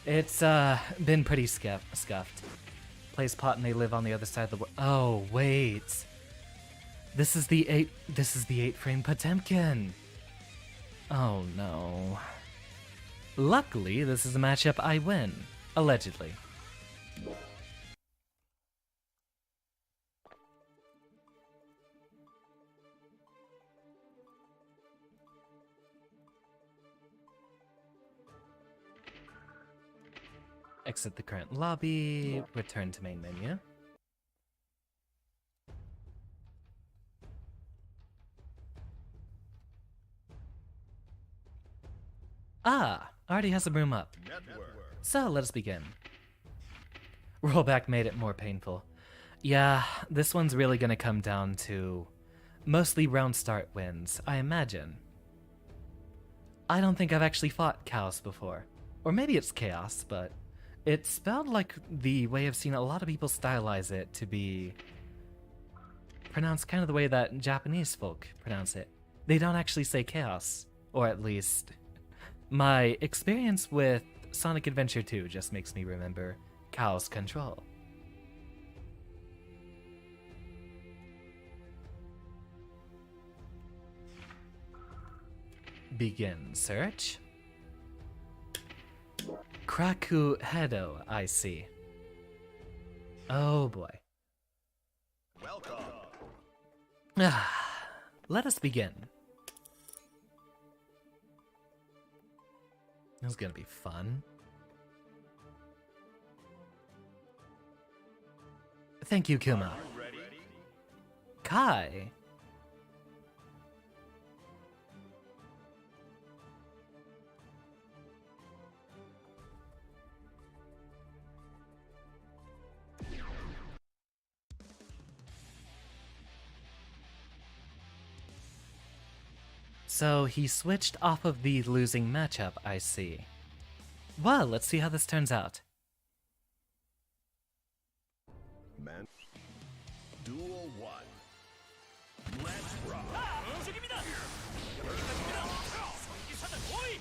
It's been pretty scuffed. Plays pot and they live on the other side of the world. Oh, wait. This is the 8-frame Potemkin. Oh no. Luckily, this is a matchup I win. Allegedly. Exit the current lobby, return to main menu. Ah, already has a room up. So let us begin. Rollback made it more painful. Yeah, this one's really gonna come down to mostly round start wins, I imagine. I don't think I've actually fought Chaos before. Or maybe it's Chaos, but it's spelled like the way I've seen a lot of people stylize it to be pronounced kind of the way that Japanese folk pronounce it. They don't actually say Chaos, or at least my experience with Sonic Adventure 2 just makes me remember Chaos Control. Begin search. Kraku Hedo, I see. Oh boy. Welcome. Let us begin. This is gonna be fun. Thank you, Kuma. Kai. So he switched off of the losing matchup, I see. Well, let's see how this turns out. Man. Duel 1. Let's rock. 움직입니다. 여기까지입니다. 성기사단 오이.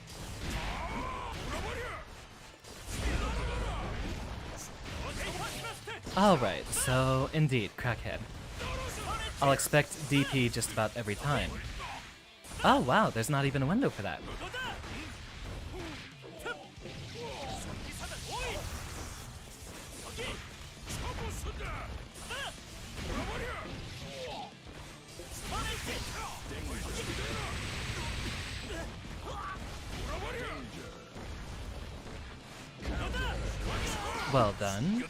Alright, so indeed, Crackhead. I'll expect DP just about every time. Oh wow, there's not even a window for that. Well done.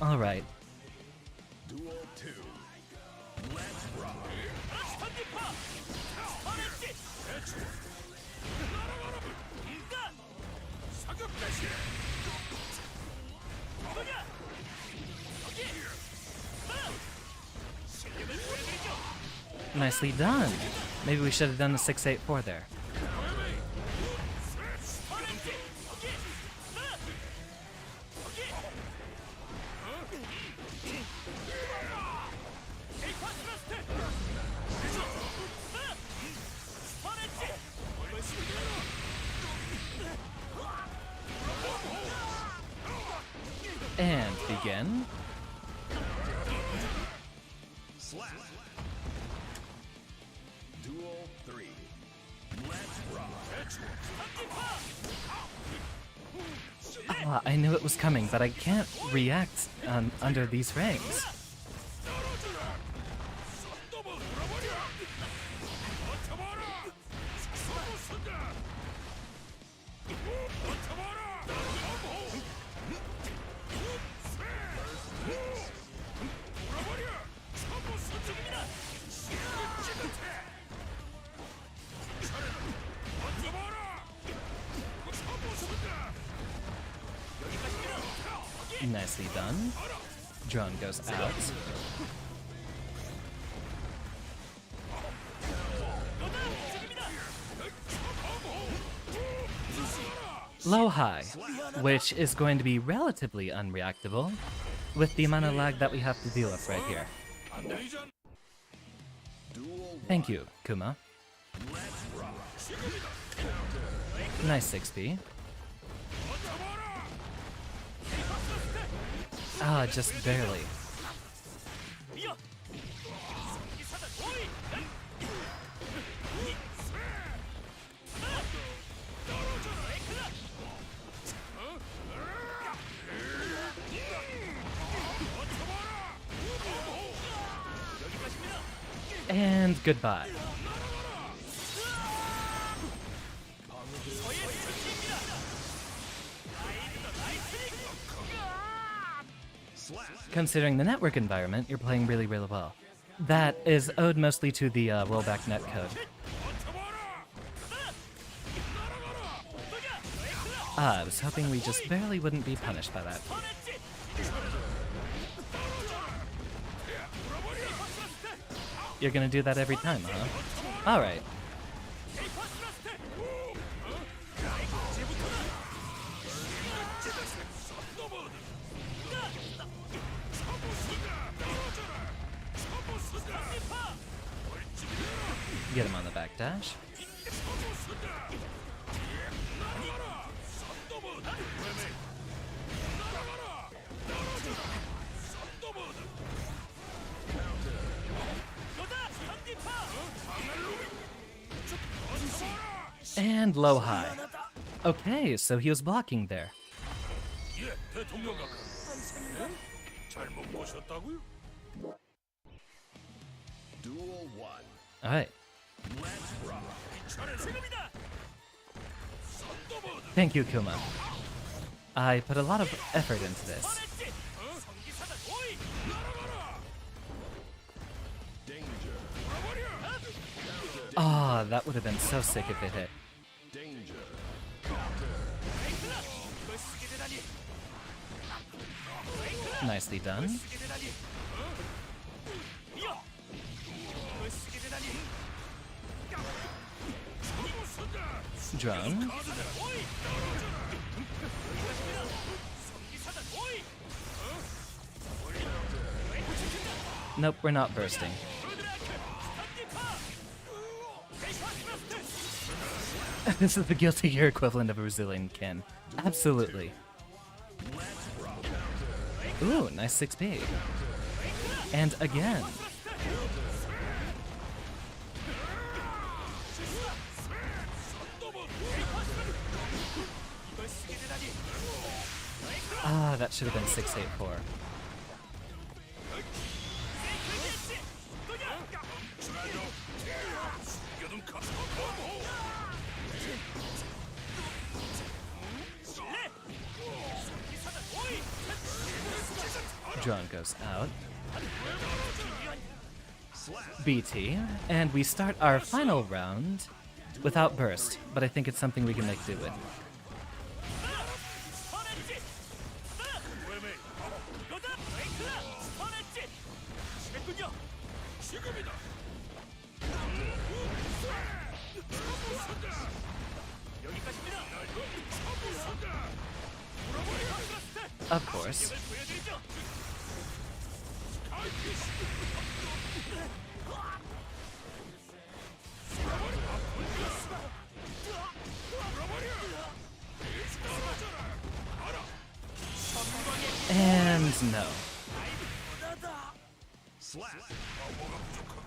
All right. Duel 2. Let's rock. Nicely done. Maybe we should have done the 684 there. And begin. Slap. Duel 3. Let's rock. I knew it was coming, but I can't react under these rings. Nicely done. Drone goes out. Low high, which is going to be relatively unreactable with the amount of lag that we have to deal with right here. Duel Thank you, Kuma. Let's rock. Nice 6p. Ah, just barely. And goodbye. Considering the network environment, you're playing really, really well. That is owed mostly to the rollback netcode. I was hoping we just barely wouldn't be punished by that. You're gonna do that every time, huh? Alright. Get him on the backdash. And low high. Okay, so he was blocking there. 예, 대통령 각하. 잘못 보셨다고요? Duel 1. Alright. Let's rock. Thank you, Kuma. I put a lot of effort into this. Danger. Ah, that would have been so sick if it hit. Danger. Nicely done. Drone. Nope, we're not bursting. This is the Guilty Gear equivalent of a Brazilian kin. Absolutely. Ooh, nice 6p. And again. Ah, that should have been 684. Drone goes out. BT, and we start our final round without burst, but I think it's something we can make do with. Of course. And no. Slap. 뭐가 부족하고.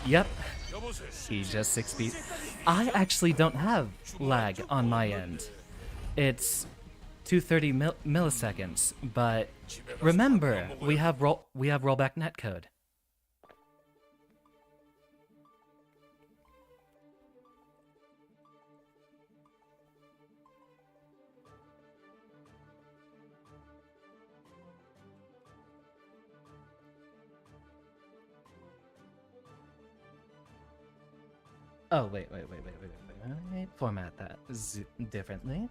Yep, 여보세요. he's just 6 feet. I actually don't have lag on my end. It's 230 milliseconds, but remember, we have rollback netcode. Oh, wait. Format that differently.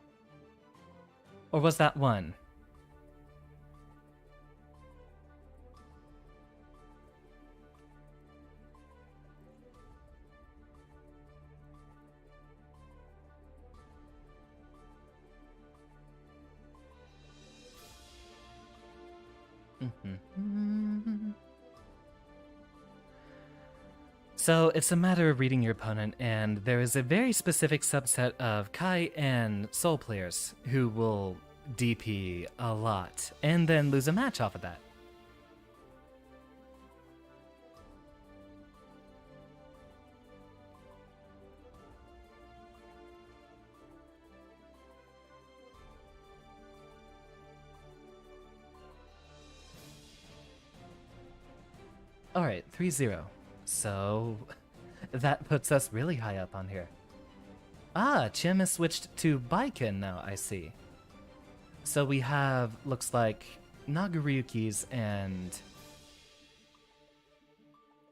Or was that one? So it's a matter of reading your opponent, and there is a very specific subset of Kai and Soul players who will DP a lot and then lose a match off of that. Alright, 3-0. So that puts us really high up on here. Ah, Chim has switched to Baiken now, I see. So we have, looks like, Nagaryukis and...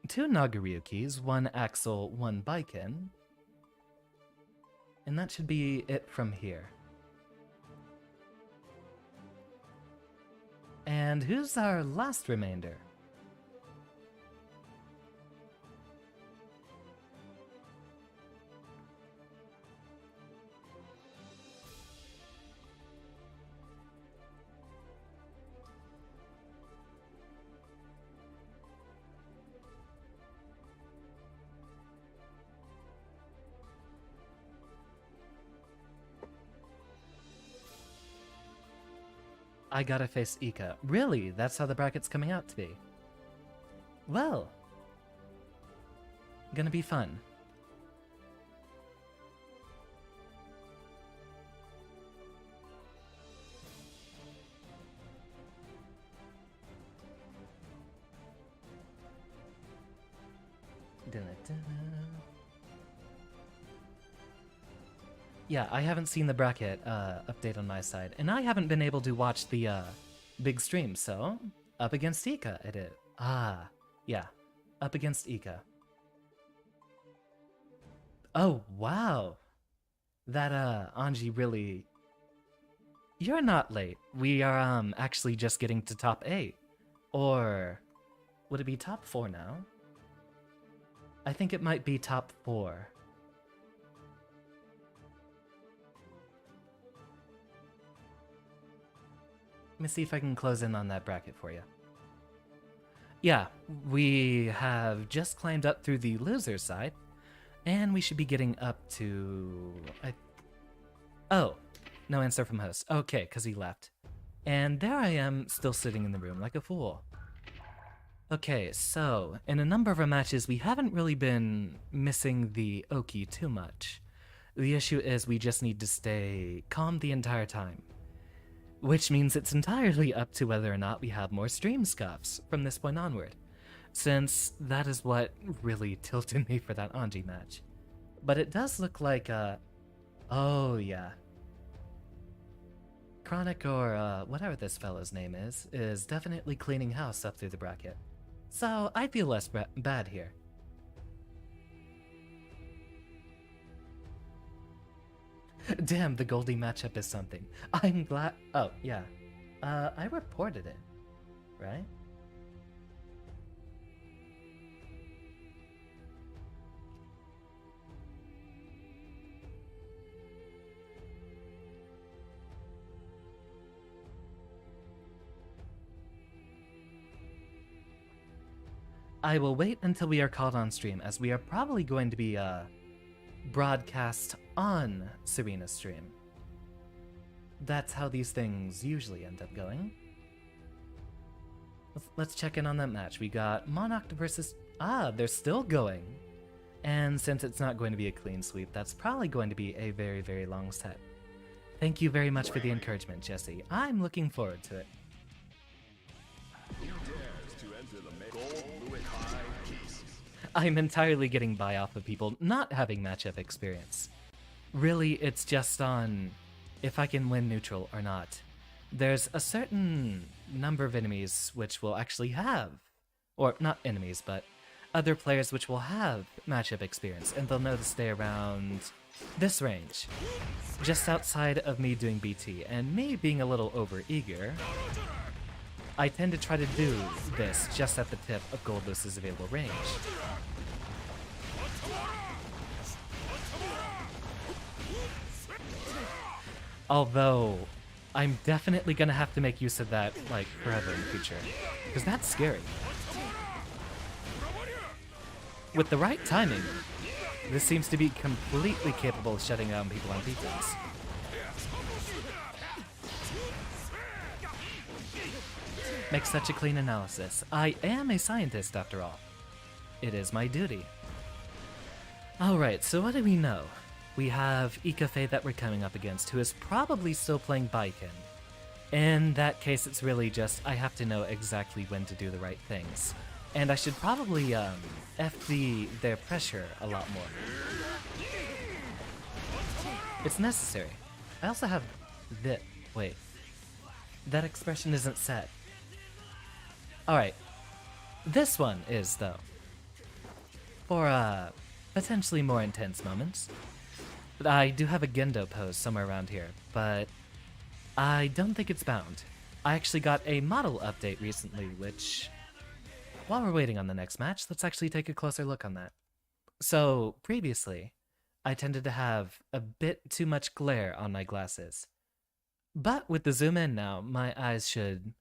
2 Nagaryukis, 1 Axel, 1 Baiken. And that should be it from here. And who's our last remainder? I gotta face Ika. Really? That's how the bracket's coming out to be. Well, gonna be fun. Yeah, I haven't seen the bracket update on my side, and I haven't been able to watch the big stream, so up against Ika it is. Ah, yeah, up against Ika. Oh, wow. That Anji really... You're not late. We are actually just getting to top 8. Or would it be top 4 now? I think it might be top 4. Let me see if I can close in on that bracket for you. Yeah, we have just climbed up through the loser side, and we should be getting up to... Oh, no answer from host. Okay, because he left. And there I am, still sitting in the room like a fool. Okay, so, in a number of our matches, we haven't really been missing the Oki too much. The issue is we just need to stay calm the entire time. Which means it's entirely up to whether or not we have more stream scuffs from this point onward, since that is what really tilted me for that Anji match. But it does look like, oh yeah. Chronic or whatever this fellow's name is definitely cleaning house up through the bracket. So I feel less bad here. Damn, the Goldie matchup is something. I'm glad. Oh, yeah. I reported it, right? I will wait until we are called on stream, as we are probably going to be, broadcast on Serena's stream. That's how these things usually end up going. Let's check in on that match. We got Monarch versus... Ah, they're still going. And since it's not going to be a clean sweep, that's probably going to be a very, very long set. Thank you very much for the encouragement, Jesse. I'm looking forward to it. Who dares to enter the Goldlewis high piece? I'm entirely getting by off of people not having matchup experience. Really, it's just on if I can win neutral or not. There's a certain number of enemies which will actually have, or not enemies, but other players which will have matchup experience, and they'll know to stay around this range, just outside of me doing BT, and me being a little over-eager, I tend to try to do this just at the tip of Goldlewis's available range. Although, I'm definitely gonna have to make use of that, like, forever in the future, because that's scary. With the right timing, this seems to be completely capable of shutting down people on defense. Make such a clean analysis. I am a scientist, after all. It is my duty. Alright, so what do we know? We have Ikafe that we're coming up against, who is probably still playing Baiken. In that case, it's really just, I have to know exactly when to do the right things. And I should probably, their pressure a lot more. It's necessary. I also have wait. That expression isn't set. Alright. This one is, though. For, potentially more intense moments. I do have a Gendo pose somewhere around here, but I don't think it's bound. I actually got a model update recently, which... While we're waiting on the next match, let's actually take a closer look on that. So, previously, I tended to have a bit too much glare on my glasses. But with the zoom in now, my eyes should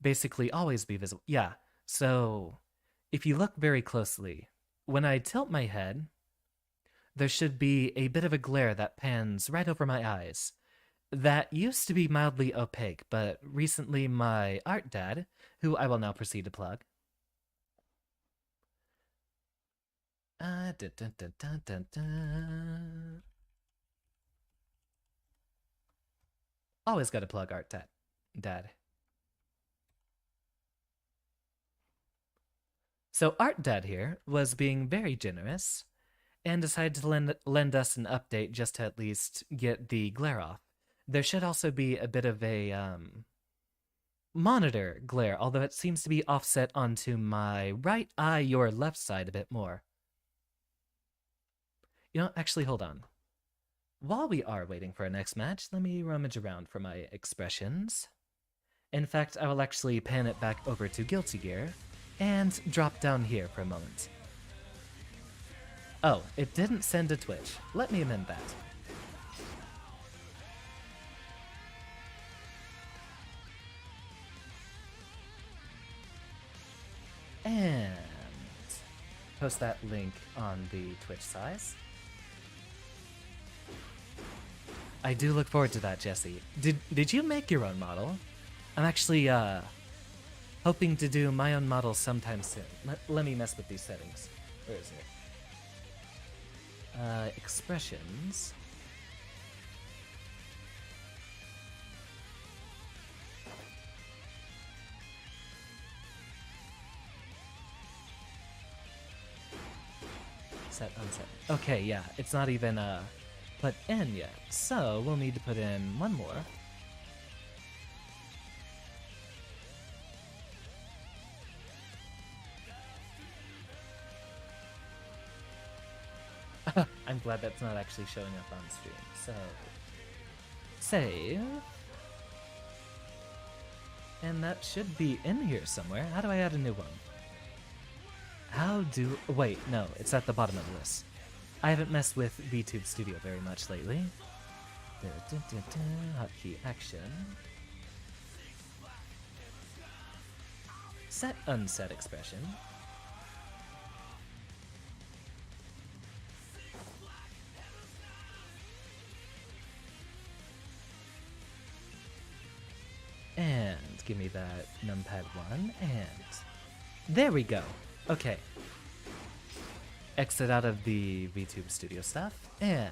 basically always be visible. Yeah, so if you look very closely, when I tilt my head, there should be a bit of a glare that pans right over my eyes. That used to be mildly opaque, but recently my art dad, who I will now proceed to plug, always gotta plug art dad. So art dad here was being very generous and decided to lend us an update just to at least get the glare off. There should also be a bit of a monitor glare, although it seems to be offset onto my right eye, your left side a bit more. You know, actually, hold on. While we are waiting for our next match, let me rummage around for my expressions. In fact, I will actually pan it back over to Guilty Gear and drop down here for a moment. Oh, it didn't send to Twitch. Let me amend that. And post that link on the Twitch size. I do look forward to that, Jesse. Did you make your own model? I'm actually hoping to do my own model sometime soon. Let me mess with these settings. Where is it? Expressions. Set, unset. Okay, yeah, it's not even put in yet, so we'll need to put in one more. I'm glad that's not actually showing up on stream. So, save. And that should be in here somewhere. How do I add a new one? Wait, no, it's at the bottom of the list. I haven't messed with VTube Studio very much lately. Hotkey action. Set unset expression. And Give me that numpad 1, and there we go. Okay. Exit out of the VTuber studio stuff, and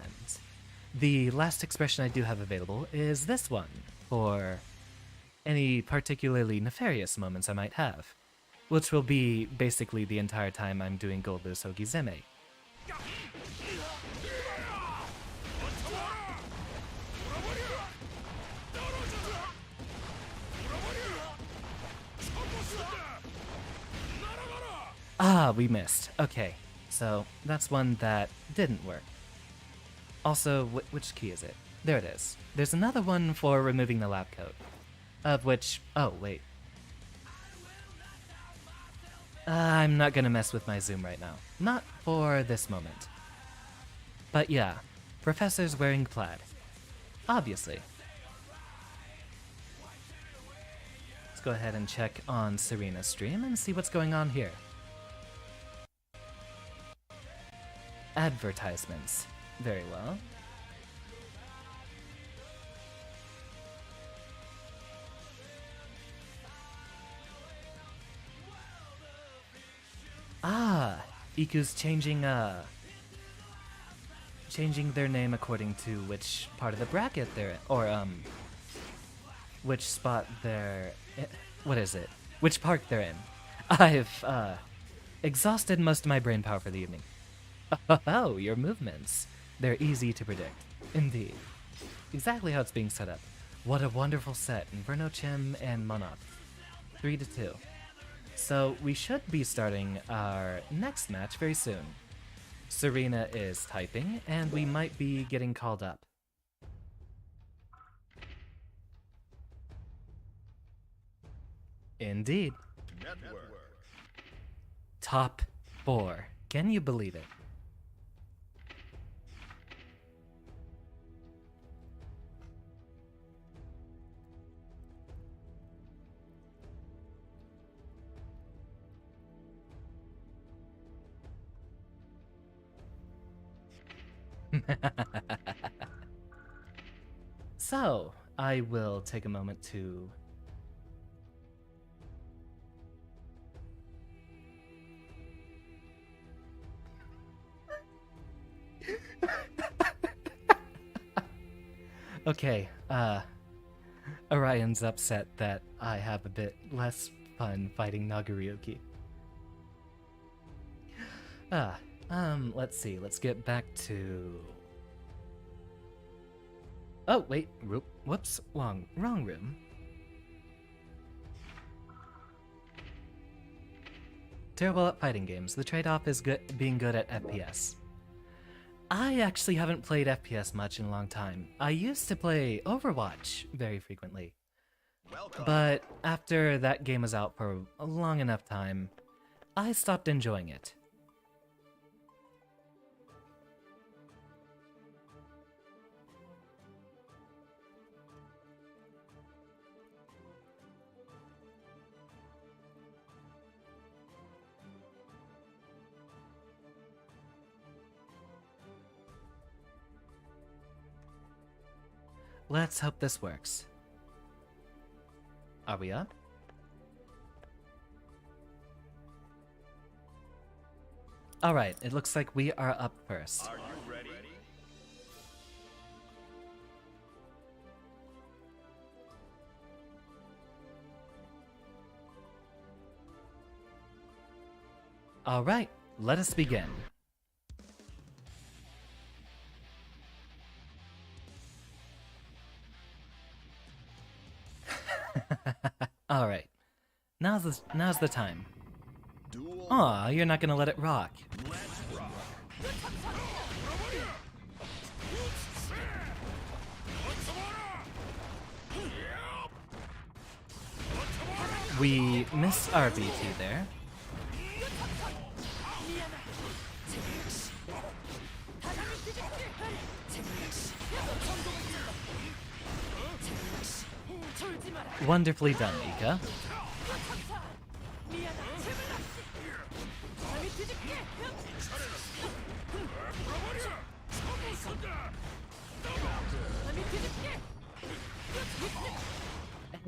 the last expression I do have available is this one, for any particularly nefarious moments I might have, which will be basically the entire time I'm doing Goldlewis Ogizeme. Ah, we missed. Okay, so that's one that didn't work. Also, which key is it? There it is. There's another one for removing the lab coat, of which... oh, wait. I'm not gonna mess with my zoom right now. Not for this moment. But yeah, Professor's wearing plaid. Obviously. Let's go ahead and check on Serena's stream and see what's going on here. Advertisements. Very well. Ah, Iku's changing their name according to which part of the bracket they're in, or which spot they're what is it? Which park they're in. I've exhausted most of my brain power for the evening. Oh, your movements. They're easy to predict. Indeed. Exactly how it's being set up. What a wonderful set. Inferno, Chim, and Monarch. 3-2. So we should be starting our next match very soon. Serena is typing, and we might be getting called up. Indeed. Network. Top 4. Can you believe it? So, I will take a moment to... Okay, Orion's upset that I have a bit less fun fighting Nagaryuki. Let's see, let's get back to... Oh, wait, whoops, wrong room. Terrible at fighting games. The trade-off is being good at FPS. I actually haven't played FPS much in a long time. I used to play Overwatch very frequently. Welcome. But after that game was out for a long enough time, I stopped enjoying it. Let's hope this works. Are we up? Alright, it looks like we are up first. Are you ready? Alright, let us begin. Alright, now's the time. Duel. Aw, you're not gonna let it rock. Let's rock. We missed our BT there. Wonderfully done, Mika.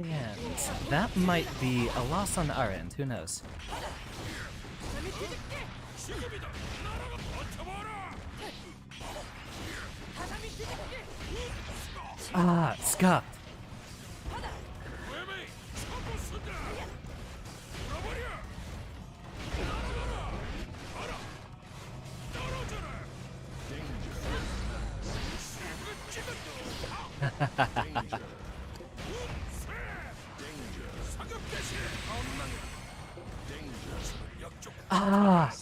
And that might be a loss on our end, who knows? 지금이다. 날아가 버텨봐라. Ah, scuffed. 웨메이 차고 쓴다. 돌아버려. 날아가라. 가라. 떨어져라. Ah,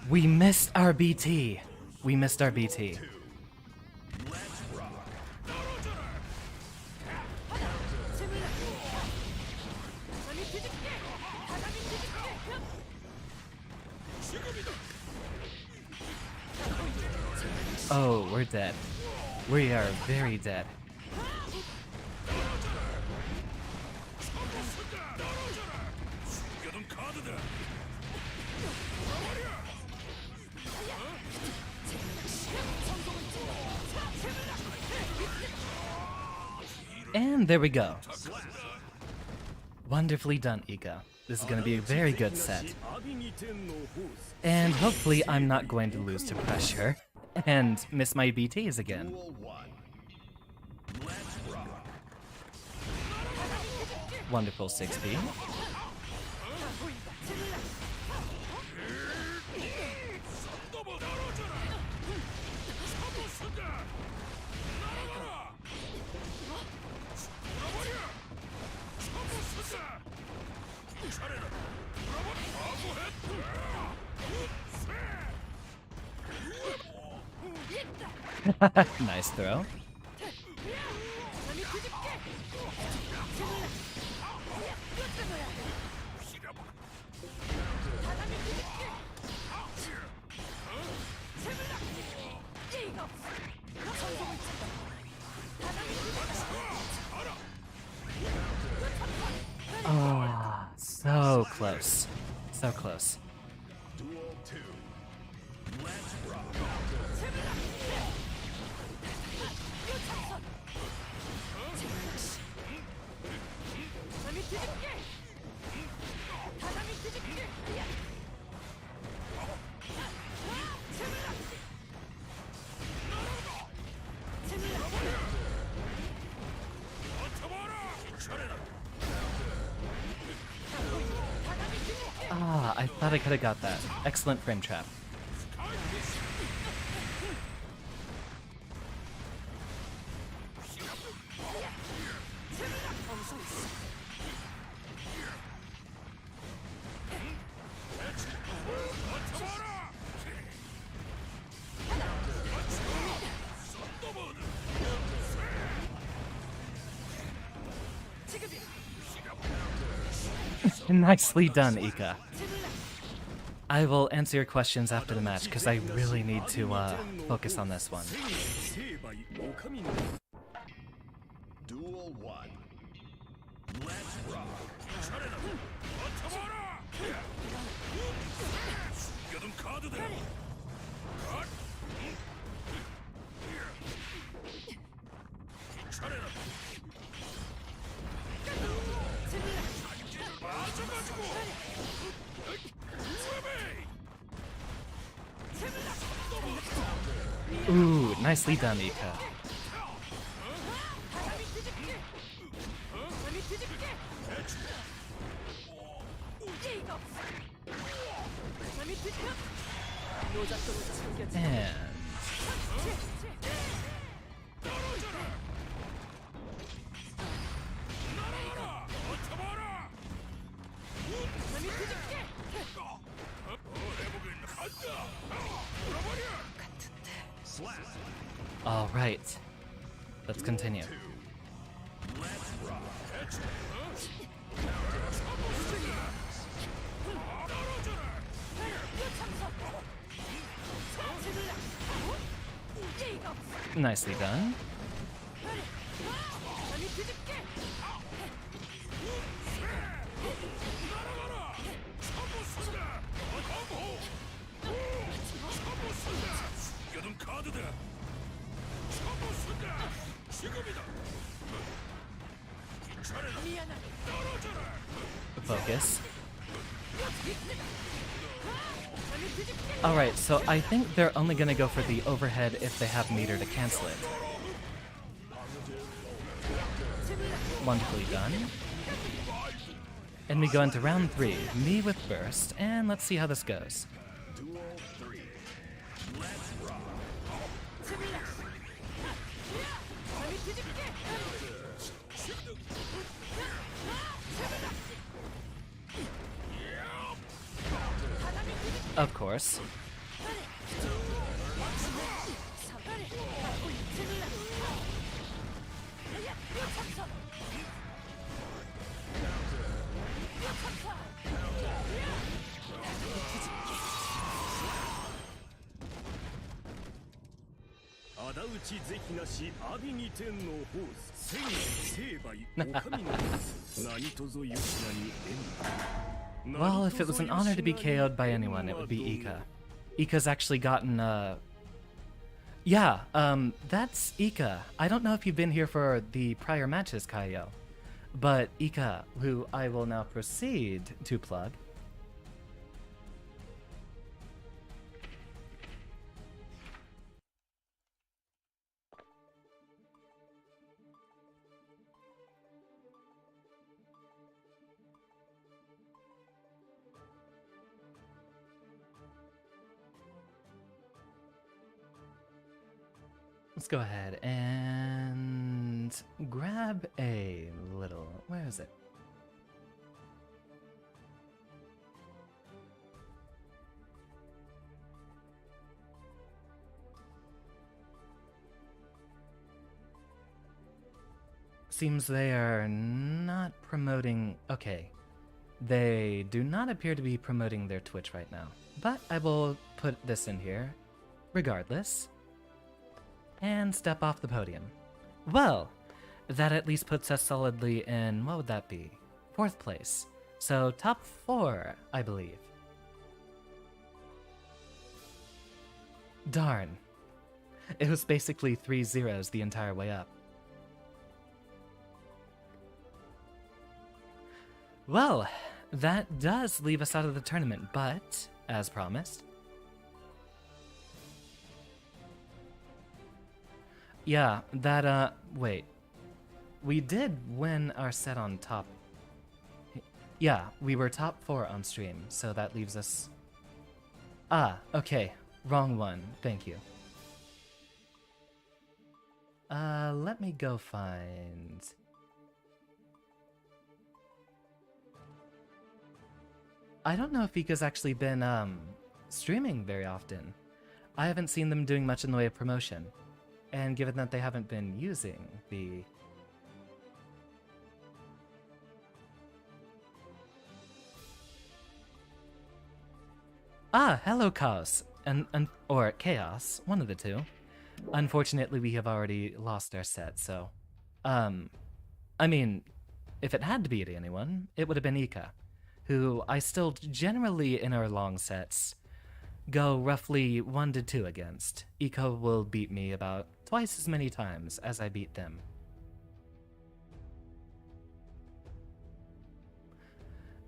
we missed our BT. We missed our BT. Oh, we're dead. We are very dead. And there we go. Wonderfully done, Ika. This is going to be a very good set. And hopefully I'm not going to lose to pressure and miss my BTs again. Duel 1. Let's rock. Wonderful 6B. Nice throw. Oh, so close. So close. Duel 2. Let's rock. Ah, I thought I could have got that. Excellent frame trap. Nicely done, Ika. I will answer your questions after the match because I really need to focus on this one. Duel 1. Let's rock. Ooh, nicely done, Ika. And all right, let's continue. Let's rock. Nicely done. Focus. Alright, so I think they're only gonna go for the overhead if they have meter to cancel it. Wonderfully done. And we go into round 3, me with burst, and let's see how this goes. Duel 3. Let's rock. Of course. Well, if it was an honor to be KO'd by anyone, it would be Ika. Ika's actually gotten, Yeah, that's Ika. I don't know if you've been here for the prior matches, Kaio. But Ika, who I will now proceed to plug. Let's go ahead and grab a little... Where is it? Seems they are not promoting... Okay. They do not appear to be promoting their Twitch right now. But I will put this in here regardless. And step off the podium. Well, that at least puts us solidly in, what would that be? 4th place. So top 4, I believe. Darn. It was basically 3 zeros the entire way up. Well, that does leave us out of the tournament, but, as promised, yeah, that, wait. We did win our set on top. Yeah, we were top 4 on stream, so that leaves us... Ah, okay. Wrong one. Thank you. Let me go find... I don't know if Ika's actually been, streaming very often. I haven't seen them doing much in the way of promotion. And given that they haven't been using the... Ah, hello Chaos, or Chaos, one of the two. Unfortunately, we have already lost our set, so... I mean, if it had to be to anyone, it would have been Ika, who I still generally, in our long sets, go roughly 1 to 2 against. Ika will beat me about twice as many times as I beat them.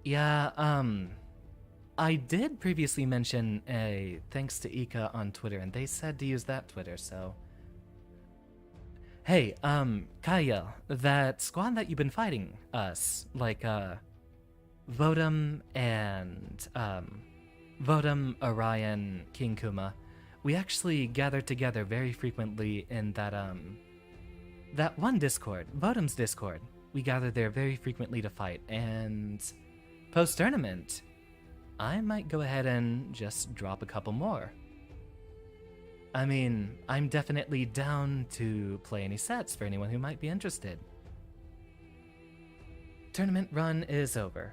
Yeah, I did previously mention a thanks to Ika on Twitter, and they said to use that Twitter, so... Hey, Kaya, that squad that you've been fighting us, like, Vodum and, Vodum, Orion, King Kuma, we actually gather together very frequently in that, that one Discord, Vodum's Discord. We gather there very frequently to fight, and post-tournament, I might go ahead and just drop a couple more. I mean, I'm definitely down to play any sets for anyone who might be interested. Tournament run is over.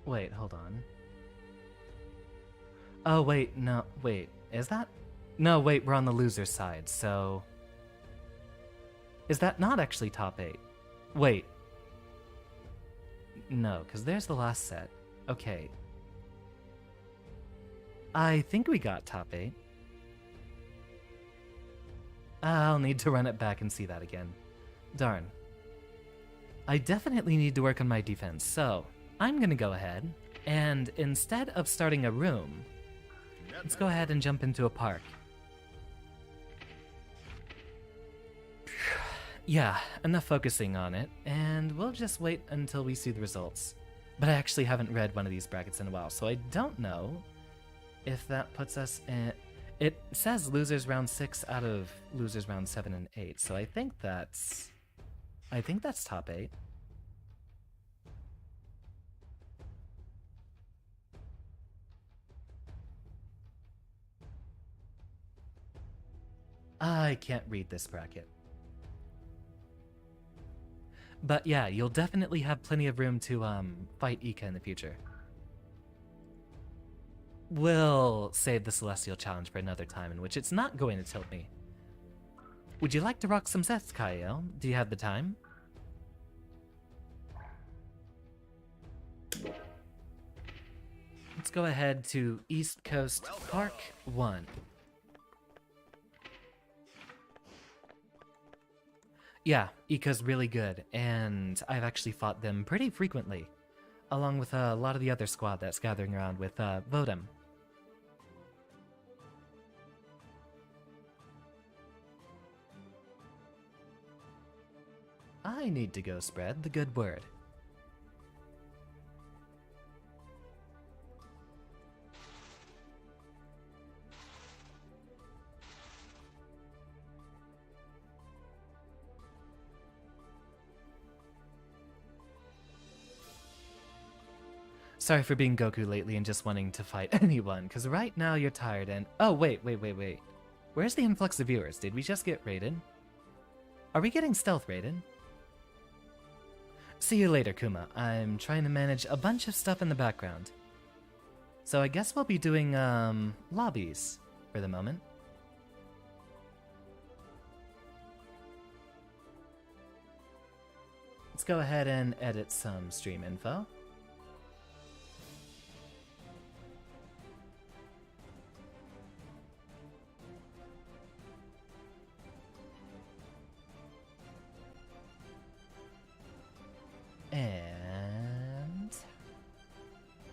Wait, hold on. Oh, wait, no, wait, is that? No, wait, we're on the loser side, so... Is that not actually top 8? Wait. No, because there's the last set. Okay. I think we got top 8. I'll need to run it back and see that again. Darn. I definitely need to work on my defense, so I'm gonna go ahead, and instead of starting a room, let's go ahead and jump into a park. Yeah, enough focusing on it, and we'll just wait until we see the results. But I actually haven't read one of these brackets in a while, so I don't know if that puts us in... It says losers round 6 out of losers round 7 and 8, so I think that's top 8. I can't read this bracket. But yeah, you'll definitely have plenty of room to fight Ika in the future. We'll save the Celestial Challenge for another time in which it's not going to tilt me. Would you like to rock some sets, Kyle? Do you have the time? Let's go ahead to East Coast Park 1. Yeah, Ika's really good, and I've actually fought them pretty frequently, along with a lot of the other squad that's gathering around with Vodem. I need to go spread the good word. Sorry for being Goku lately and just wanting to fight anyone, because right now you're tired and... Oh, wait. Where's the influx of viewers? Did we just get raided? Are we getting stealth raided? See you later, Kuma. I'm trying to manage a bunch of stuff in the background. So I guess we'll be doing, lobbies for the moment. Let's go ahead and edit some stream info. And...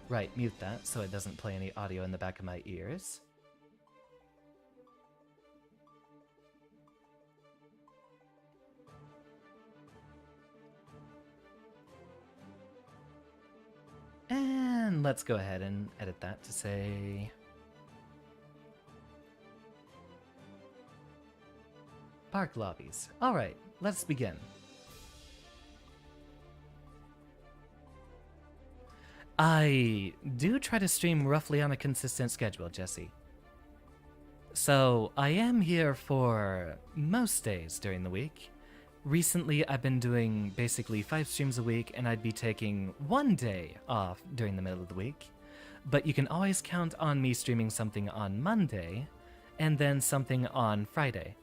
Right, mute that so it doesn't play any audio in the back of my ears. And let's go ahead and edit that to say... Park lobbies. Alright, let's begin. I do try to stream roughly on a consistent schedule, Jesse. So, I am here for most days during the week. Recently, I've been doing basically 5 streams a week, and I'd be taking 1 day off during the middle of the week. But you can always count on me streaming something on Monday, and then something on Friday.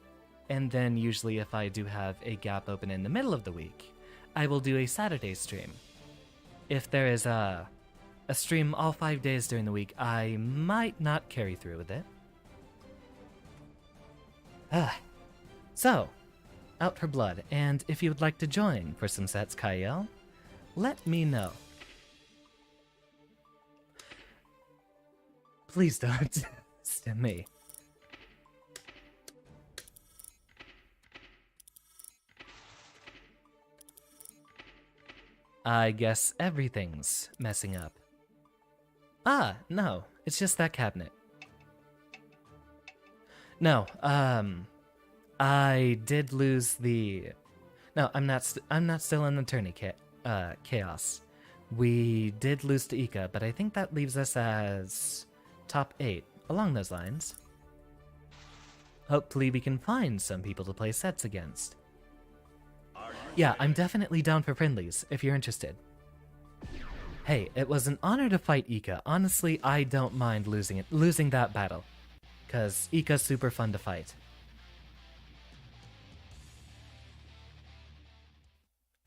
And then usually if I do have a gap open in the middle of the week, I will do a Saturday stream. If there is a stream all 5 days during the week, I might not carry through with it. So, out for blood, and if you would like to join for some sets, Kyle, let me know. Please don't stem me. I guess everything's messing up. Ah, no, it's just that cabinet. No, I did lose the... No, I'm not still in the Tourney chaos. We did lose to Ika, but I think that leaves us as top 8, along those lines. Hopefully we can find some people to play sets against. Yeah, I'm definitely down for friendlies, if you're interested. Hey, it was an honor to fight Ika. Honestly, I don't mind losing that battle. because Ika's super fun to fight.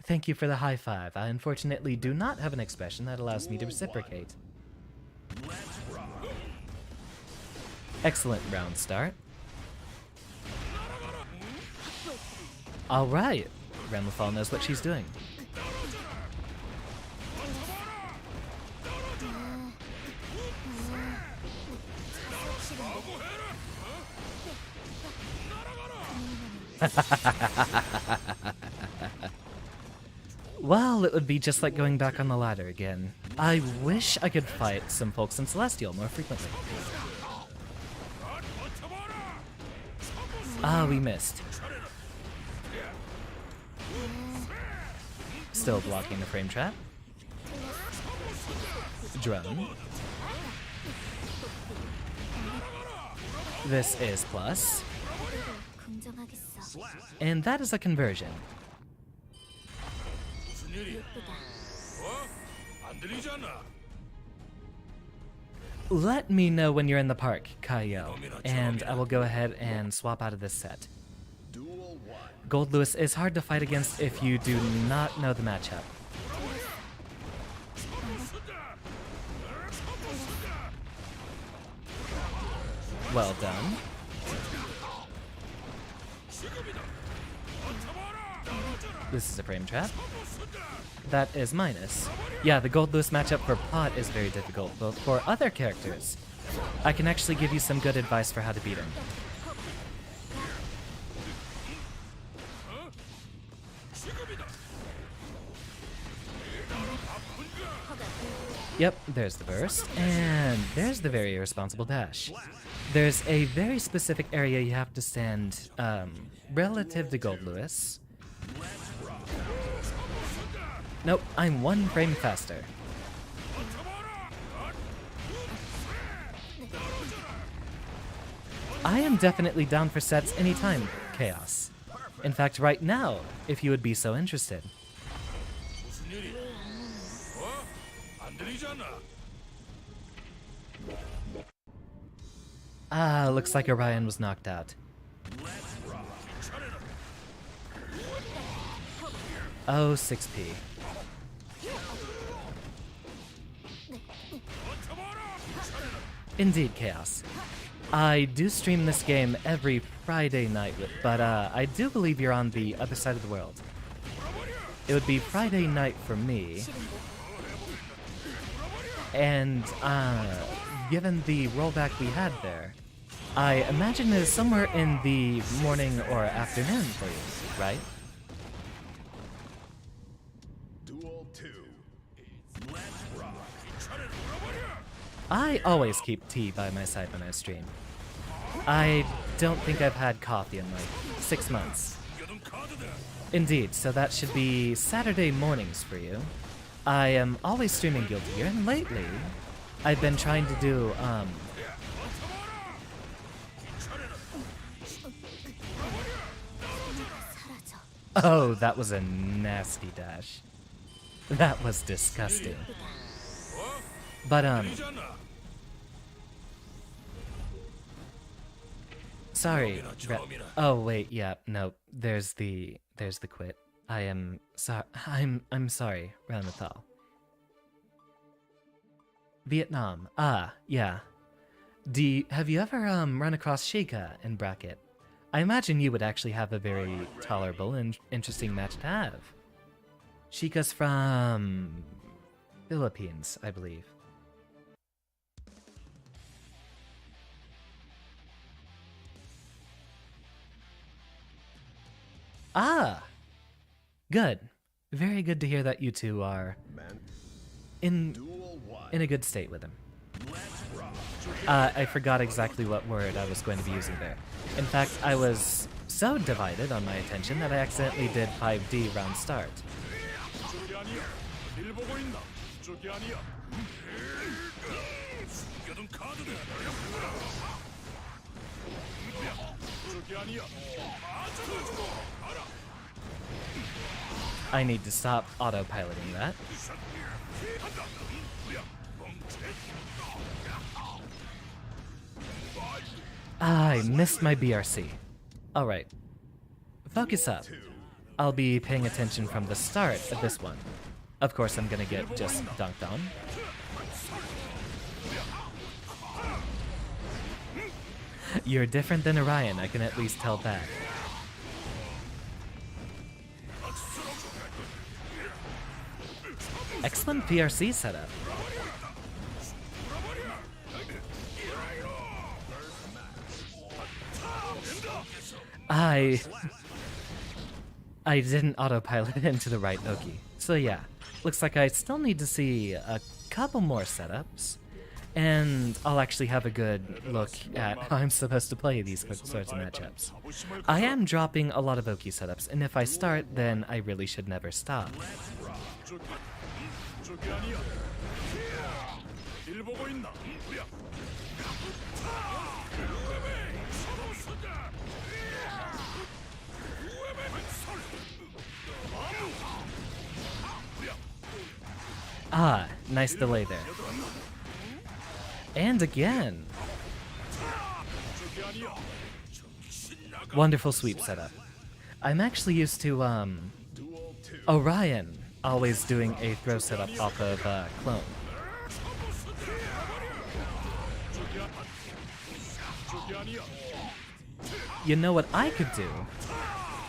Thank you for the high five. I unfortunately do not have an expression that allows me to reciprocate. Excellent round start. Alright, Ramlethal knows what she's doing. Well, it would be just like going back on the ladder again. I wish I could fight some folks in Celestial more frequently. Ah, we missed. Still blocking the frame trap. Drone. This is plus. And that is a conversion. 무슨 일이야? 안 들리지 않나? Let me know when you're in the park, Kaio, and I will go ahead and swap out of this set. Duel 1. Goldlewis is hard to fight against if you do not know the matchup. Well done. This is a frame trap. That is minus. Yeah, the Goldlewis matchup for Pot is very difficult, but for other characters, I can actually give you some good advice for how to beat him. Yep, there's the burst, and there's the very irresponsible dash. There's a very specific area you have to stand relative to Goldlewis. Nope, I'm one frame faster. I am definitely down for sets anytime, Chaos. In fact, right now, if you would be so interested. 무슨 일이야? 안 들리지 않나? Ah, looks like Orion was knocked out. Oh, 6p. Indeed, Chaos. I do stream this game every Friday night, but I do believe you're on the other side of the world. It would be Friday night for me. And, given the rollback we had there, I imagine it is somewhere in the morning or afternoon for you, right? Duel 2. Let's rock. I always keep tea by my side when I stream. I don't think I've had coffee in like 6 months. 이겨둔 카드다. Indeed, so that should be Saturday mornings for you. I am always streaming Guilty Gear, and lately, I've been trying to do, Oh, that was a nasty dash. That was disgusting. But, 들리지 않나? sorry. 처음이라. Oh, wait, yeah, no, there's the quit. I am sorry. I'm sorry, Ramlethal. Vietnam. Ah, yeah. Have you ever run across Sheikah in bracket? I imagine you would actually have a very tolerable and interesting match to have. Sheikah's from Philippines, I believe. Ah! Good. Very good to hear that you two are Man. in Duel 1. a good state with him. Let's rock. I forgot exactly what word I was going to be using there. In fact, I was so divided on my attention that I accidentally did 5D round start. 이쪽이 아니야. 일 보고 있나? 이쪽이 아니야. 이겨둔 카드다. 이쪽이 아니야. 맞아가지고 알아. I need to stop autopiloting that. I missed my BRC. Alright. Focus up. I'll be paying attention from the start of this one. Of course, I'm gonna get just dunked on. You're different than Orion, I can at least tell that. Excellent PRC setup. I didn't autopilot into the right Oki. So yeah, looks like I still need to see a couple more setups, and I'll actually have a good look at how I'm supposed to play these sorts of matchups. I am dropping a lot of Oki setups, and if I start, then I really should never stop. Ah, nice delay there. And again. Wonderful sweep setup. I'm actually used to, Orion always doing a throw setup off of, clone. You know what I could do?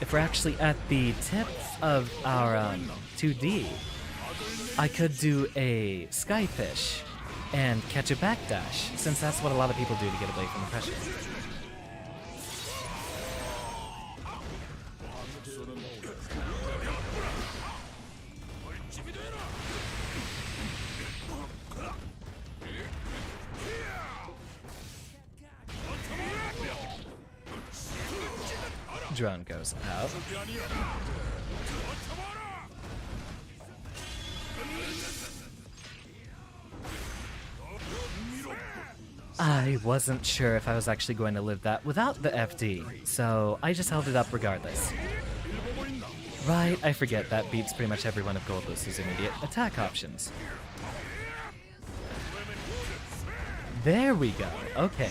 If we're actually at the tip of our, 2D, I could do a skyfish and catch a backdash, since that's what a lot of people do to get away from the pressure. Drone goes out. I wasn't sure if I was actually going to live that without the FD, so I just held it up regardless. Right, I forget that beats pretty much every one of Goldlewis's immediate attack options. There we go, okay.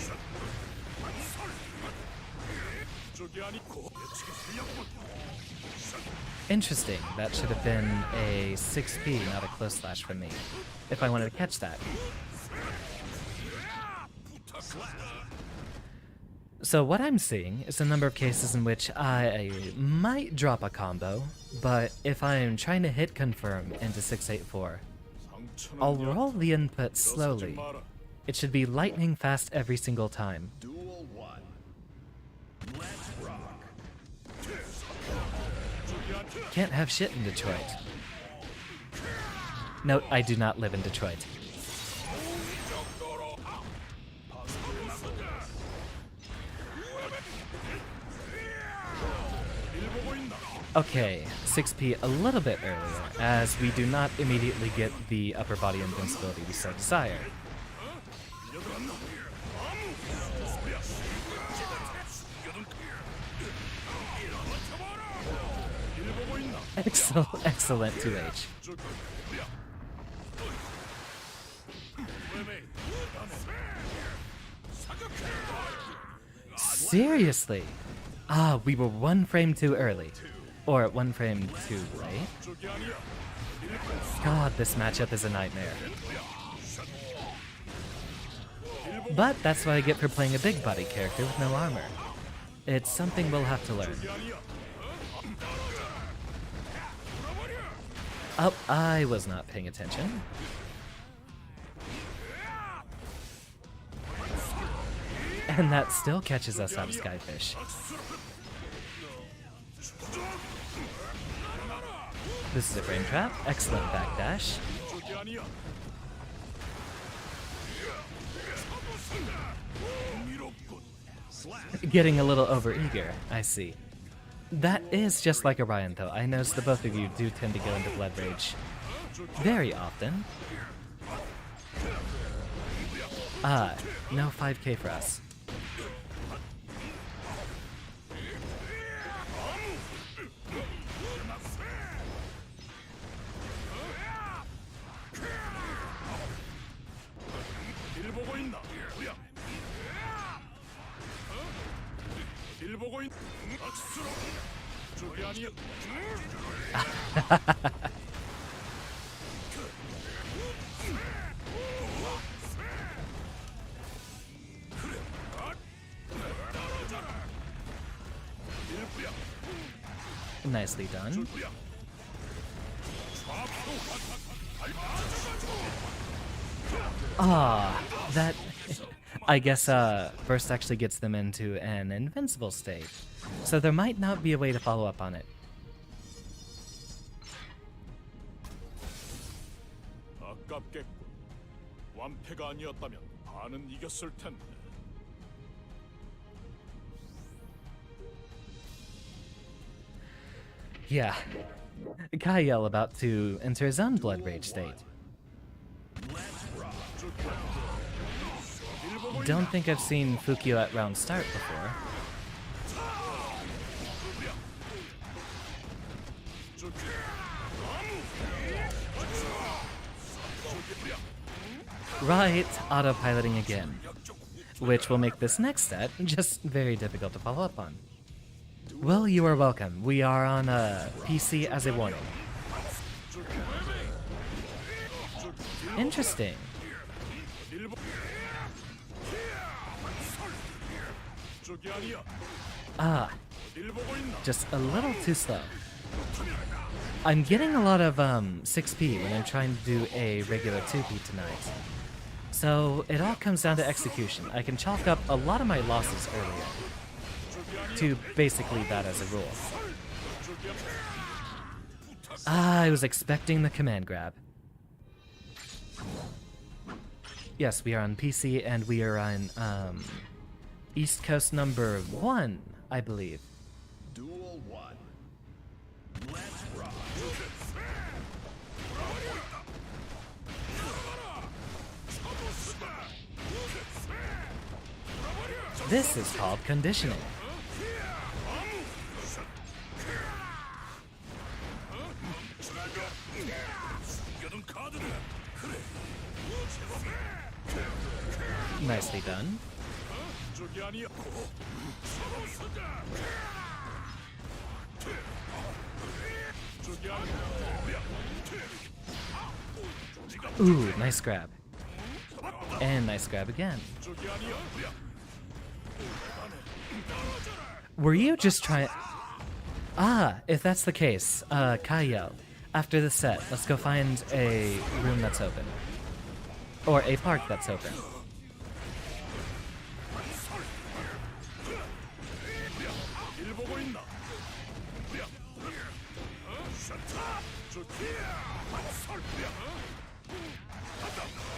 Interesting, that should have been a 6P, not a close slash from me, if I wanted to catch that. So what I'm seeing is a number of cases in which I might drop a combo, but if I'm trying to hit confirm into 684, I'll roll the input slowly. It should be lightning fast every single time. Duel 1. Let's rock. Can't have shit in Detroit. No, I do not live in Detroit. Okay, 6P a little bit earlier, as we do not immediately get the upper body invincibility we so desire. Excellent 2H. Seriously? Ah, we were one frame too early. Or one frame too late? God, this matchup is a nightmare. But that's what I get for playing a big body character with no armor. It's something we'll have to learn. Oh, I was not paying attention. And that still catches us out of Skyfish. This is a frame trap. Excellent backdash. Getting a little overeager, I see. That is just like Orion, though. I notice the both of you do tend to go into Blood Rage very often. Ah, no 5k for us. 어딜 보고 있? 악수로 저기 아니야. Nicely done. Ah, that... I guess, burst actually gets them into an invincible state. So there might not be a way to follow up on it. 아깝겠군. 완패가 아니었다면 반은 이겼을 텐데. Yeah. Kyle about to enter his own blood rage state. Don't think I've seen Fukio at round start before. Right, autopiloting again. Which will make this next set just very difficult to follow up on. Well, you are welcome. We are on PC as a warning. Interesting. Ah, just a little too slow. I'm getting a lot of 6p when I'm trying to do a regular 2p tonight. So it all comes down to execution. I can chalk up a lot of my losses earlier to basically that as a rule. Ah, I was expecting the command grab. Yes, we are on PC and we are on East Coast number 1, I believe. Duel 1. Let's rock. This is called conditioning. Nicely done. Ooh, nice grab. And nice grab again. Were you just trying... Ah, if that's the case, Kaio, after the set, let's go find a room that's open. Or a park that's open.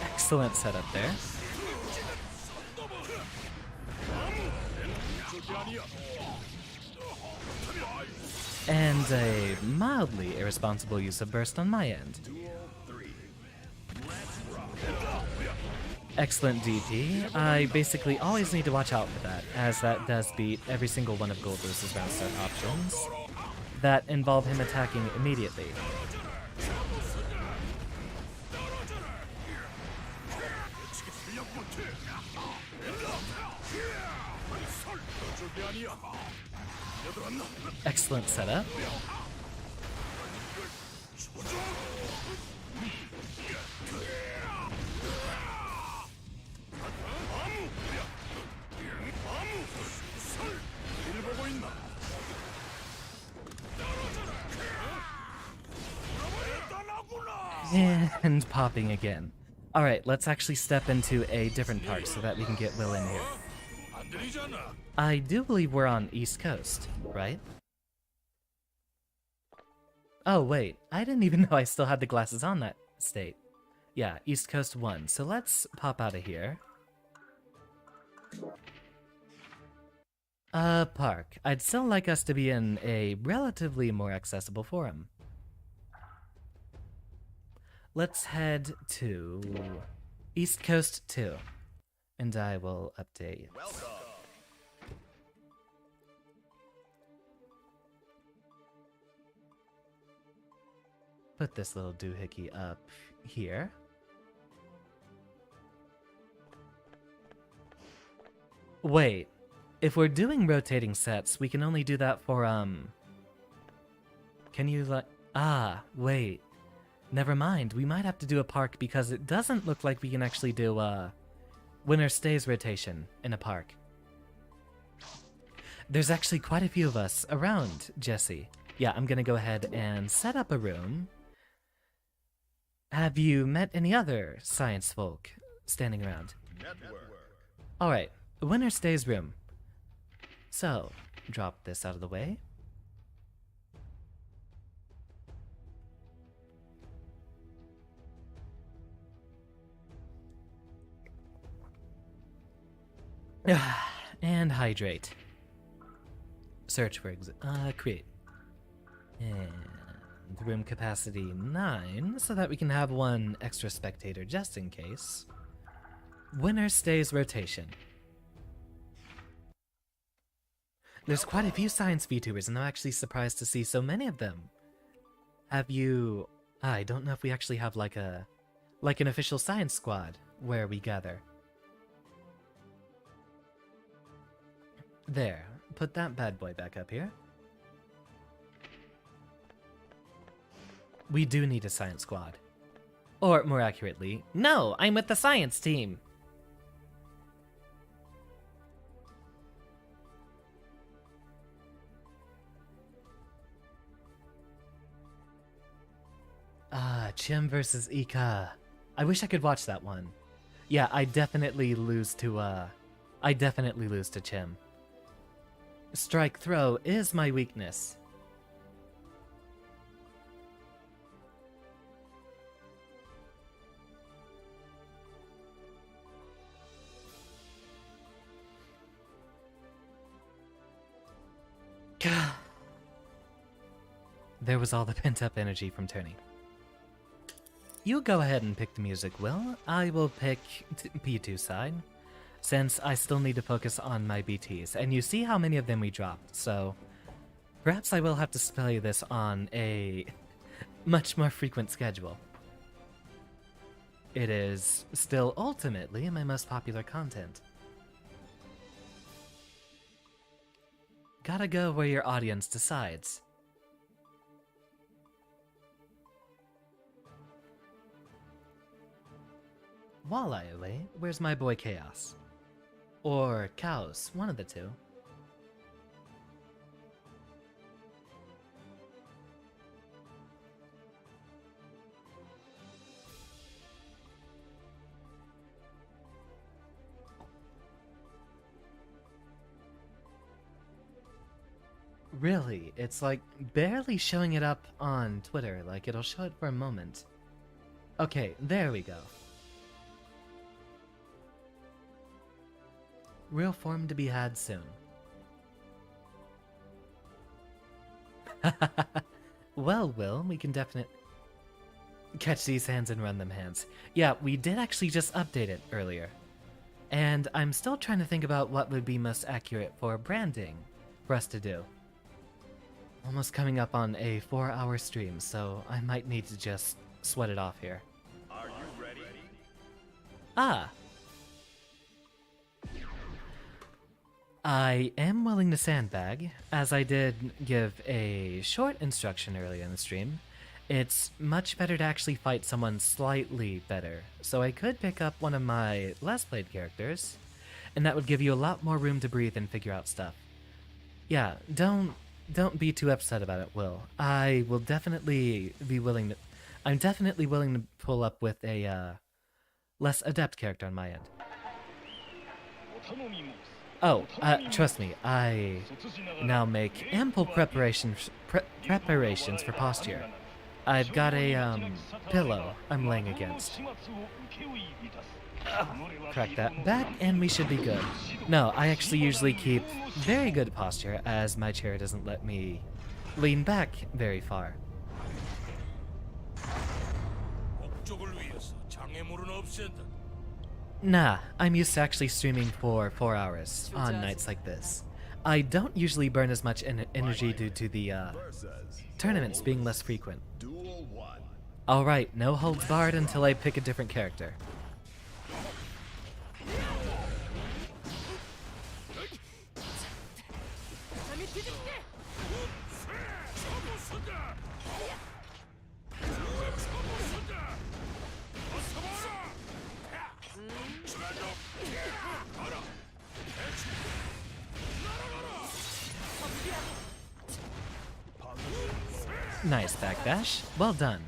Excellent setup there. And a mildly irresponsible use of burst on my end. Excellent DP. I basically always need to watch out for that, as that does beat every single one of Goldlewis's round start options that involve him attacking immediately. Excellent setup. And popping again. Alright, let's actually step into a different park so that we can get Will in here. I do believe we're on East Coast, right? Oh wait, I didn't even know I still had the glasses on that state. Yeah, East Coast 1. So let's pop out of here. Park. I'd still like us to be in a relatively more accessible forum. Let's head to East Coast 2. And I will update. Welcome. Put this little doohickey up here. Wait, If we're doing rotating sets, we can only do that for, Can you, like... Ah, wait. Never mind, we might have to do a park because it doesn't look like we can actually do, winner stays rotation in a park. There's actually quite a few of us around, Jesse. Yeah, I'm gonna go ahead and set up a room. Have you met any other science folk standing around? Alright, winner stays room. So, drop this out of the way. And hydrate. Search for create. And room capacity 9, so that we can have one extra spectator just in case. Winner stays rotation. There's quite a few science VTubers, and I'm actually surprised to see so many of them. Have you... I don't know if we actually have like an official science squad where we gather. There, put that bad boy back up here. We do need a science squad. Or, more accurately, no, I'm with the science team! Ah, Chim versus Ika. I wish I could watch that one. Yeah, I definitely lose to Chim. Strike throw is my weakness. There was all the pent-up energy from Tourney. You go ahead and pick the music, Will. I will pick P2 side, since I still need to focus on my BTs. And you see how many of them we dropped, so perhaps I will have to play this on a much more frequent schedule. It is still ultimately my most popular content. Gotta go where your audience decides. While I away, where's my boy Chaos? Or Chaos, one of the two. Really, it's like barely showing it up on Twitter, like it'll show it for a moment. Okay, there we go. Real form to be had soon. Well, Will, we can definitely catch these hands and run them hands. Yeah, we did actually just update it earlier. And I'm still trying to think about what would be most accurate for branding for us to do. Almost coming up on a 4-hour stream, so I might need to just sweat it off here. Are you ready? Ah! I am willing to sandbag, as I did give a short instruction earlier in the stream. It's much better to actually fight someone slightly better, so I could pick up one of my less played characters, and that would give you a lot more room to breathe and figure out stuff. Yeah, don't be too upset about it, Will. I will definitely be willing to... I'm definitely willing to pull up with a less adept character on my end. Oh, trust me, I now make ample preparations for posture. I've got a pillow I'm laying against. Crack that back and we should be good. No, I actually usually keep very good posture as my chair doesn't let me lean back very far. Nah, I'm used to actually streaming for 4 hours on nights like this. I don't usually burn as much energy due to the tournaments being less frequent. Duel 1. Alright, no holds barred until I pick a different character. Nice backdash. Well done.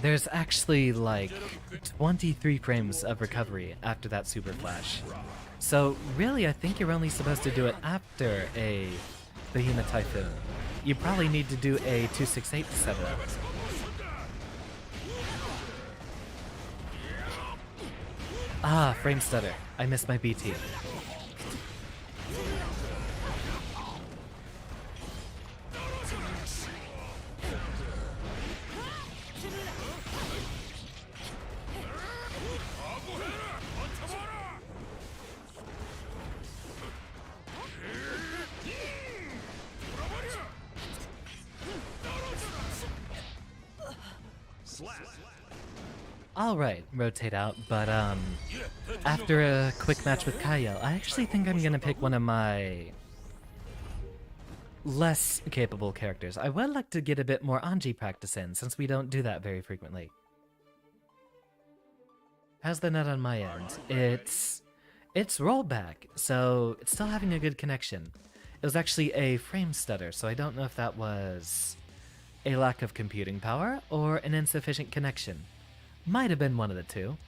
There's actually like 23 frames of recovery after that super flash. So really, I think you're only supposed to do it after a Behemoth Typhoon. You probably need to do a 268 to set it up. Ah, frame stutter. I missed my BT. Alright, rotate out, but after a quick match with Kyle, I actually think I'm gonna pick one of my less capable characters. I would like to get a bit more Anji practice in, since we don't do that very frequently. How's the net on my end? It's rollback, so it's still having a good connection. It was actually a frame stutter, so I don't know if that was a lack of computing power or an insufficient connection. Might have been one of the two.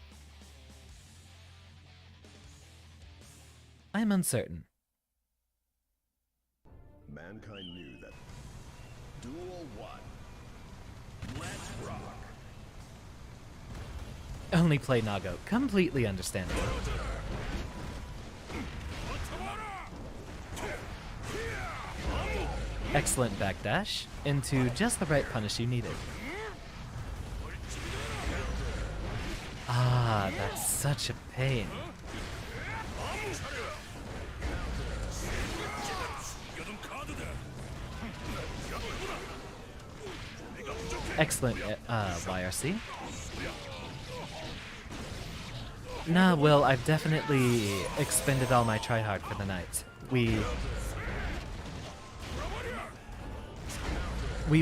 I'm uncertain. Mankind knew that. Duel 1. Let's rock. Only play Nago. Completely understandable. Excellent backdash into just the right punish you needed. Ah, that's such a pain. Excellent YRC. Nah, Will, I've definitely expended all my tryhard for the night. We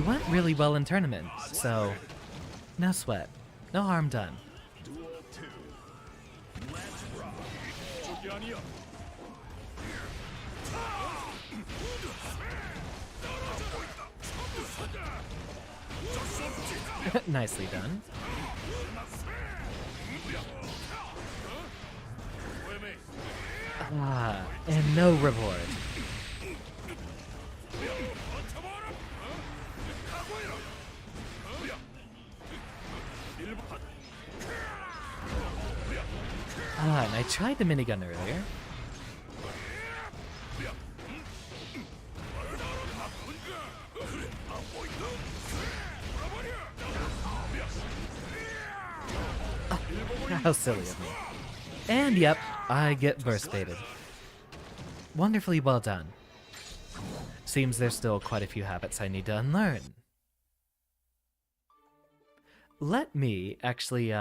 went really well in tournament, so no sweat. No harm done. Duel 2. Let's rock. Nicely done. Ah, and no reward. Ah, and I tried the minigun earlier. How silly of me. And yep, I get burst baited. Wonderfully well done. Seems there's still quite a few habits I need to unlearn. Let me actually,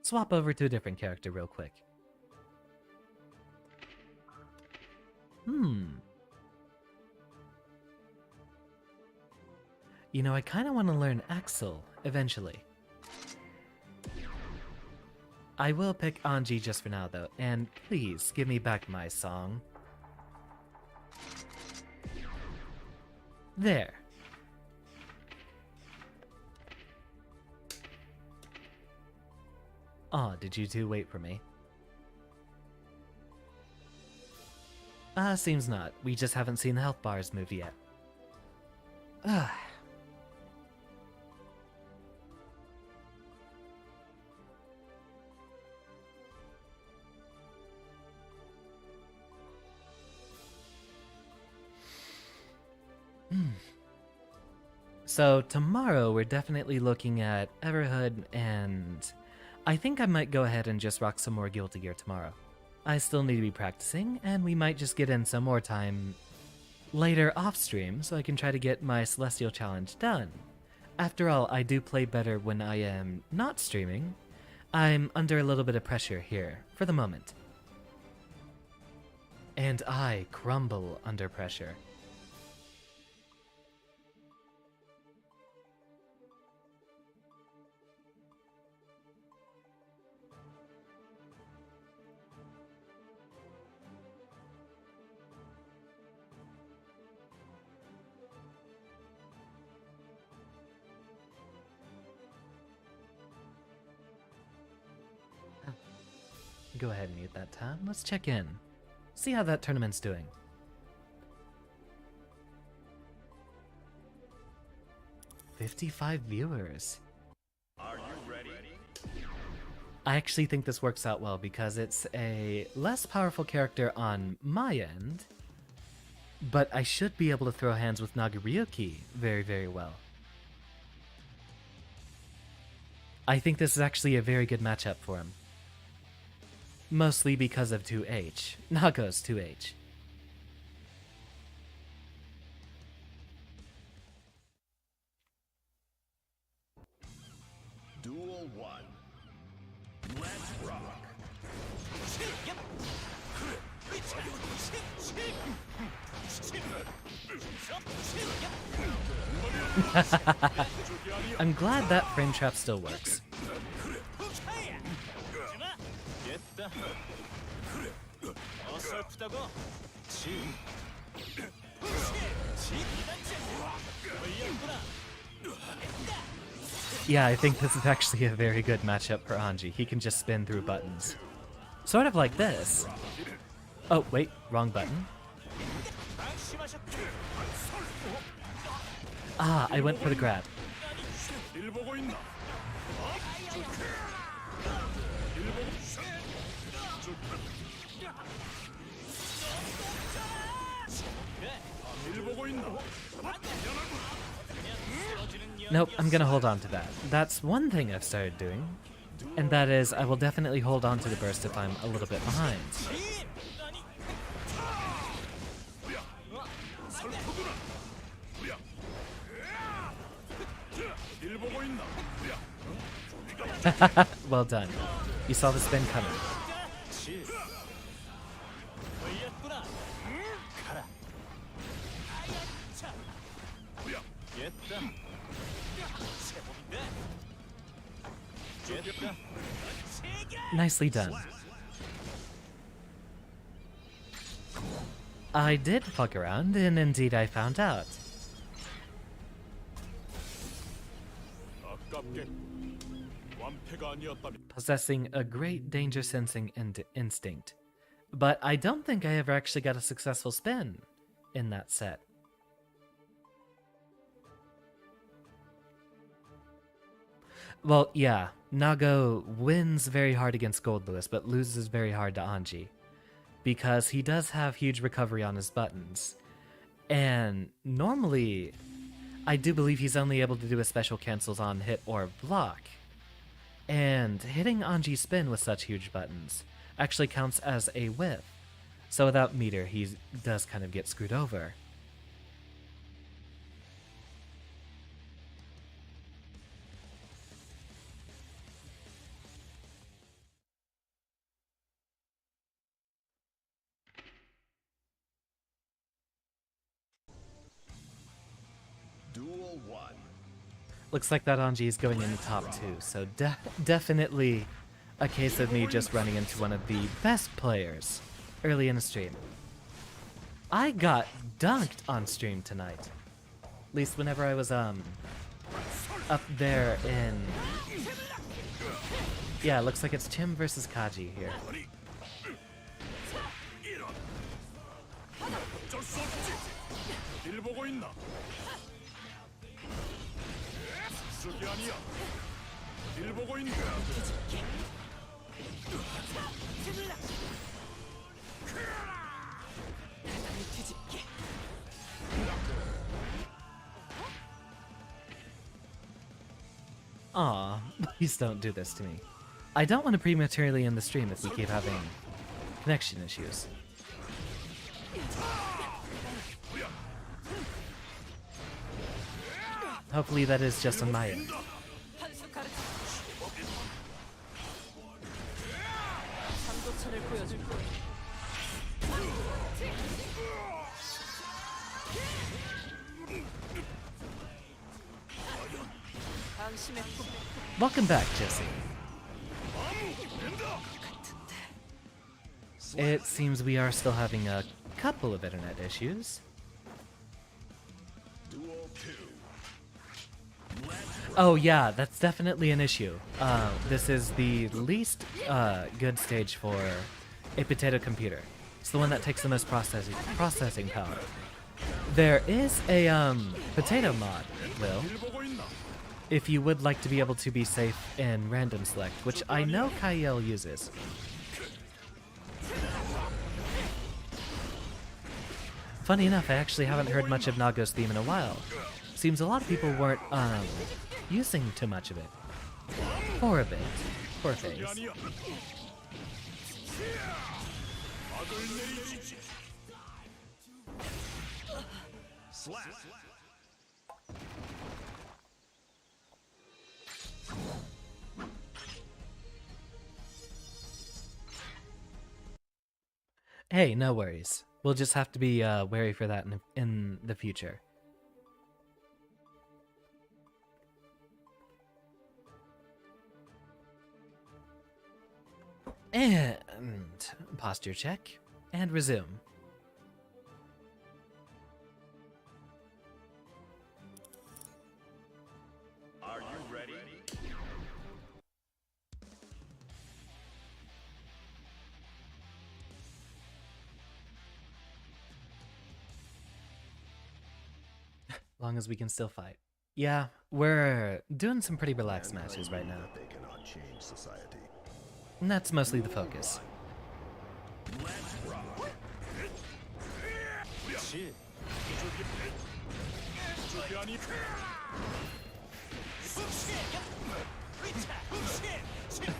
swap over to a different character real quick. You know, I kind of want to learn Axel eventually. I will pick Anji just for now, though, and please give me back my song. There. Aw, did you two wait for me? Seems not. We just haven't seen the health bars move yet. Ugh. So tomorrow we're definitely looking at Everhood, and I think I might go ahead and just rock some more Guilty Gear tomorrow. I still need to be practicing, and we might just get in some more time later off stream so I can try to get my Celestial Challenge done. After all, I do play better when I am not streaming. I'm under a little bit of pressure here, for the moment. And I crumble under pressure. go ahead and mute that tab. Let's check in. See how that tournament's doing. $55 viewers. Are you ready? I actually think this works out well because it's a less powerful character on my end, but I should be able to throw hands with Nagaryuki very, very well. I think this is actually a very good matchup for him. Mostly because of 2H. Naga's 2H. Duel 1. Let's rock. I'm glad that frame trap still works. Yeah, I think this is actually a very good matchup for Anji. He can just spin through buttons. Sort of like this. Oh, wait, wrong button. Ah, I went for the grab. Nope, I'm gonna hold on to that. That's one thing I've started doing, and that is I will definitely hold on to the burst if I'm a little bit behind. Well done. You saw the spin coming. Nicely done. I did fuck around, and indeed I found out. Possessing a great danger sensing instinct. But I don't think I ever actually got a successful spin in that set. Well, yeah, Nago wins very hard against Goldlewis, but loses very hard to Anji. Because he does have huge recovery on his buttons. And normally, I do believe he's only able to do his special cancels on hit or block. And hitting Anji's spin with such huge buttons actually counts as a whiff. So without meter, he does kind of get screwed over. Duel 1. Looks like that Anji is going in the top 2, so definitely a case of me just running into one of the best players early in the stream. I got dunked on stream tonight. At least whenever I was up there in... Yeah, it looks like it's Chim versus Kaji here. Aw, please don't do this to me. I don't want to prematurely end the stream if we keep having connection issues. Hopefully that is just on my end. Welcome back, Jesse. It seems we are still having a couple of internet issues. Duel 2. Let's Oh yeah, that's definitely an issue. This is the least good stage for a potato computer. It's the one that takes the most processing power. There is a potato mod, Will, if you would like to be able to be safe in random select, which I know Kyle uses. Funny enough, I actually haven't heard much of Nago's theme in a while. Seems a lot of people weren't using too much of it. For a bit. Poor phase. Slap. Hey, no worries. We'll just have to be wary for that in the future. And posture check and resume. Are you ready? Long as we can still fight. Yeah, we're doing some pretty relaxed matches right now. That they cannot change society. And that's mostly the focus. Let's rock.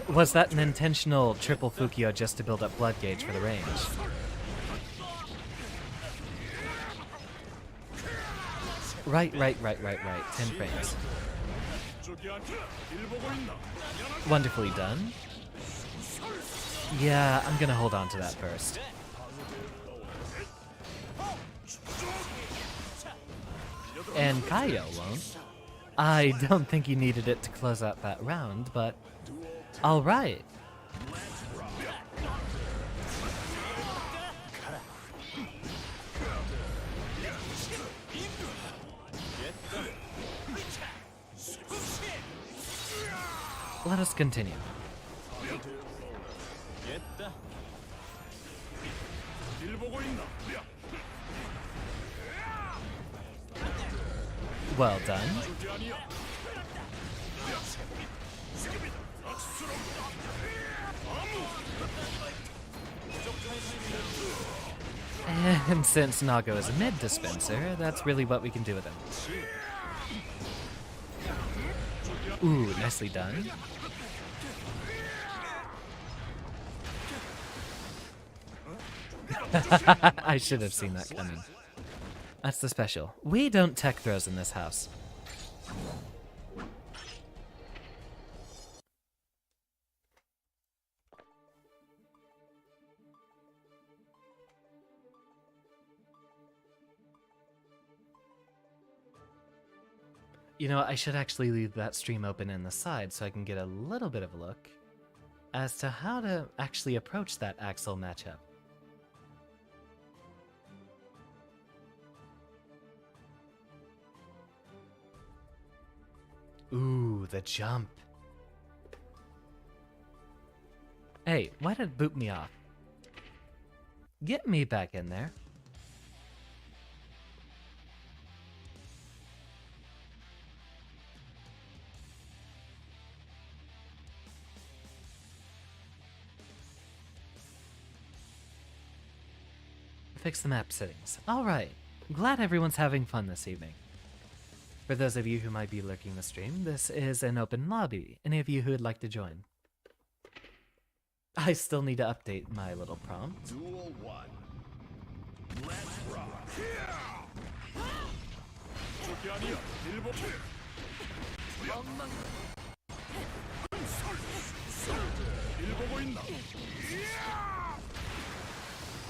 Was that an intentional triple Fukio just to build up blood gauge for the range? Right. 10 frames. Wonderfully done. Yeah, I'm gonna hold on to that first. And Kaio won't. I don't think he needed it to close out that round, but alright. Let us continue. Well done. And since Nago is a mid dispenser, that's really what we can do with him. Ooh, nicely done. I should have seen that coming. That's the special. We don't tech throws in this house. You know, I should actually leave that stream open in the side so I can get a little bit of a look as to how to actually approach that Axel matchup. Ooh, the jump. Hey, why did it boot me off? Get me back in there. Fix the map settings. Alright. Glad everyone's having fun this evening. For those of you who might be lurking the stream, this is an open lobby. Any of you who would like to join? I still need to update my little prompt. Duel 1. Let's rock.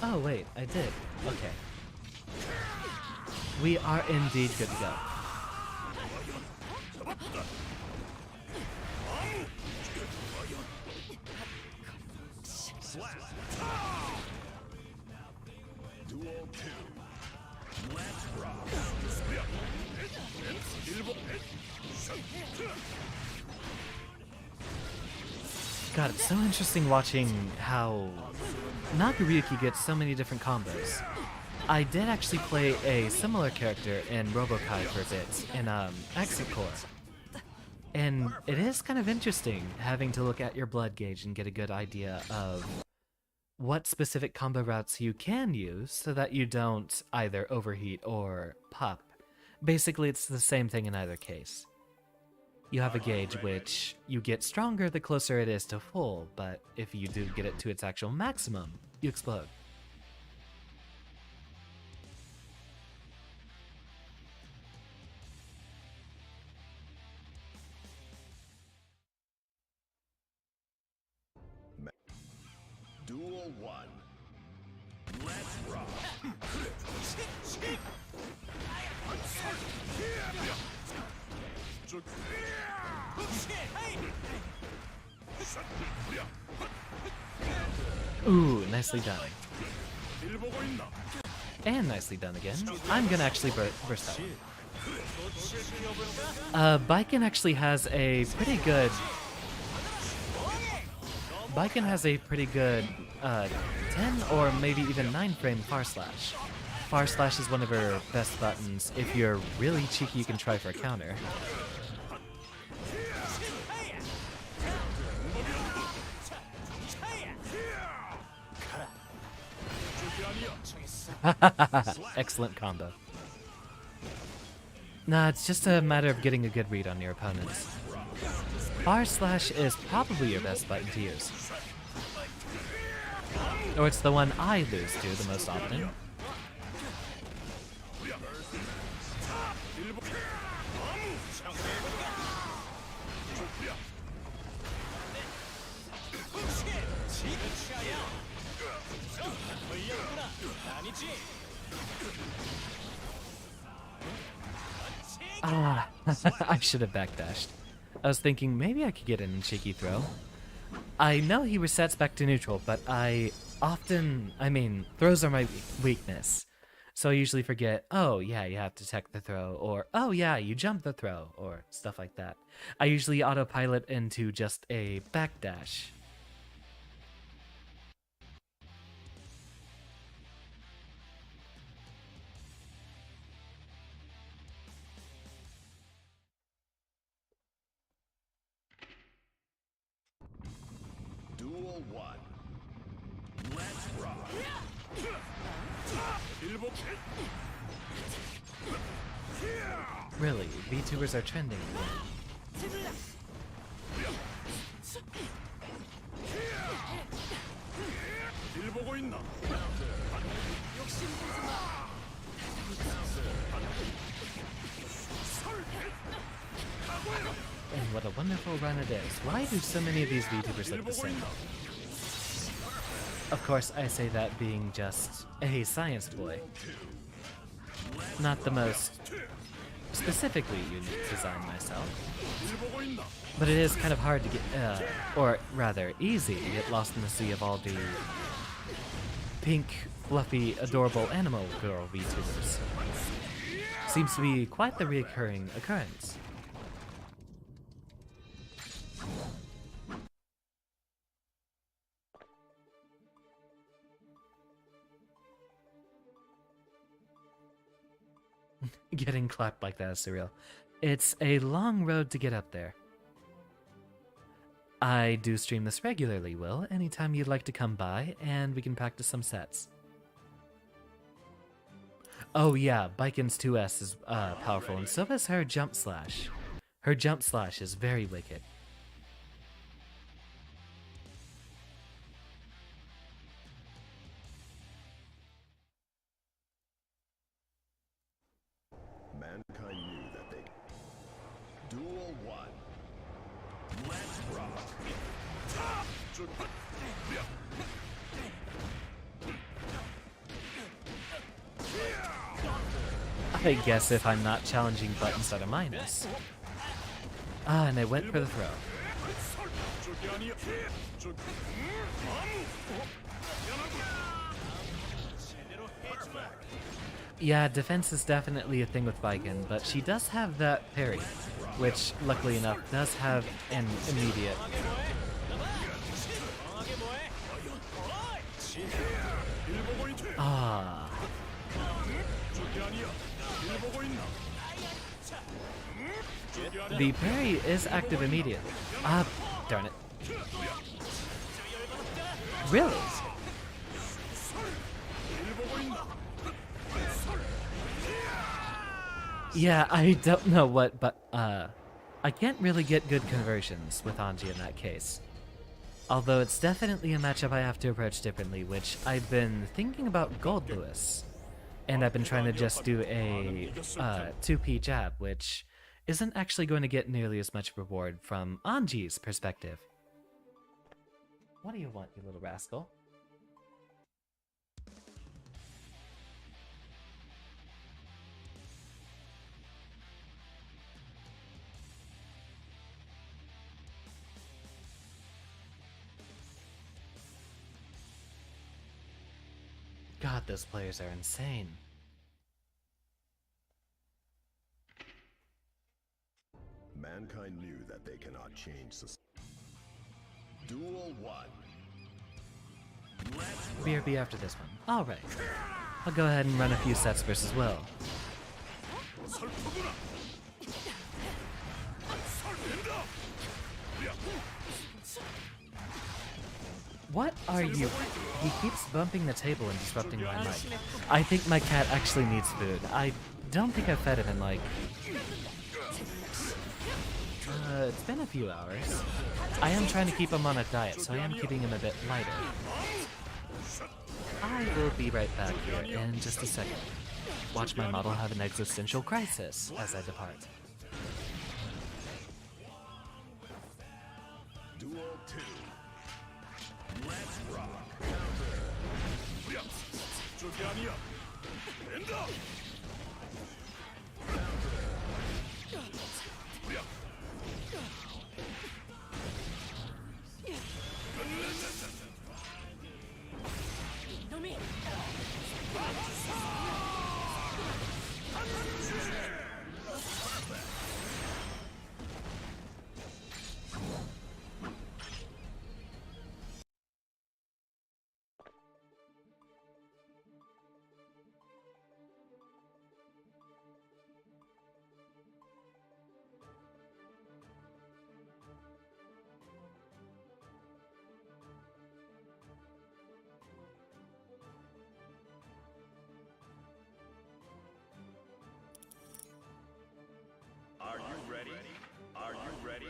Oh wait, I did. Okay. We are indeed good to go. Slap. Duel 2. Let's rock. God, it's so interesting watching how Nagaryuki gets so many different combos. I did actually play a similar character in Robokai for a bit, in Exit Core. And it is kind of interesting having to look at your blood gauge and get a good idea of what specific combo routes you can use so that you don't either overheat or pop. Basically, it's the same thing in either case. You have a gauge which you get stronger the closer it is to full, but if you do get it to its actual maximum, you explode. Duel 1. Let's rock. Ooh, nicely done. And nicely done again. I'm gonna actually burst out. Baiken actually has a pretty good... Baiken has a pretty good 10 or maybe even 9 frame far slash. Far slash is one of her best buttons. If you're really cheeky, you can try for a counter. Excellent combo. Nah, it's just a matter of getting a good read on your opponents. Far slash is probably your best button to use. Or it's the one I lose to the most often. Ah, I should have backdashed. I was thinking maybe I could get in a cheeky throw. I know he resets back to neutral, but throws are my weakness. So I usually forget, oh yeah, you have to tech the throw, or oh yeah, you jump the throw, or stuff like that. I usually autopilot into just a backdash. Duel 1. Let's rock. Really, VTubers are trending again. And what a wonderful run it is. Why do so many of these VTubers look the same? Of course, I say that being just a science boy. Not the most specifically unique design myself. But it is kind of hard to get, or rather easy to get lost in the sea of all the pink, fluffy, adorable animal girl VTubers. Seems to be quite the recurring occurrence. Getting clapped like that is surreal. It's a long road to get up there. I do stream this regularly, Will, anytime you'd like to come by, and we can practice some sets. Oh yeah, Baiken's 2S is powerful, and so is her jump slash. Her jump slash is very wicked. Mankind knew that they... Duel 1. Let's rock. I guess if I'm not challenging buttons at a minus. Ah, and I went for the throw. Yeah, defense is definitely a thing with Baiken, but she does have that parry, which luckily enough does have an immediate. Ah. The parry is active immediately. Ah, darn it. Really? Yeah, I don't know what, but I can't really get good conversions with Anji in that case. Although it's definitely a matchup I have to approach differently, which I've been thinking about Goldlewis. And I've been trying to just do a 2P jab, which isn't actually going to get nearly as much reward from Anji's perspective. What do you want, you little rascal? God, those players are insane. Mankind knew that they cannot change society. Duel 1. Let's BRB after this one. Alright. I'll go ahead and run a few sets versus Will. What are you? He keeps bumping the table and disrupting my mic. I think my cat actually needs food. I don't think I've fed him in like... it's been a few hours. I am trying to keep him on a diet, so I am keeping him a bit lighter. I will be right back here in just a second. Watch my model have an existential crisis as I depart. Duel 2. Let's rock. Are you ready? Are you ready?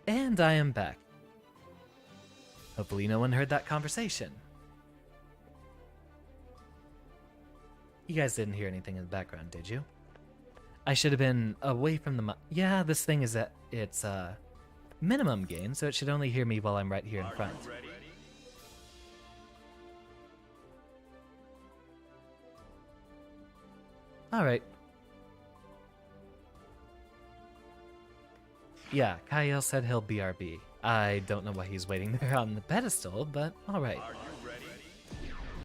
And I am back. Hopefully no one heard that conversation. You guys didn't hear anything in the background, did you? I should have been away from the yeah, this thing is at its minimum gain, so it should only hear me while I'm right here in front. Alright. Yeah, Kyle said he'll BRB. I don't know why he's waiting there on the pedestal, but alright.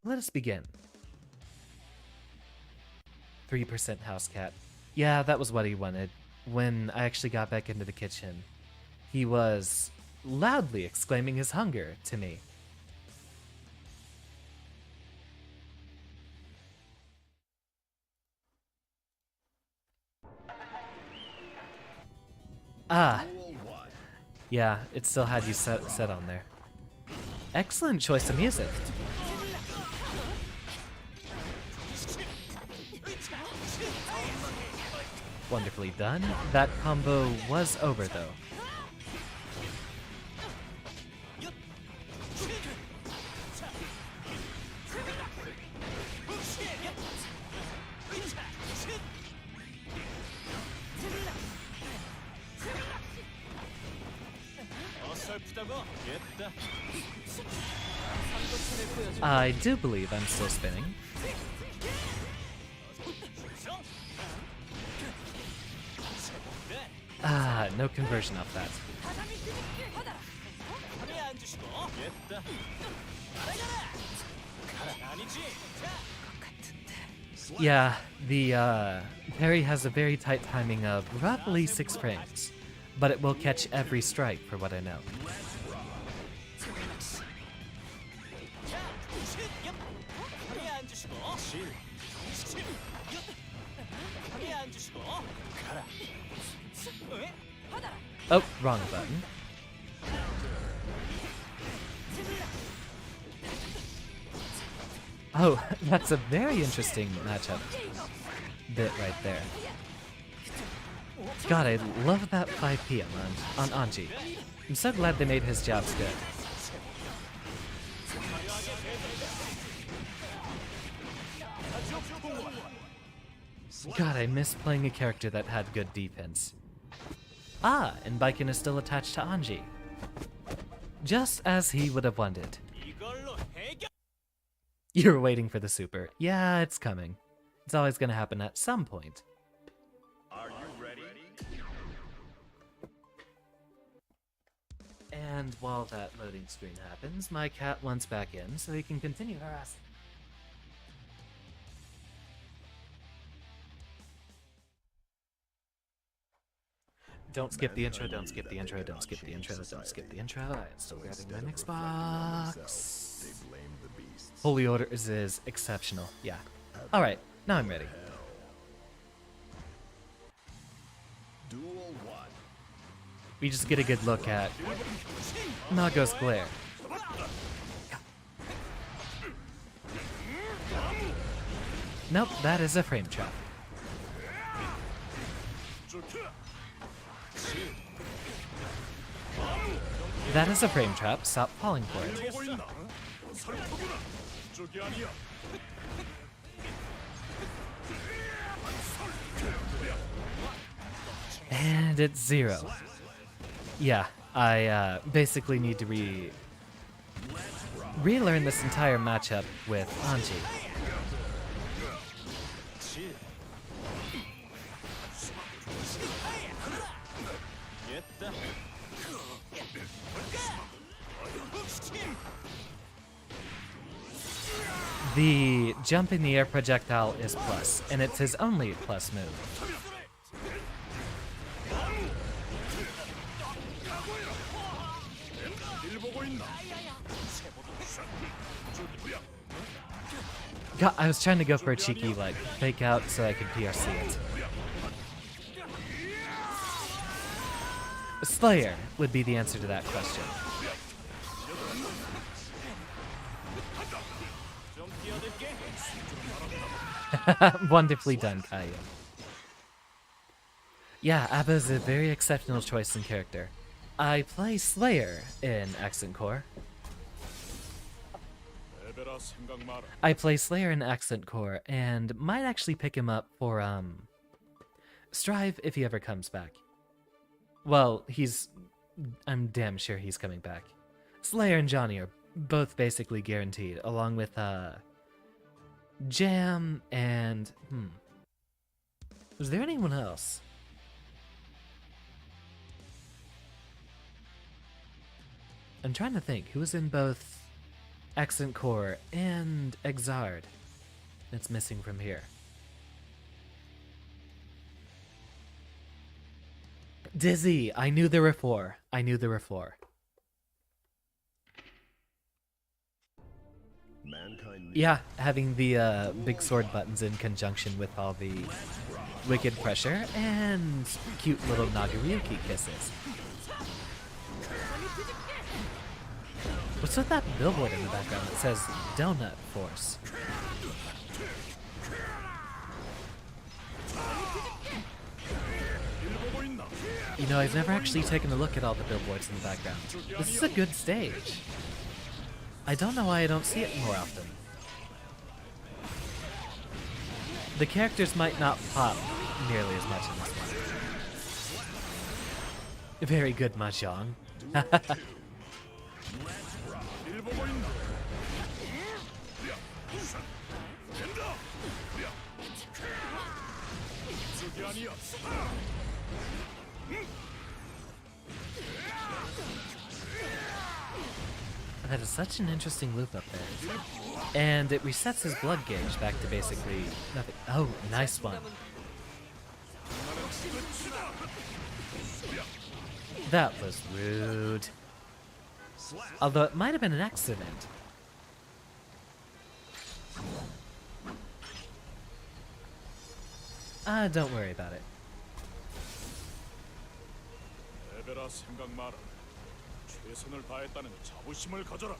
Let us begin. 3% house cat. Yeah, that was what he wanted. When I actually got back into the kitchen, he was loudly exclaiming his hunger to me. Ah, yeah, it still had you set on there. Excellent choice of music. Wonderfully done. That combo was over though. I do believe I'm still spinning. Ah, no conversion off that. Yeah, the parry has a very tight timing of roughly 6 frames, but it will catch every strike for what I know. Oh, wrong button. Oh, that's a very interesting matchup bit right there. God, I love that 5p on Anji. I'm so glad they made his jobs good. God, I miss playing a character that had good defense. Ah, and Baiken is still attached to Anji. Just as he would have wanted. You're waiting for the super. Yeah, it's coming. It's always gonna happen at some point. Are you ready? And while that loading screen happens, my cat wants back in so he can continue harassing. Don't skip the intro, don't skip the intro, don't skip the intro, don't skip the intro. I'm still grabbing my Xbox. They blame the beasts. Holy Orders is exceptional, yeah. Alright, now I'm ready. Duel 1. We just get a good look at Nago's glare. Nope, that is a frame trap. That is a frame trap. Stop falling for it. And it's 0. Yeah, I basically need to relearn this entire matchup with Anji. The jump in the air projectile is plus, and it's his only plus move. God, I was trying to go for a cheeky, like, fake out so I could PRC it. Slayer would be the answer to that question. Wonderfully done, Kaya. Yeah, Abba is a very exceptional choice in character. I play Slayer in Accent Core. And might actually pick him up for Strive if he ever comes back. Well, I'm damn sure he's coming back. Slayer and Johnny are both basically guaranteed, along with Jam and was there anyone else? I'm trying to think who was in both Accent Core and Exard that's missing from here. Dizzy! I knew there were four. I knew there were four. Mankind Yeah, having the big sword buttons in conjunction with all the wicked pressure and cute little Nagoriyuki kisses. What's with that billboard in the background that says Donut Force? You know, I've never actually taken a look at all the billboards in the background. This is a good stage. I don't know why I don't see it more often. The characters might not pop nearly as much in this one. Very good, Mahjong. That is such an interesting loop up there. And it resets his blood gauge back to basically nothing. Oh, nice one. That was rude. Although it might have been an accident. Don't worry about it. 에베라 생각 마라. 최선을 다했다는 자부심을 가져라.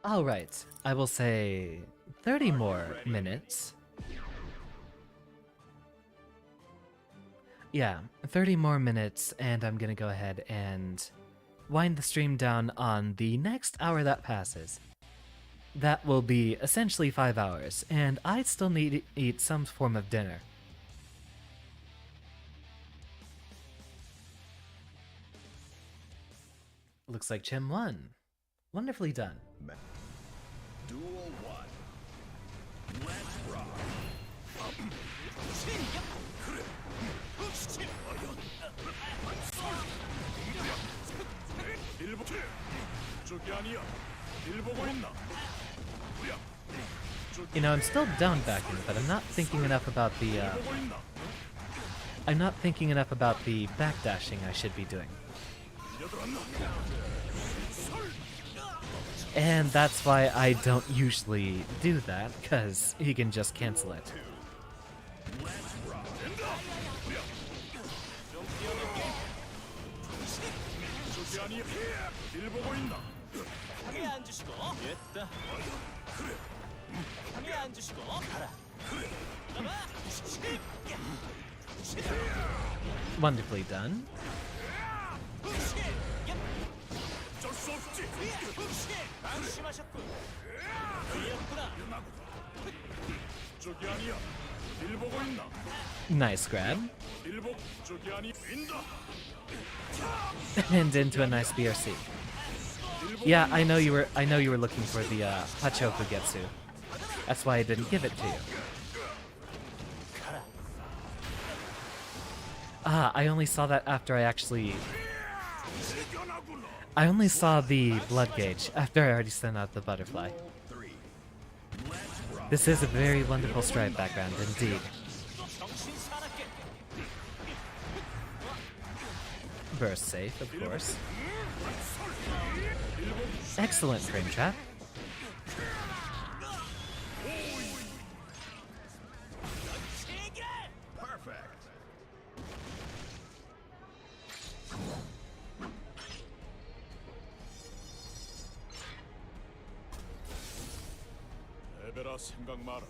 Alright, I will say 30 more minutes. Yeah, 30 more minutes, and I'm gonna go ahead and wind the stream down on the next hour that passes. That will be essentially 5 hours, and I still need to eat some form of dinner. Looks like Chim won. Wonderfully done. Duel 1. Let's rock. You know, I'm still down backing, but I'm not thinking enough about the backdashing I should be doing. And that's why I don't usually do that, because he can just cancel it. Wonderfully done. Nice grab. And into a nice BRC. Yeah, I know you were looking for the Hachoku Getsu. That's why I didn't give it to you. I only saw that after I only saw the blood gauge after I already sent out the butterfly. This is a very wonderful stripe background indeed. Burst safe, of course. Excellent frame trap. Perfect. 에베라 생각 마라.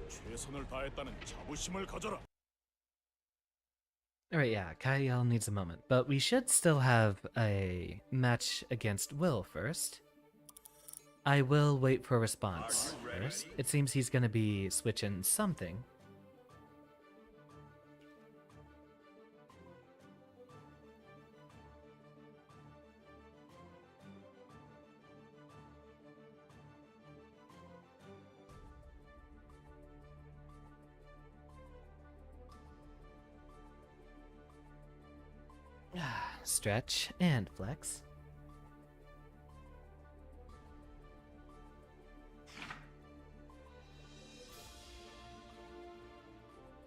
최선을 다했다는 자부심을 가져라. Alright, yeah, Kyle needs a moment, but we should still have a match against Will first. I will wait for a response first. It seems he's gonna be switching something. stretch, and flex.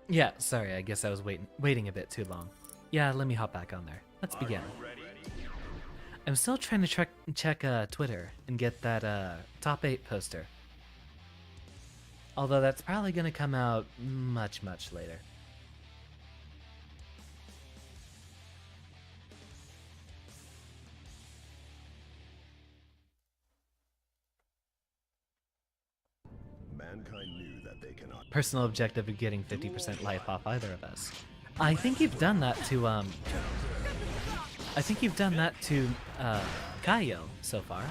Yeah, sorry, I guess I was waiting a bit too long. Yeah, let me hop back on there. Let's begin. I'm still trying to check Twitter and get that top 8 poster. Although that's probably going to come out much later. Mankind knew that they cannot. Personal objective of getting 50% life off either of us. I think you've done that to Kaio so far.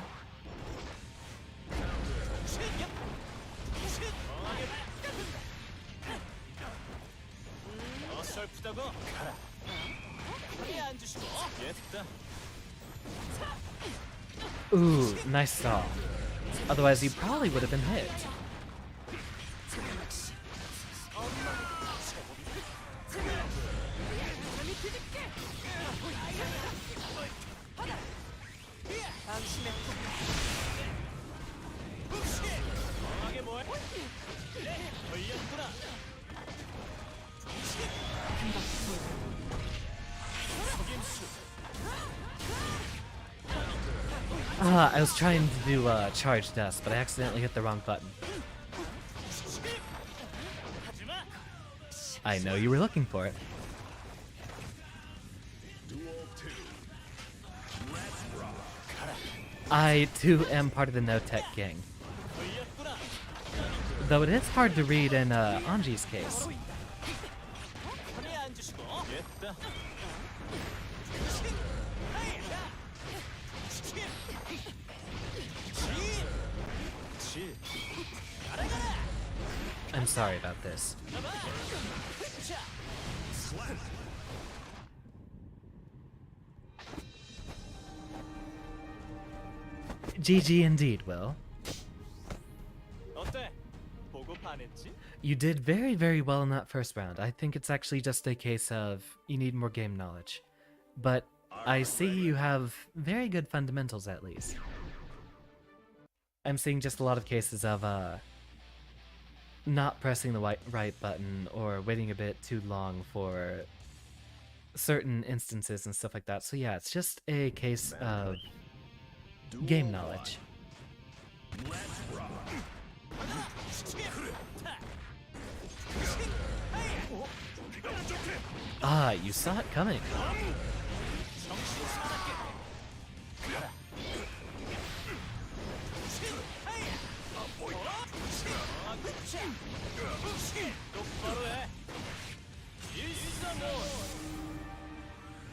Ooh, nice stall. Otherwise, you probably would have been hit. I was trying to do charge dust, but I accidentally hit the wrong button. I know you were looking for it. Duel 2. Let's rock. I too am part of the No Tech gang. Though it is hard to read in Anji's case. I'm sorry about this. GG indeed, Will. You did very well in that first round. I think it's actually just a case of you need more game knowledge. But I see you have very good fundamentals at least. I'm seeing just a lot of cases of not pressing the right button or waiting a bit too long for certain instances and stuff like that. So yeah, it's just a case of game knowledge. Let's rock. Ah, you saw it coming.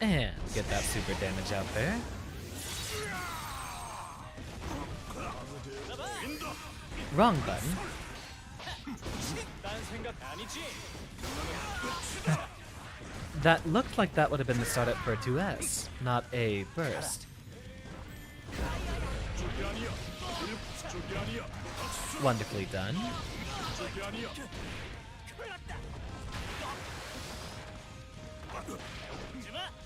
And get that super damage out there. Wrong button. That looked like that would have been the startup for a 2S, not a burst. Wonderfully done.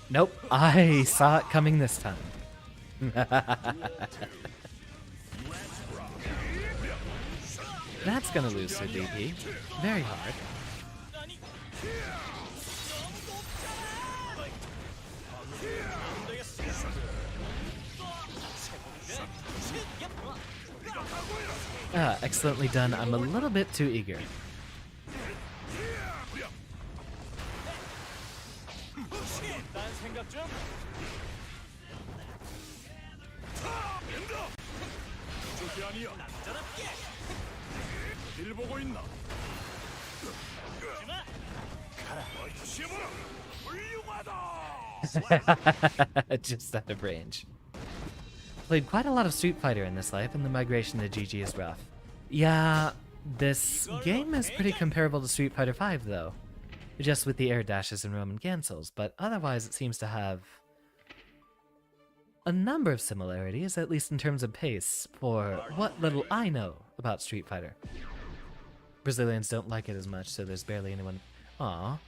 Nope, I saw it coming this time. That's gonna lose her DP. Very hard. Excellently done. I'm a little bit too eager. Just out of range. Played quite a lot of Street Fighter in this life, and the migration to GG is rough. Yeah, this game is pretty comparable to Street Fighter V, though. Just with the air dashes and Roman cancels, but otherwise it seems to have a number of similarities, at least in terms of pace, for what little I know about Street Fighter. Brazilians don't like it as much, so there's barely anyone... Aww.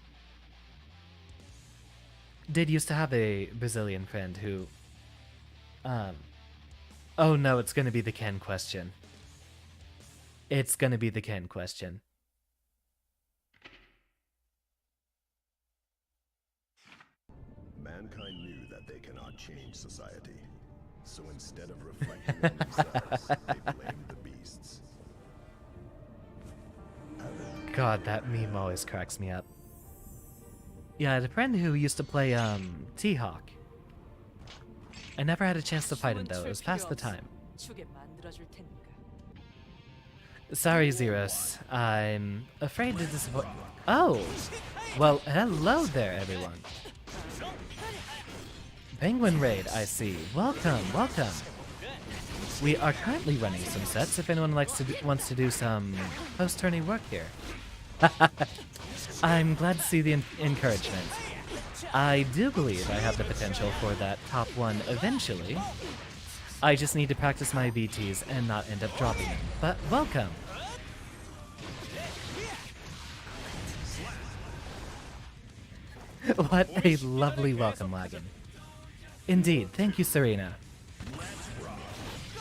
did used to have a Brazilian friend who, oh no, it's gonna be the Ken question. It's gonna be the Ken question. Mankind knew that they cannot change society. So instead of reflecting on themselves, they blamed the beasts. God, that meme always cracks me up. Yeah, I had a friend who used to play, T-Hawk. I never had a chance to fight him, though. It was past the time. 죽게 만들어줄 테니까. Sorry, Zeros. I'm afraid to disappoint. Oh! Well, hello there, everyone. Penguin Raid, I see. Welcome, welcome. We are currently running some sets if anyone wants to do some post-tourney work here. I'm glad to see the encouragement. I do believe I have the potential for that top one eventually. I just need to practice my VTs and not end up dropping them. But welcome! What a lovely welcome wagon. Indeed, thank you, Serena.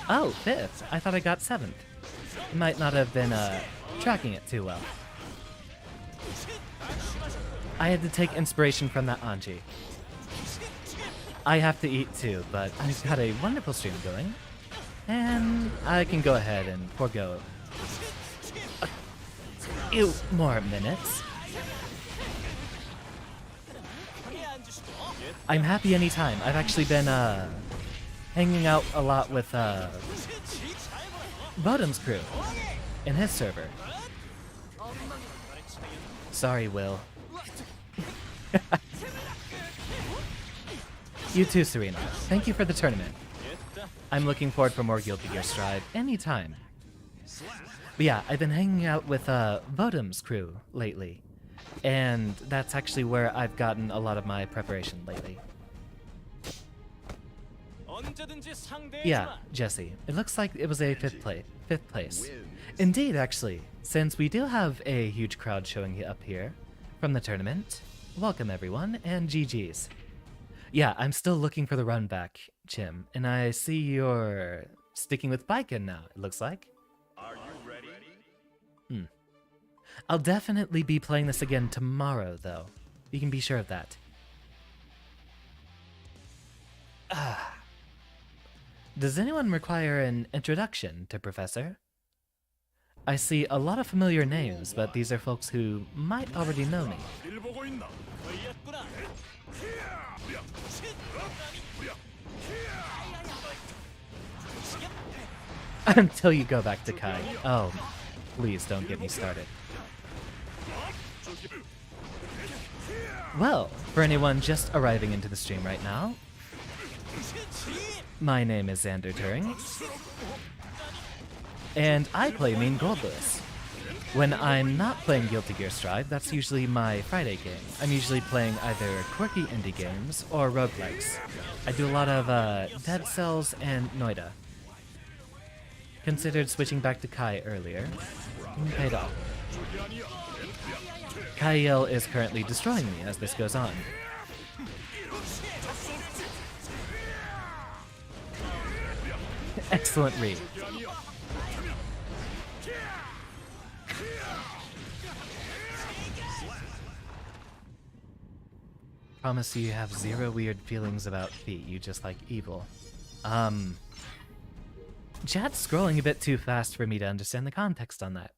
Oh, 5th. I thought I got 7th. Might not have been tracking it too well. I had to take inspiration from that Anji. I have to eat too, but I've got a wonderful stream going, and I can go ahead and forego a few more minutes. I'm happy anytime. I've actually been hanging out a lot with Bodum's crew in his server. Sorry, Will. You too, Serena. Thank you for the tournament. I'm looking forward for more Guilty Gear Strive anytime. But yeah, I've been hanging out with Bodum's crew lately. And that's actually where I've gotten a lot of my preparation lately. Yeah, Jesse. It looks like it was a fifth place. Indeed, actually. Since we do have a huge crowd showing up here from the tournament, welcome everyone, and GG's. Yeah, I'm still looking for the run back, Chim, and I see you're sticking with Biken now, it looks like. Are you ready? I'll definitely be playing this again tomorrow, though. You can be sure of that. Does anyone require an introduction to Professor? I see a lot of familiar names, but these are folks who might already know me. 일 보고 있나? 걸렸구나. Until you go back to Kai. Oh, please don't get me started. Well, for anyone just arriving into the stream right now, my name is Xander Turing, and I play main Goldlewis. When I'm not playing Guilty Gear Strive, that's usually my Friday game. I'm usually playing either quirky indie games or roguelikes. I do a lot of Dead Cells and Noida. Considered switching back to Kai earlier. Paid off. Kyle is currently destroying me as this goes on. Excellent read. Promise you have zero weird feelings about feet, you just like evil. Chat's scrolling a bit too fast for me to understand the context on that.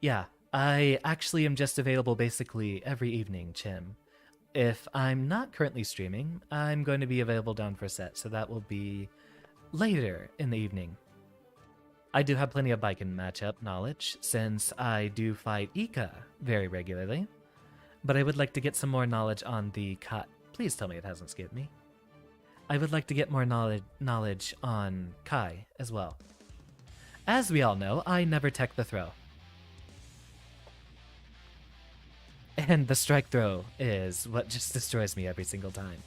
Yeah, I actually am just available basically every evening, Chim. If I'm not currently streaming, I'm going to be available down for a set, so that will be later in the evening. I do have plenty of Biken matchup knowledge, since I do fight Ika very regularly, but I would like to get some more knowledge on the Kai. Please tell me it hasn't skipped me. I would like to get more knowledge on Kai as well. As we all know, I never tech the throw. And the strike throw is what just destroys me every single time.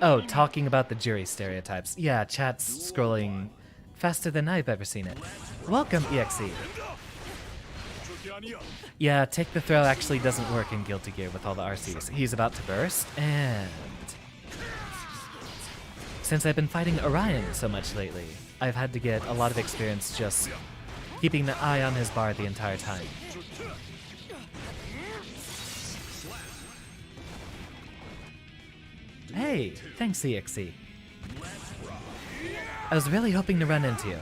Oh, talking about the jury stereotypes. Yeah, chat's scrolling faster than I've ever seen it. Welcome, EXE. 저게 아니야. Yeah, take the throw actually doesn't work in Guilty Gear with all the RCs. He's about to burst, and... Since I've been fighting Orion so much lately, I've had to get a lot of experience just keeping the eye on his bar the entire time. Hey, thanks EXE. I was really hoping to run into you,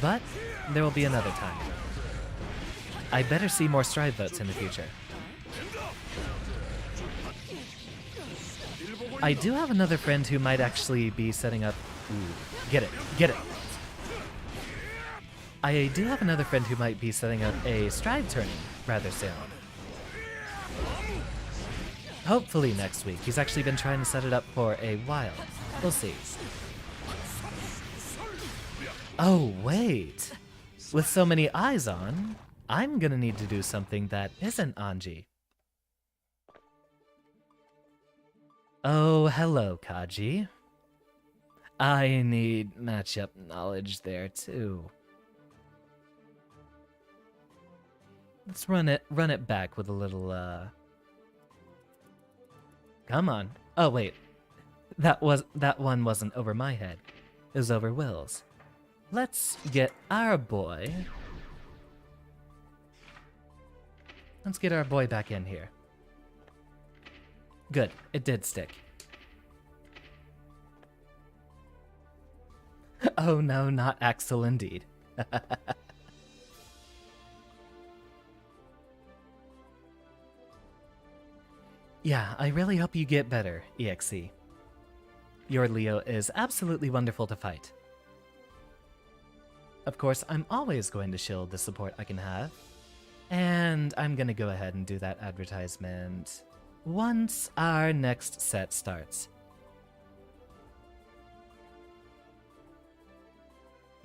but there will be another time. I better see more Strive votes in the future. I do have another friend who might actually be setting up... Ooh, get it, get it! I do have another friend who might be setting up a Strive tourney rather soon. Hopefully next week. He's actually been trying to set it up for a while. We'll see. Oh, wait. With so many eyes on, I'm gonna need to do something that isn't Anji. Oh, hello, Kaji. I need matchup knowledge there, too. Let's run it back with a little, Come on. Oh, wait. That one wasn't over my head. It was over Will's. Let's get our boy. Let's get our boy back in here. Good. It did stick. Oh no, not Axel indeed. Yeah, I really hope you get better, EXE. Your Leo is absolutely wonderful to fight. Of course, I'm always going to shield the support I can have. And I'm gonna go ahead and do that advertisement once our next set starts.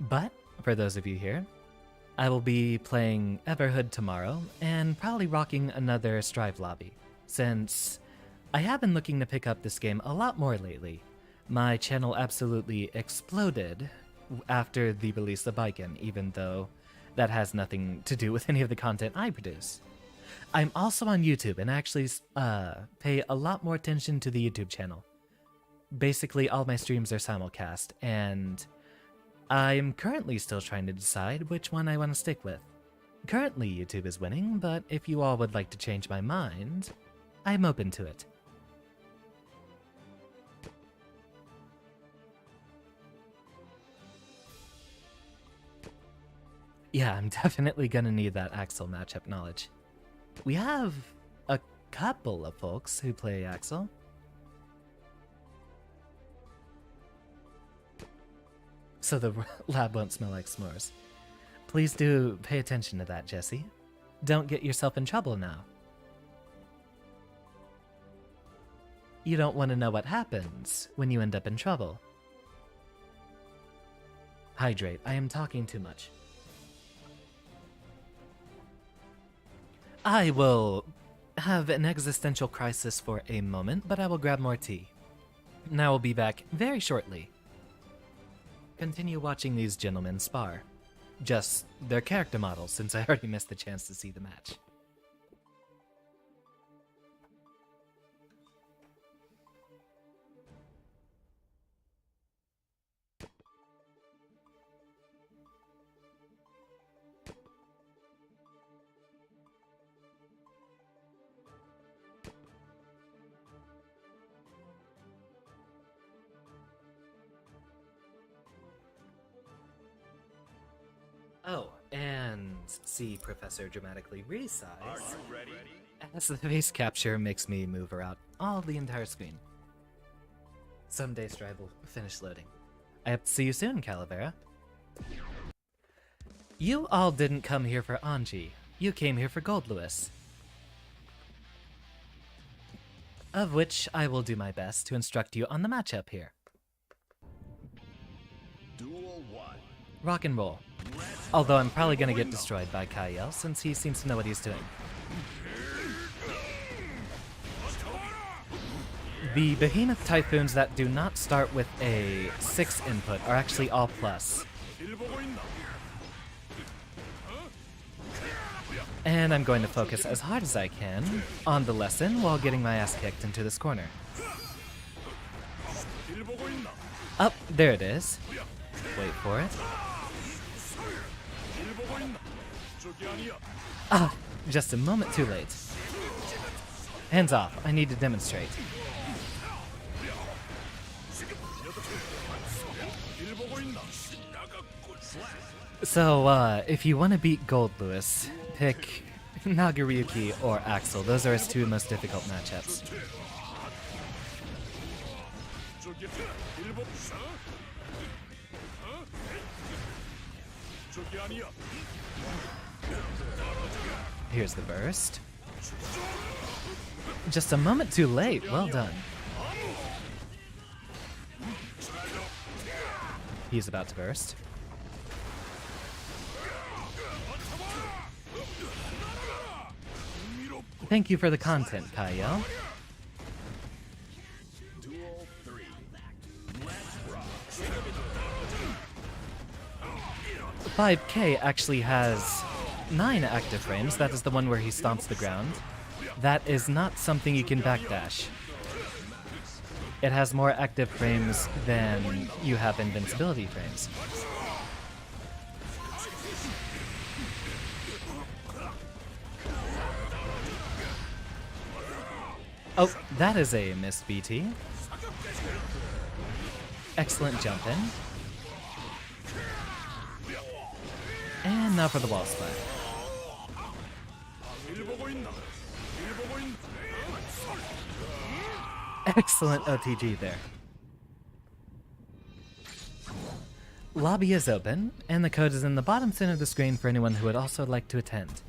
But, for those of you here, I will be playing Everhood tomorrow and probably rocking another Strive lobby, since I have been looking to pick up this game a lot more lately. My channel absolutely exploded after the release of Baiken, even though that has nothing to do with any of the content I produce. I'm also on YouTube and actually pay a lot more attention to the YouTube channel. Basically, all my streams are simulcast, and I'm currently still trying to decide which one I want to stick with. Currently, YouTube is winning, but if you all would like to change my mind, I'm open to it. Yeah, I'm definitely gonna need that Axel matchup knowledge. We have a couple of folks who play Axel. So the lab won't smell like s'mores. Please do pay attention to that, Jesse. Don't get yourself in trouble now. You don't want to know what happens when you end up in trouble. Hydrate, I am talking too much. I will have an existential crisis for a moment, but I will grab more tea. And I will be back very shortly. Continue watching these gentlemen spar. Just their character models, since I already missed the chance to see the match. Oh, and see Professor dramatically resize. Are you ready? As the face capture makes me move around all the entire screen. Someday Strive will finish loading. I hope to see you soon, Calavera. You all didn't come here for Anji. You came here for Goldlewis. Of which I will do my best to instruct you on the matchup here. Duel 1. Rock and roll. Although I'm probably gonna get destroyed by Kyle, since he seems to know what he's doing. The Behemoth Typhoons that do not start with a 6 input are actually all plus. 일 보고 있나? And I'm going to focus as hard as I can on the lesson while getting my ass kicked into this corner. 일 보고 있나? Up, there it is. Wait for it. 일 보고 있나? 저기 아니야. Ah, just a moment too late. Hands off, I need to demonstrate. 일 보고 있나? So, if you want to beat Goldlewis, pick Nagaryuki or Axel. Those are his two most difficult matchups. 저기 일 보고 저기 아니야. Here's the burst. Just a moment too late, well done. He's about to burst. Thank you for the content, Kaio. Duel 3. Let's rock. 5K actually has 9 active frames. That is the one where he stomps the ground. That is not something you can backdash. It has more active frames than you have invincibility frames. Oh, that is a missed BT. Excellent jump in. And now for the wall splat. 일 보고 있나? 일 보고 있나? Excellent OTG there. Lobby is open, and the code is in the bottom center of the screen for anyone who would also like to attend.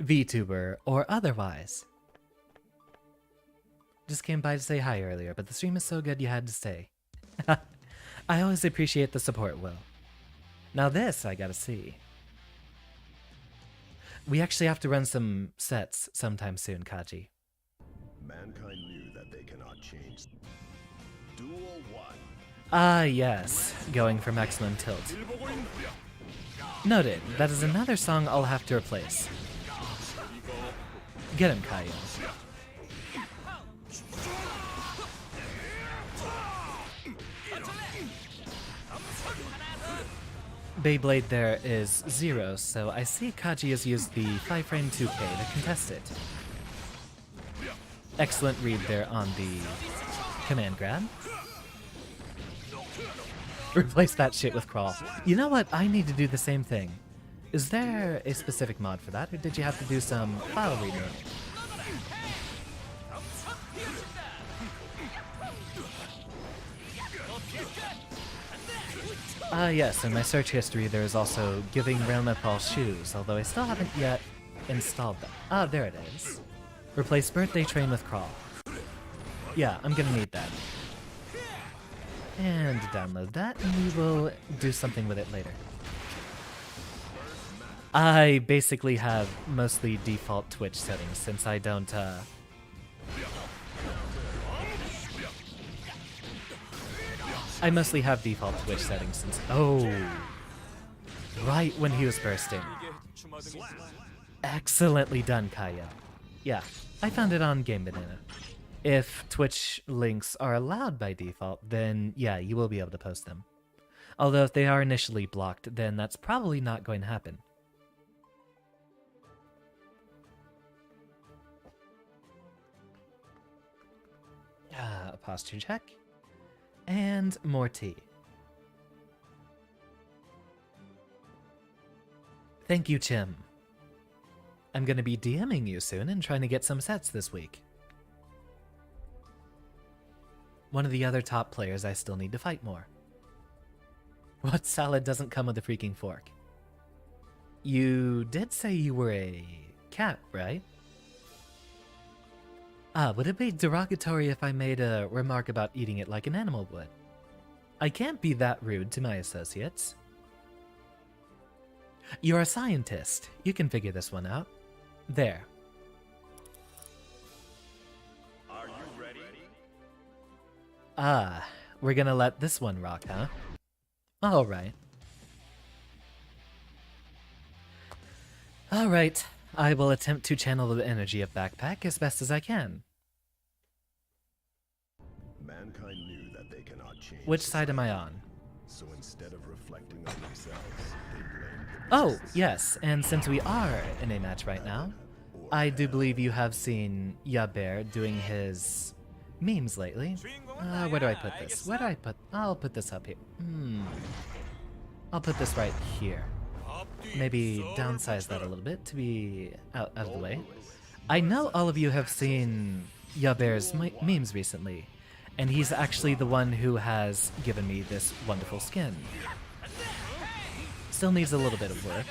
VTuber or otherwise. Just came by to say hi earlier, but the stream is so good you had to stay. I always appreciate the support, Will. Now this I gotta see. We actually have to run some sets sometime soon, Kaji. Mankind knew that they cannot change. Duel 1. Ah, yes. Going for maximum tilt. 일 보고 있나? Noted. That is another song I'll have to replace. Get him, Kaio. Beyblade there is 0, so I see Kaji has used the 5-frame 2K to contest it. Excellent read there on the command grab. Replace that shit with crawl. You know what? I need to do the same thing. Is there a specific mod for that, or did you have to do some file renaming? Ah, yes, in my search history there is also giving Realm Nepal shoes, although I still haven't yet installed them. Ah, there it is. Replace birthday train with crawl. Yeah, I'm gonna need that. And download that, and we will do something with it later. I basically have mostly default Twitch settings since I don't, I mostly have default Twitch settings since. Oh! Right when he was bursting. Excellently done, Kaya. Yeah, I found it on Game Banana. If Twitch links are allowed by default, then yeah, you will be able to post them. Although if they are initially blocked, then that's probably not going to happen. A posture check. And more tea. Thank you, Chim. I'm gonna be DMing you soon and trying to get some sets this week. One of the other top players I still need to fight more. What salad doesn't come with a freaking fork? You did say you were a cat, right? Ah, would it be derogatory if I made a remark about eating it like an animal would? I can't be that rude to my associates. You're a scientist. You can figure this one out. There. Ah, we're gonna let this one rock, huh? Alright. Alright, I will attempt to channel the energy of Backpack as best as I can. Mankind knew that they cannot change. Which side am I on? So instead of reflecting on themselves, they blamed the Oh, beasts. yes, and since we are in a match right now, I do believe you have seen Yaber doing his memes lately. Where do I put this? Where do I put... I'll put this up here. I'll put this right here. Maybe downsize that a little bit to be out of the way. I know all of you have seen Yaber's memes recently, and he's actually the one who has given me this wonderful skin. Still needs a little bit of work.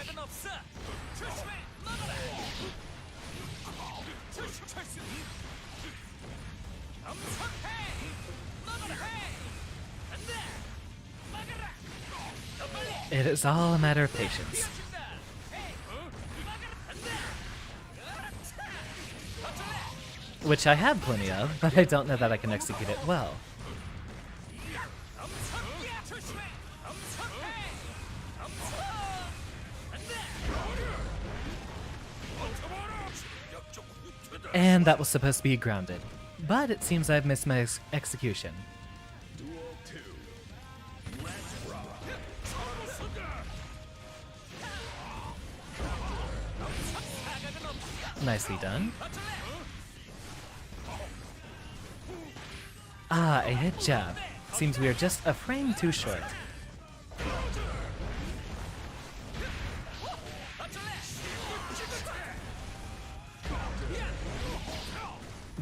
It is all a matter of patience. Which I have plenty of, but I don't know that I can execute it well. And that was supposed to be grounded, but it seems I've missed my execution. Duel 2. Let's rock. Nicely done. Ah, a hit jab. Seems we are just a frame too short.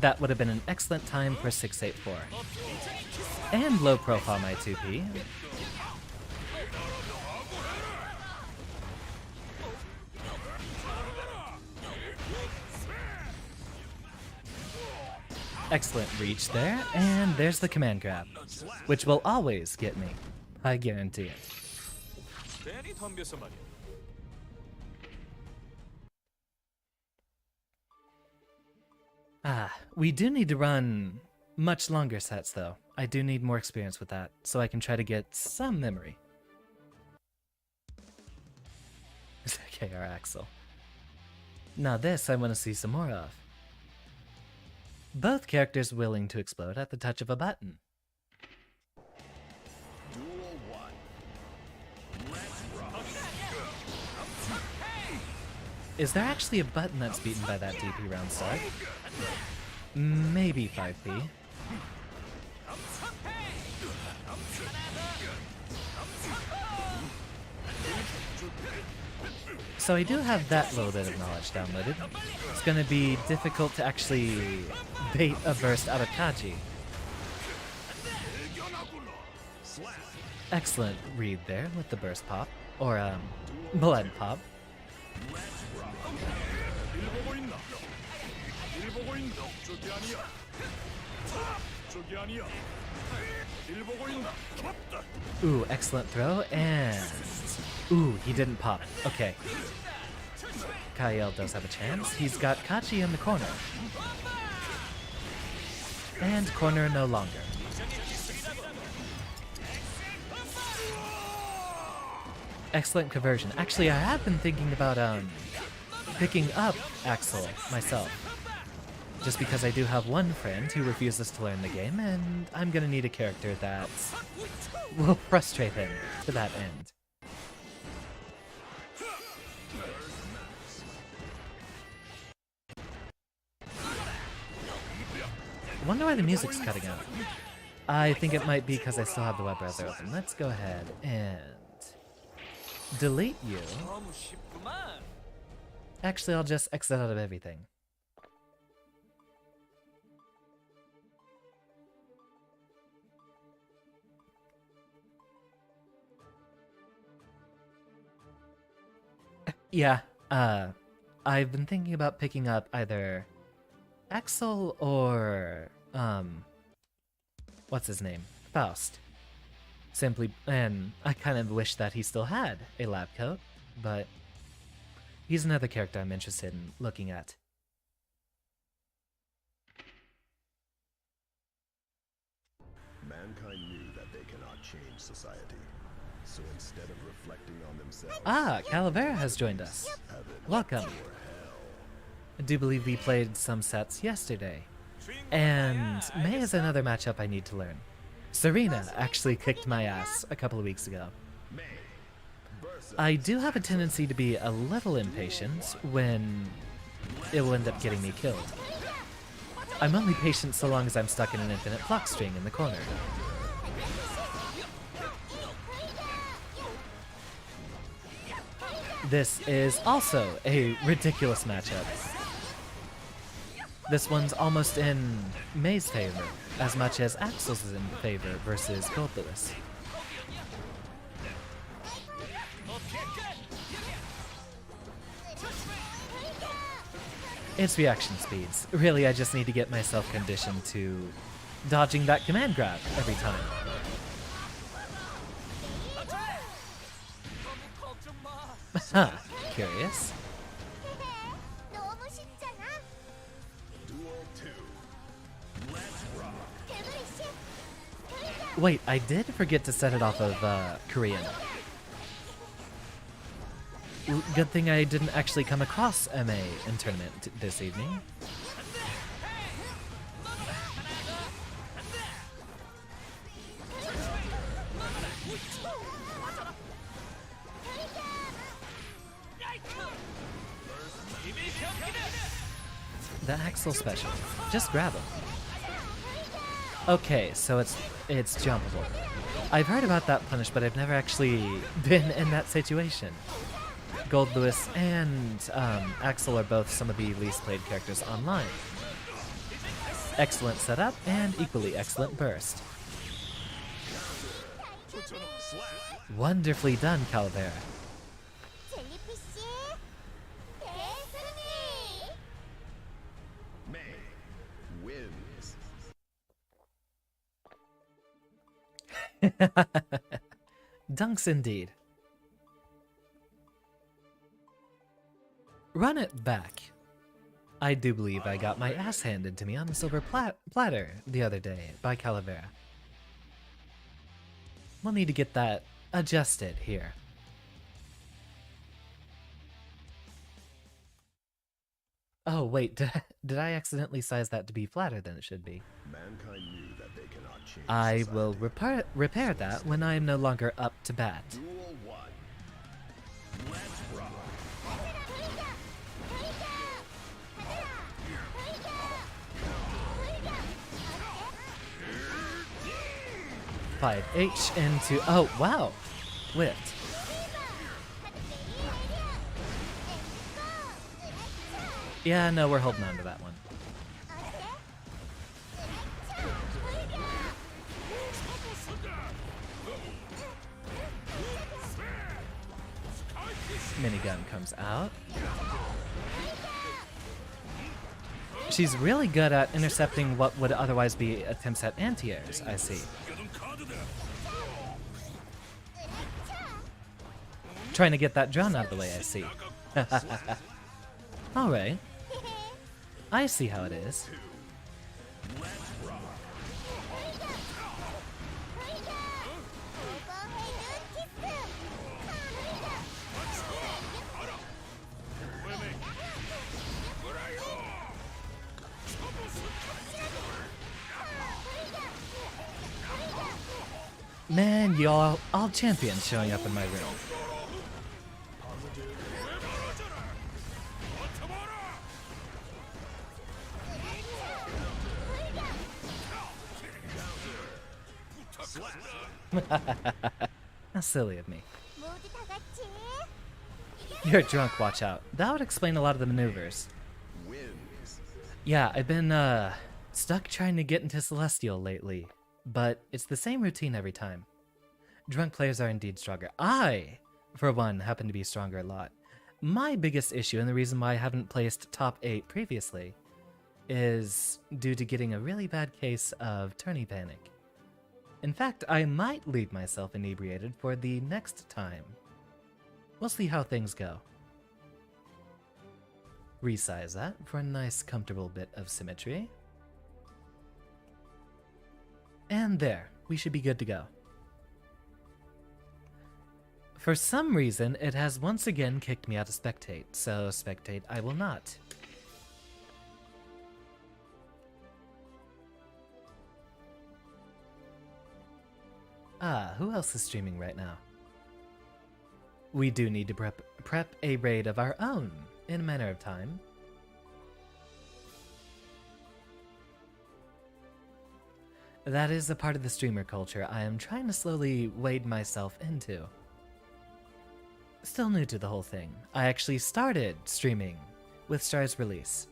That would have been an excellent time for 684. And low profile my 2P. Excellent reach there, and there's the command grab, which will always get me. I guarantee it. 괜히 덤벼서 말이야. Ah, we do need to run much longer sets though. I do need more experience with that, so I can try to get some memory. Okay, our Axel. Now this I want to see some more of. Both characters willing to explode at the touch of a button. Duel 1. Let's rock. Is there actually a button that's beaten by that DP round start? Maybe 5P. So I do have that little bit of knowledge downloaded. It's gonna be difficult to actually bait a burst out of Kaji. Excellent read there with the burst pop, or blood pop. 일 보고 있나? 일 보고 있나? 저기 아니야. 저기 아니야. 일 보고 있나? 맞다. Ooh, excellent throw, and... Ooh, he didn't pop. Okay. Kyle does have a chance. He's got Kachi in the corner. And corner no longer. Excellent conversion. Actually, I have been thinking about picking up Axel myself. Just because I do have one friend who refuses to learn the game, and I'm gonna need a character that will frustrate him to that end. Wonder why the music's cutting out. I think it might be because I still have the web browser open. Let's go ahead and delete you. 너무 쉽구만. Actually, I'll just exit out of everything. Yeah, I've been thinking about picking up either Axel or, what's his name? Faust. Simply, and I kind of wish that he still had a lab coat, but he's another character I'm interested in looking at. society. So instead of reflecting on themselves, Ah, Calavera has joined us. Welcome. I do believe we played some sets yesterday. And May is another matchup I need to learn. Serena actually kicked my ass a couple of weeks ago. I do have a tendency to be a little impatient when it will end up getting me killed. I'm only patient so long as I'm stuck in an infinite clock string in the corner. This is also a ridiculous matchup. This one's almost in May's favor, as much as Axel's is in favor versus Goldlewis. It's reaction speeds. Really, I just need to get myself conditioned to dodging that command grab every time. Huh, curious. Duel 2. Let's rock. Wait, I did forget to set it off of Korean. Good thing I didn't actually come across MA in tournament this evening. The Axel special. Just grab him. Okay, so it's jumpable. I've heard about that punish, but I've never actually been in that situation. Goldlewis and Axel are both some of the least played characters online. Excellent setup and equally excellent burst. Wonderfully done, Calavera. May wins. Dunks indeed. Run it back. I do believe I got my ass handed to me on a silver platter the other day by Calavera. We'll need to get that adjusted here. Oh wait, did I accidentally size that to be flatter than it should be? Mankind knew that they cannot change I society. will repair that when I am no longer up to bat. Duel 1. Let's rock. 5H into... Oh, wow! Whipped. Yeah, no, we're holding on to that one. Minigun comes out. She's really good at intercepting what would otherwise be attempts at anti-airs, I see. Trying to get that drone out of the way, I see. Alright. I see how it is. Man, y'all, all champions showing up in my room. That's silly of me. You're drunk, watch out. That would explain a lot of the maneuvers. Wins. Yeah, I've been, stuck trying to get into Celestial lately, but it's the same routine every time. Drunk players are indeed stronger. I, for one, happen to be stronger a lot. My biggest issue, and the reason why I haven't placed top 8 previously, is due to getting a really bad case of Tourney panic. In fact, I might leave myself inebriated for the next time. We'll see how things go. Resize that for a nice, comfortable bit of symmetry. And there, we should be good to go. For some reason, it has once again kicked me out of spectate, so spectate I will not. Ah, who else is streaming right now? We do need to prep a raid of our own, in a manner of time. That is a part of the streamer culture I am trying to slowly wade myself into. Still new to the whole thing. I actually started streaming with Star's release.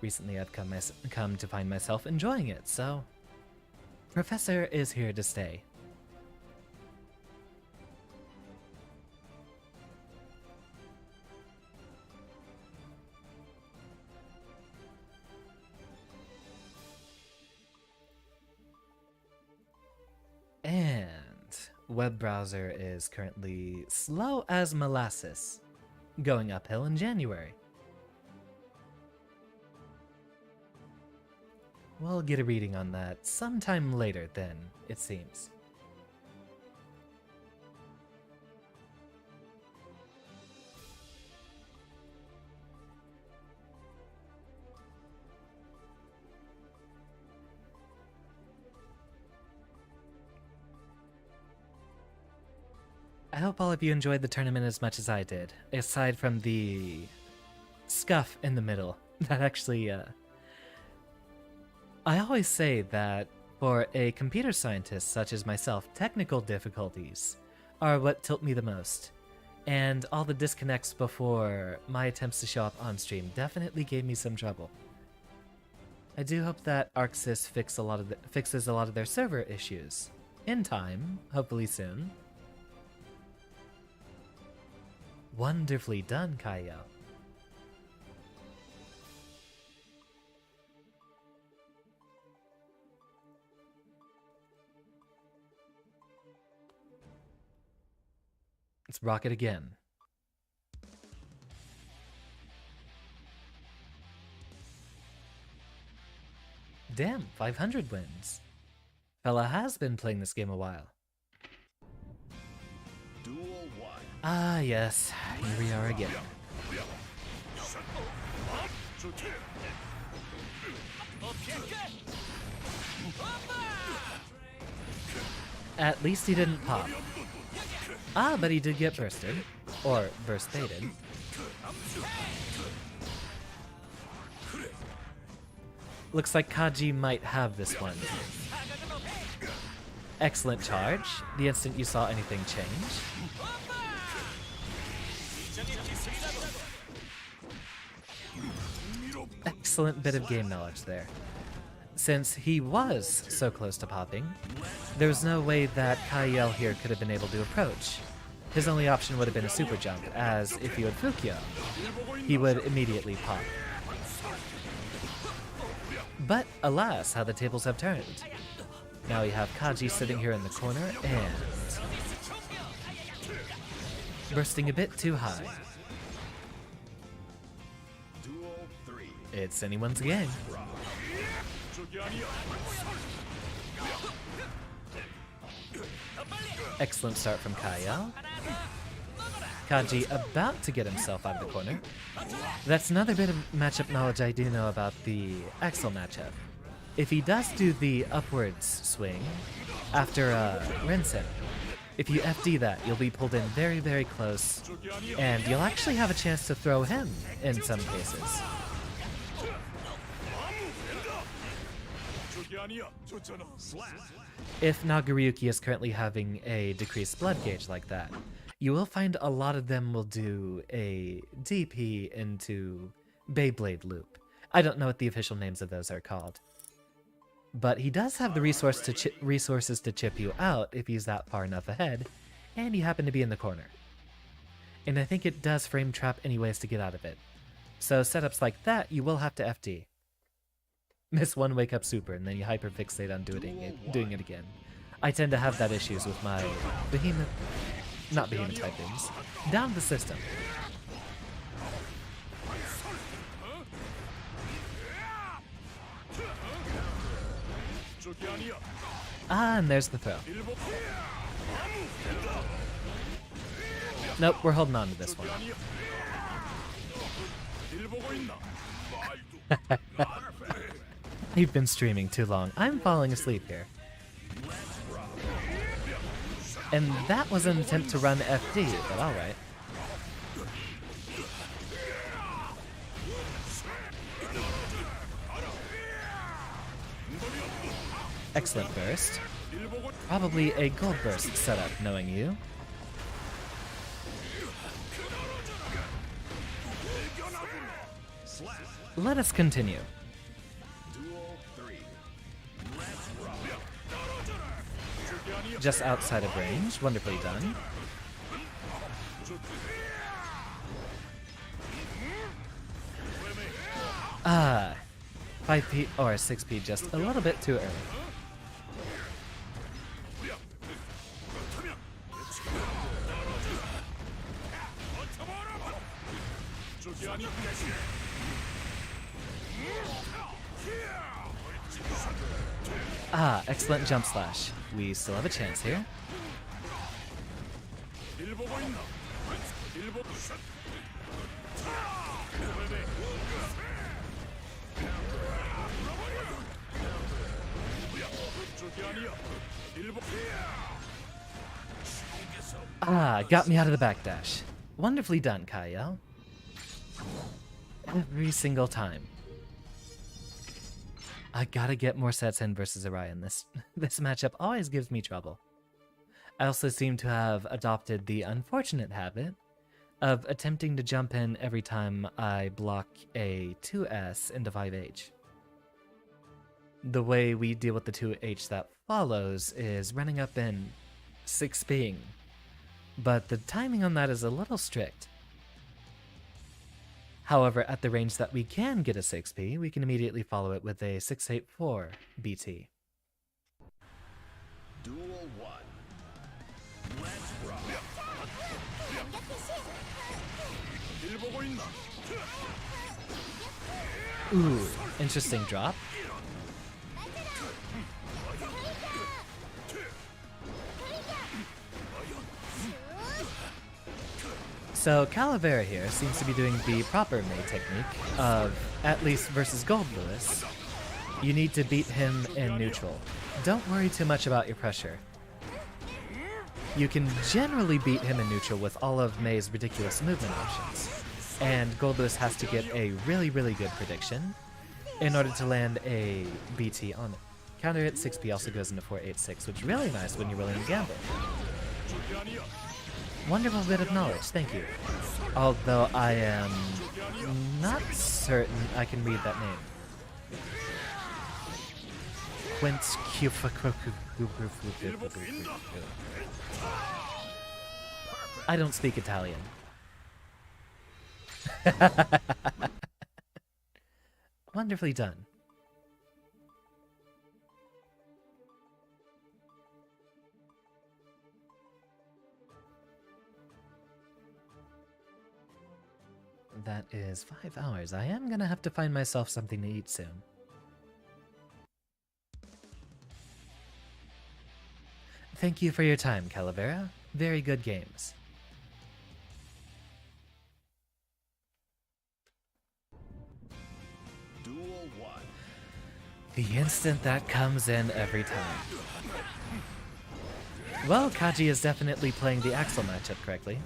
Recently I've come to find myself enjoying it, so Professor is here to stay. And web browser is currently slow as molasses, going uphill in January. We'll get a reading on that sometime later then, it seems. I hope all of you enjoyed the tournament as much as I did, aside from the scuff in the middle. That actually, I always say that for a computer scientist such as myself, technical difficulties are what tilt me the most. And all the disconnects before my attempts to show up on stream definitely gave me some trouble. I do hope that ArcSys fixes a lot of their server issues in time, hopefully soon. Wonderfully done, Kaio. Let's rock it again. Damn, 500 wins. Fella has been playing this game a while. Duel 1. Ah, yes. Here we are again. At least he didn't pop. Ah, but he did get bursted. Or burst baited. Looks like Kaji might have this one. Excellent charge. The instant you saw anything change. Excellent bit of game knowledge there. Since he was so close to popping, there was no way that Kaiel here could have been able to approach. His only option would have been a super jump, as if you had Fukyo, he would immediately pop. But alas, how the tables have turned. Now we have Kaji sitting here in the corner and bursting a bit too high. Duel 3. It's anyone's game. Excellent start from Kaiel. Kaji about to get himself out of the corner. That's another bit of matchup knowledge I do know about the Axel matchup. If he does do the upwards swing after Rinsen, if you FD that, you'll be pulled in very, very close, and you'll actually have a chance to throw him in some cases. If Nagaryuki is currently having a decreased blood gauge like that, you will find a lot of them will do a DP into Beyblade loop. I don't know what the official names of those are called. But he does have the resources to chip you out if he's that far enough ahead, and you happen to be in the corner. And I think it does frame trap anyways to get out of it. So setups like that, you will have to FD. Miss one wake up super, and then you hyperfixate on doing it again. I tend to have that issues with my not behemoth type things, down the system. Ah, and there's the throw. Nope, we're holding on to this one. 아니야. 일 보고 있나? 말도. You've been streaming too long. I'm falling asleep here. And that was an attempt to run FD, but alright. Excellent burst. Probably a gold burst setup, knowing you. Let us continue. Duel 3. Let's rock. Just outside of range. Wonderfully done. Ah, 5p or 6p just a little bit too early. 저기 아니야. Ah, excellent jump slash. We still have a chance here. 일 보고 있나? 일 보고. 저기 아니야. 일 보고. Ah, got me out of the backdash. Wonderfully done, Kyle. Every single time. I gotta get more sets in versus Orion. This matchup always gives me trouble. I also seem to have adopted the unfortunate habit of attempting to jump in every time I block a 2S into 5H. The way we deal with the 2H that follows is running up in 6Ping, but the timing on that is a little strict. However, at the range that we can get a 6P, we can immediately follow it with a 684 BT. Duel 1. Let's rock. 일 보고 있나? Ooh, interesting drop. So Calavera here seems to be doing the proper May technique of, at least versus Goldlewis, you need to beat him in neutral. Don't worry too much about your pressure. You can generally beat him in neutral with all of May's ridiculous movement options, and Goldlewis has to get a really, really good prediction in order to land a BT on it. Counter hit 6P also goes into 486, which is really nice when you're willing to gamble. Wonderful bit of knowledge, thank you. Although I am not certain I can read that name. Quince I don't speak Italian. Wonderfully done. That is 5 hours. I am gonna have to find myself something to eat soon. Thank you for your time, Calavera. Very good games. Duel 1. The instant that comes in every time. Well, Kaji is definitely playing the Axel matchup correctly.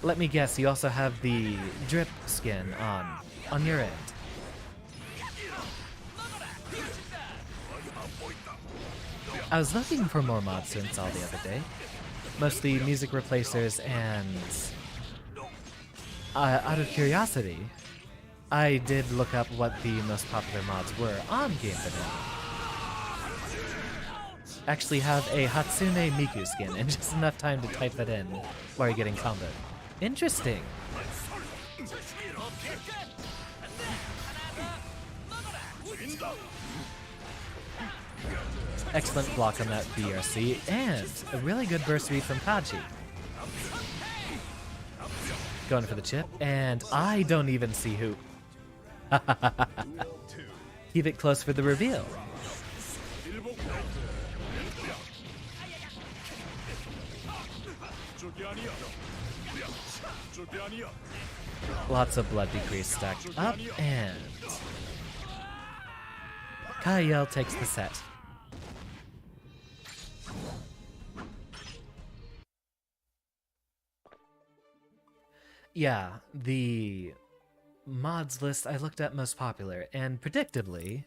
Let me guess, you also have the drip skin on your end. I was looking for more mods to install the other day. Mostly music replacers and... out of curiosity, I did look up what the most popular mods were on GameFAQs. Actually have a Hatsune Miku skin and just enough time to type that in while you're getting comboed. Interesting. Excellent block on that BRC, and a really good burst read from Kaji. Going for the chip, and I don't even see who. Keep it close for the reveal. 저기 아니야. 저기 아니야. Lots of blood decrease stacked up, and Kyle takes the set. Yeah, the mods list I looked at most popular, and predictably,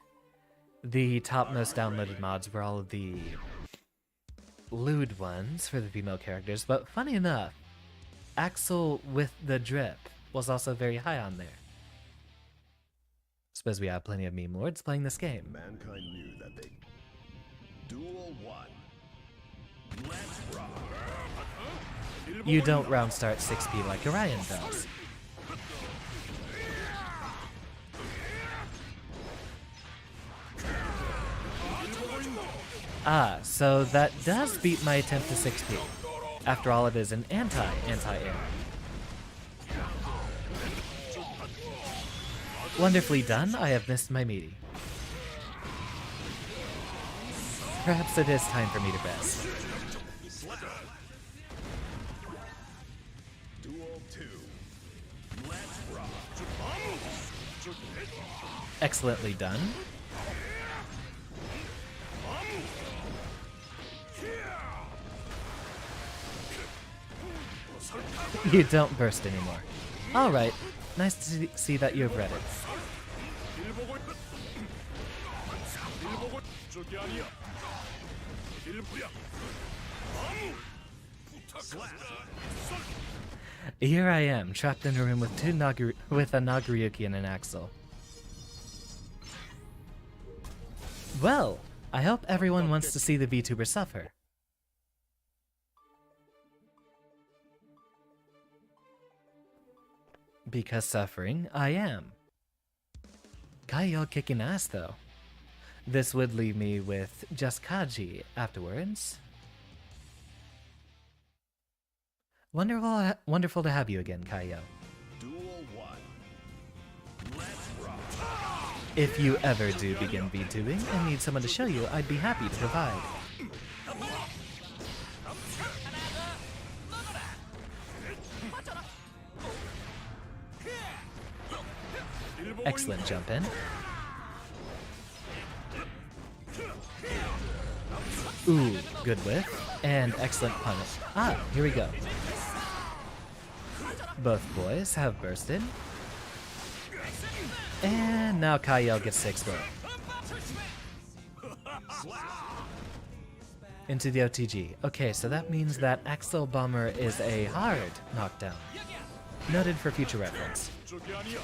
the top most downloaded mods were all of the lewd ones for the female characters, but funny enough, Axel with the drip was also very high on there. Suppose we have plenty of meme lords playing this game. Mankind knew that they... Duel 1. Let's rock. You don't round start 6p like Orion does. Ah, so that does beat my attempt to 6p. After all, it is an anti-air. Wonderfully done, I have missed my meaty. Perhaps it is time for me to rest. Duel 2. Let's rock. Excellently done. You don't burst anymore. Alright, nice to see that you've read it. 저기 아니야. Here I am, trapped in a room with with a Nagoriyuki and an Axel. Well, I hope everyone wants to see the VTuber suffer. Because suffering, I am. Kaiyo kicking ass though. This would leave me with just Kaji afterwards. Wonderful to have you again, Kaiyo. Duel 1. Let's rock. If you ever do begin VTubing and need someone to show you, I'd be happy to provide. Excellent jump in. Ooh, good whiff. And excellent punish. Ah, here we go. Both boys have bursted. And now Kyle gets 6 both. Into the OTG. Okay, so that means that Axel Bomber is a hard knockdown. Noted for future reference. 저기 아니야.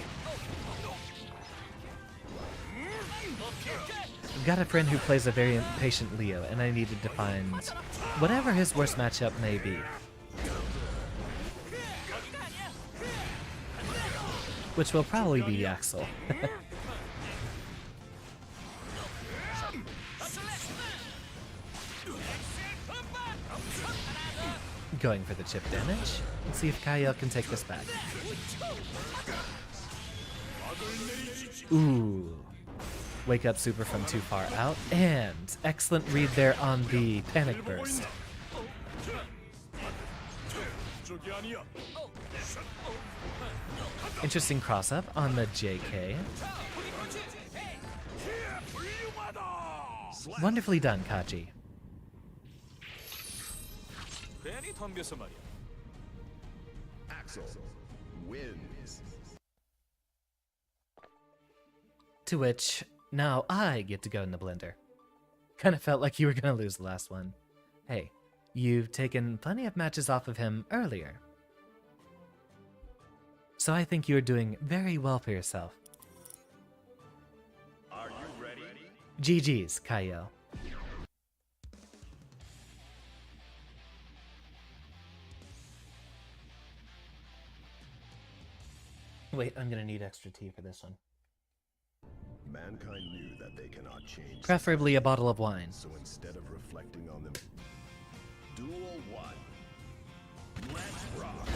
I've got a friend who plays a very impatient Leo, and I needed to find whatever his worst matchup may be. Which will probably be Axel. Going for the chip damage. Let's see if Kyle can take this back. Ooh. Wake up super from too far out, and excellent read there on the panic burst. 저기 아니야. Interesting cross up on the JK. Wonderfully done, Kaji. 괜히 덤벼서 말이야. Axel wins. To which, now I get to go in the blender. Kinda felt like you were gonna lose the last one. Hey, you've taken plenty of matches off of him earlier. So I think you're doing very well for yourself. Are you ready? GG's, Kyle. Wait, I'm gonna need extra tea for this one. Mankind knew that they cannot change. Preferably a bottle of wine. So instead of reflecting on them, Duel 1. Let's rock.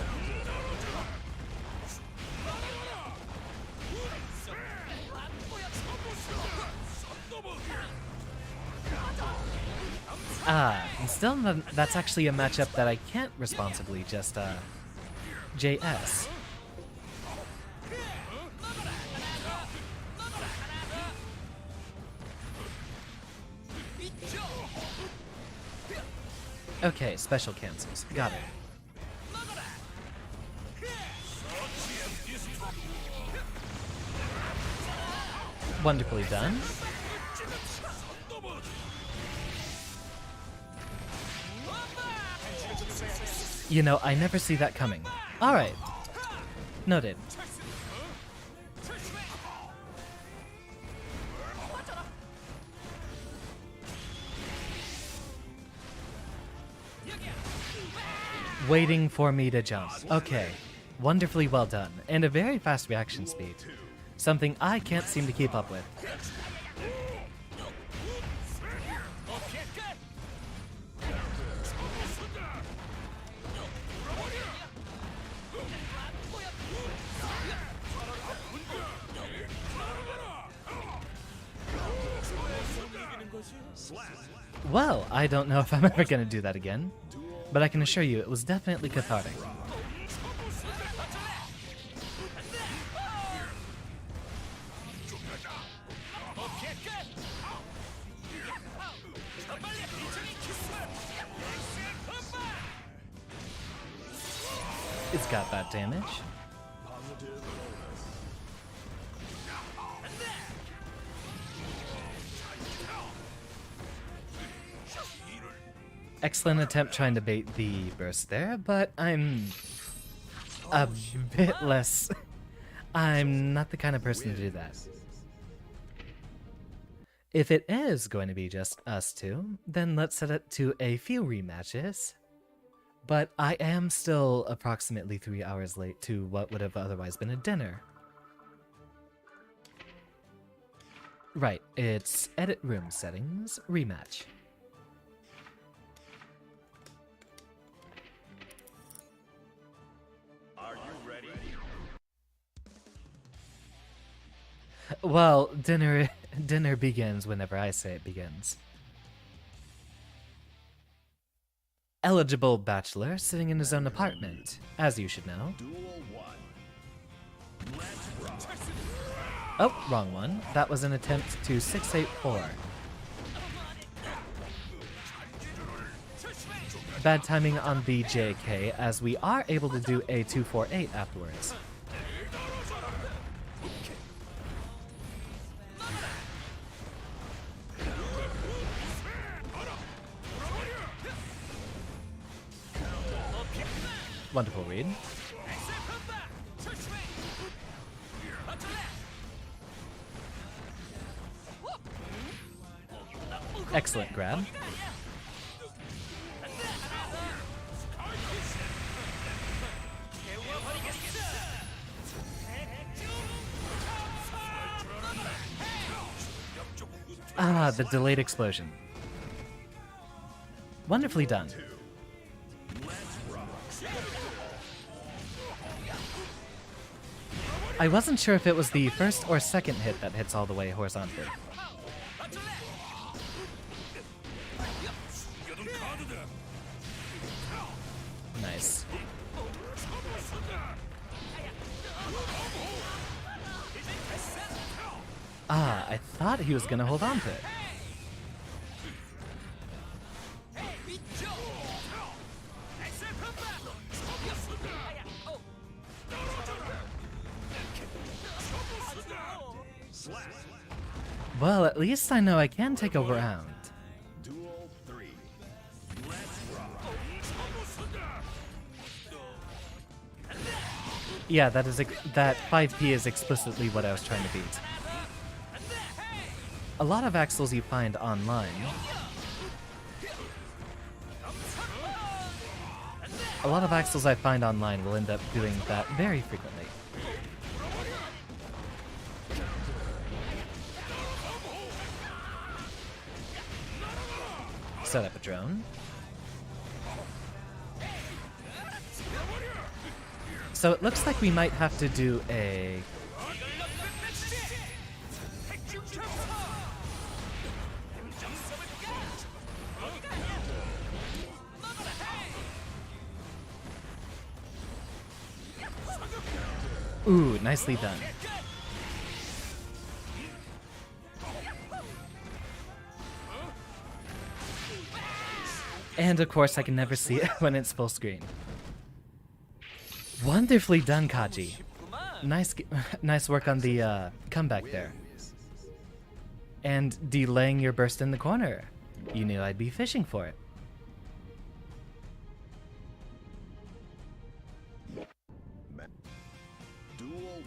Ah, Still, that's actually a matchup that I can't responsibly just, JS. Okay, special cancels. Got it. Wonderfully done. You know, I never see that coming. Alright. Noted. Waiting for me to jump. Okay. Wonderfully well done. And a very fast reaction speed. Something I can't seem to keep up with. Well, I don't know if I'm ever gonna do that again, but I can assure you it was definitely cathartic. It's got that damage. Excellent attempt trying to bait the burst there, but I'm a bit less... I'm not the kind of person to do that. If it is going to be just us two, then let's set it to a few rematches. But I am still approximately 3 hours late to what would have otherwise been a dinner. Right, it's edit room settings, rematch. Are you ready? Well, dinner begins whenever I say it begins. Eligible bachelor sitting in his own apartment, as you should know. Duel 1. Let's rock. Oh, wrong one. That was an attempt to 684. Bad timing on the JK, as we are able to do a 248 afterwards. Wonderful read. Excellent grab. Ah, the delayed explosion. Wonderfully done. I wasn't sure if it was the first or second hit that hits all the way horizontally. Nice. Ah, I thought he was gonna hold on to it. Well, at least I know I can take a round. Duel 3. Let's rock. Yeah, that 5P is explicitly what I was trying to beat. A lot of axles you find online. A lot of axles I find online will end up doing that very frequently. Set up a drone. So it looks like we might have to do a... Ooh, nicely done. And of course, I can never see it when it's full screen. Wonderfully done, Kaji. Nice work on the comeback there. And delaying your burst in the corner. You knew I'd be fishing for it.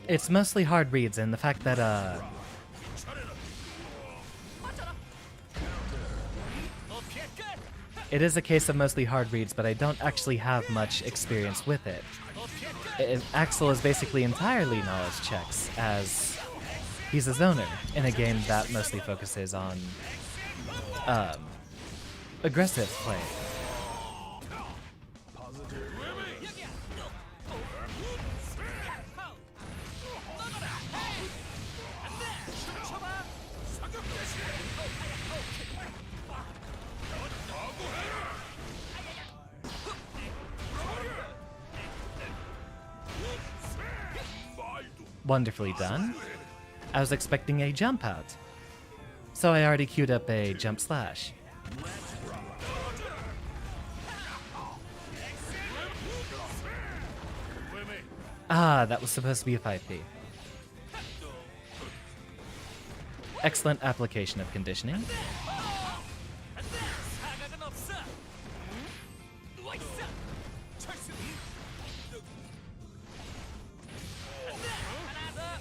It's mostly hard reads, and the fact that it is a case of mostly hard reads, but I don't actually have much experience with it. Axel is basically entirely knowledge checks, as he's a zoner in a game that mostly focuses on aggressive play. Wonderfully done. I was expecting a jump out, so I already queued up a jump slash. Ah, that was supposed to be a 5P. Excellent application of conditioning.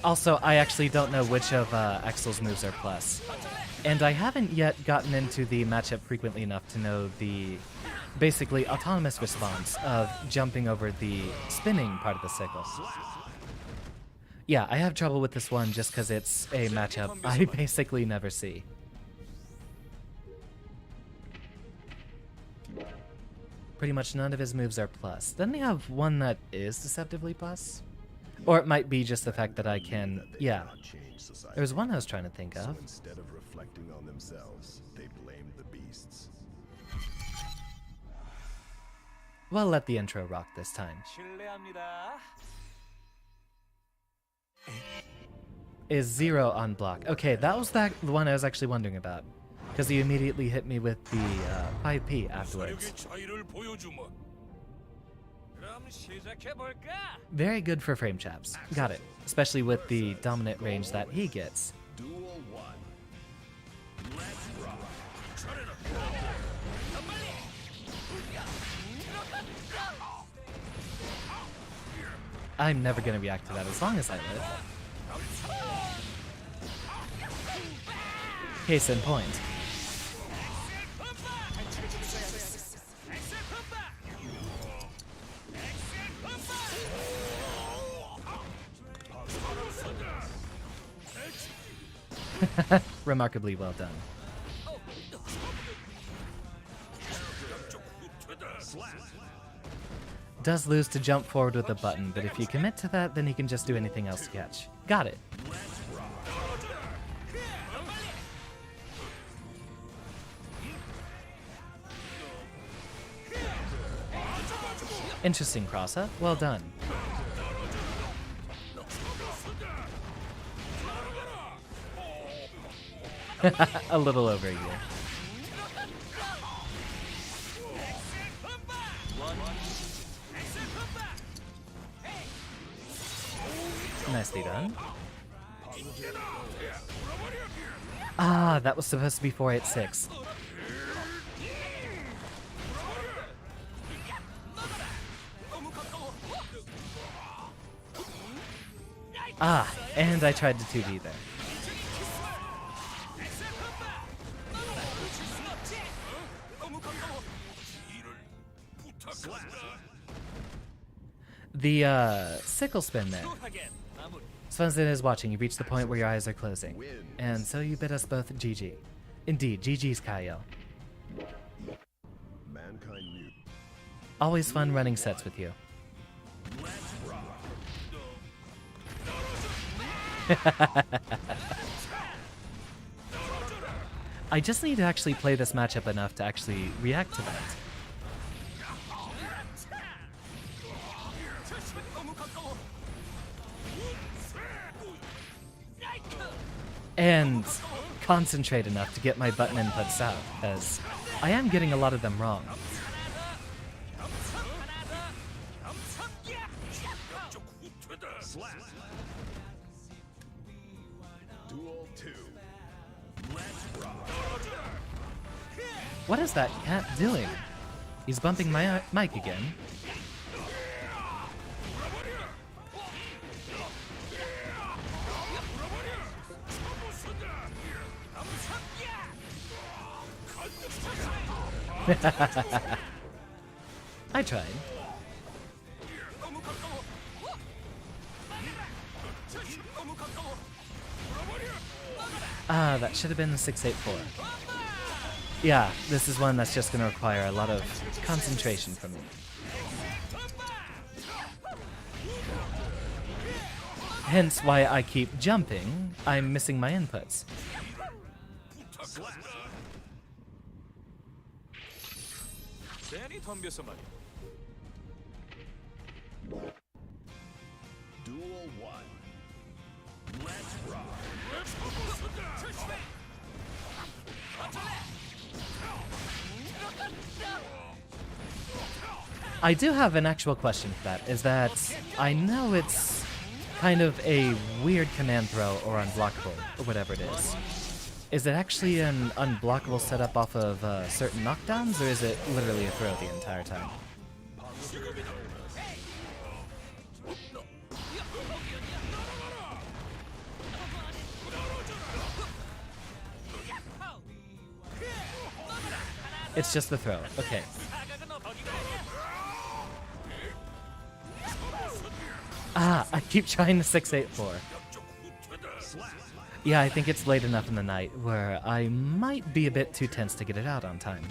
Also, I actually don't know which of Axel's moves are plus. And I haven't yet gotten into the matchup frequently enough to know the basically autonomous response of jumping over the spinning part of the sickle. Yeah, I have trouble with this one just because it's a matchup I basically never see. Pretty much none of his moves are plus. Doesn't he have one that is deceptively plus? Or it might be just the fact that I can, yeah. There was one I was trying to think of. So instead of reflecting on themselves, they blamed the beasts. Well, let the intro rock this time. 실례합니다. Is 0 on block? Okay, that was the one I was actually wondering about. Because he immediately hit me with the 5P afterwards. 차이를 보여주마. 그럼 시작해볼까? Very good for frame chaps. Got it. Especially with the dominant range that he gets. Duel 1. Let's rock. I'm never gonna react to that as long as I live. Case in point. Remarkably well done. Does lose to jump forward with a button, but if you commit to that, then he can just do anything else to catch. Got it. Interesting cross-up. Well done. A little over a year. Nicely done. Ah, that was supposed to be 486. Ah, and I tried to 2D there. The sickle spin there. Svenson is watching. You've reached the point where your eyes are closing. And so you bid us both GG. Indeed, GG's Kyle. Mankind knew. Always fun running sets with you. I just need to actually play this matchup enough to actually react to that. And concentrate enough to get my button inputs out, as I am getting a lot of them wrong. Slap. Duel 2. Let's rock. What is that cat doing? He's bumping my mic again. I tried. Ah, that should have been the 684. Yeah, this is one that's just going to require a lot of concentration from me. Hence why I keep jumping. I'm missing my inputs. 괜히 덤벼서 말이야. Duel 1. Let's rock. I do have an actual question for that, is that I know it's kind of a weird command throw or unblockable, or whatever it is. Is it actually an unblockable setup off of certain knockdowns, or is it literally a throw the entire time? It's just the throw, okay. Ah, I keep trying the 684. Yeah, I think it's late enough in the night where I might be a bit too tense to get it out on time.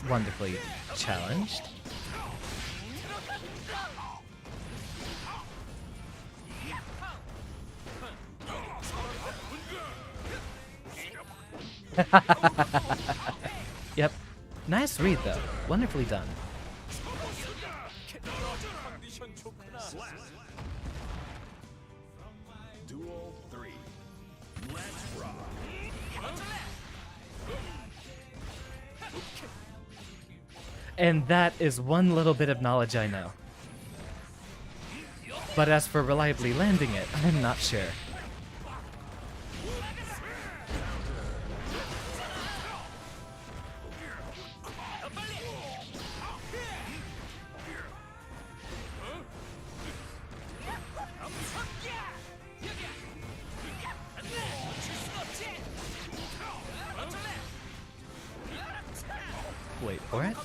Wonderfully challenged. Yep. Nice read, though. Wonderfully done. Duel 3. Let's rock. And that is one little bit of knowledge I know. But as for reliably landing it, I'm not sure. Wait for it.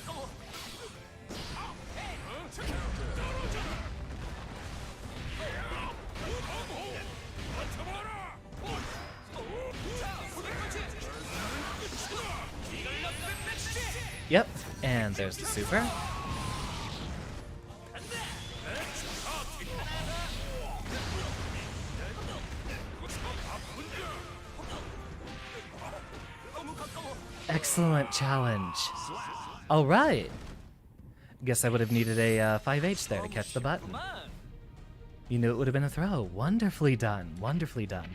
Yep, and there's the super. Excellent challenge. All right. Guess I would have needed a 5H there to catch the button. You knew it would have been a throw. Wonderfully done. Wonderfully done.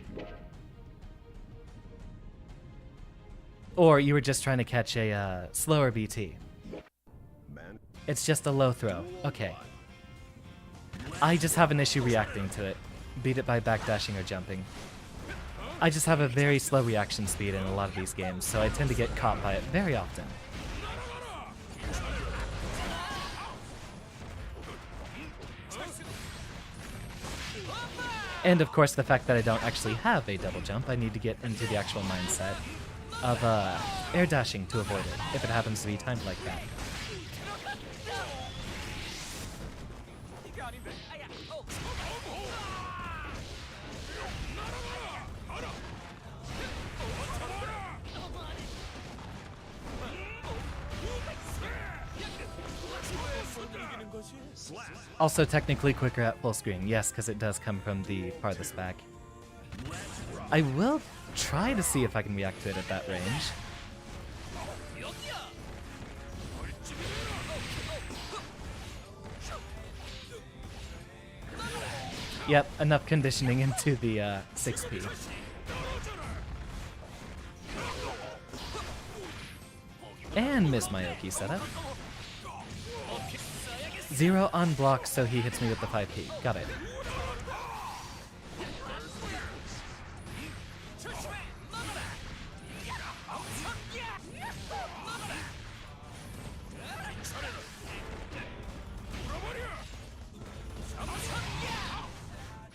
Or you were just trying to catch a slower BT. Man. It's just a low throw. Okay. I just have an issue reacting to it. Beat it by backdashing or jumping. I just have a very slow reaction speed in a lot of these games, so I tend to get caught by it very often. And of course, the fact that I don't actually have a double jump, I need to get into the actual mindset of air dashing to avoid it, if it happens to be timed like that. Also technically quicker at full screen, yes, because it does come from the farthest back. Let's rock. I will try to see if I can react to it at that range. Yep, enough conditioning into the 6P. And miss my Oki setup. 0 on block, so he hits me with the 5P. Got it.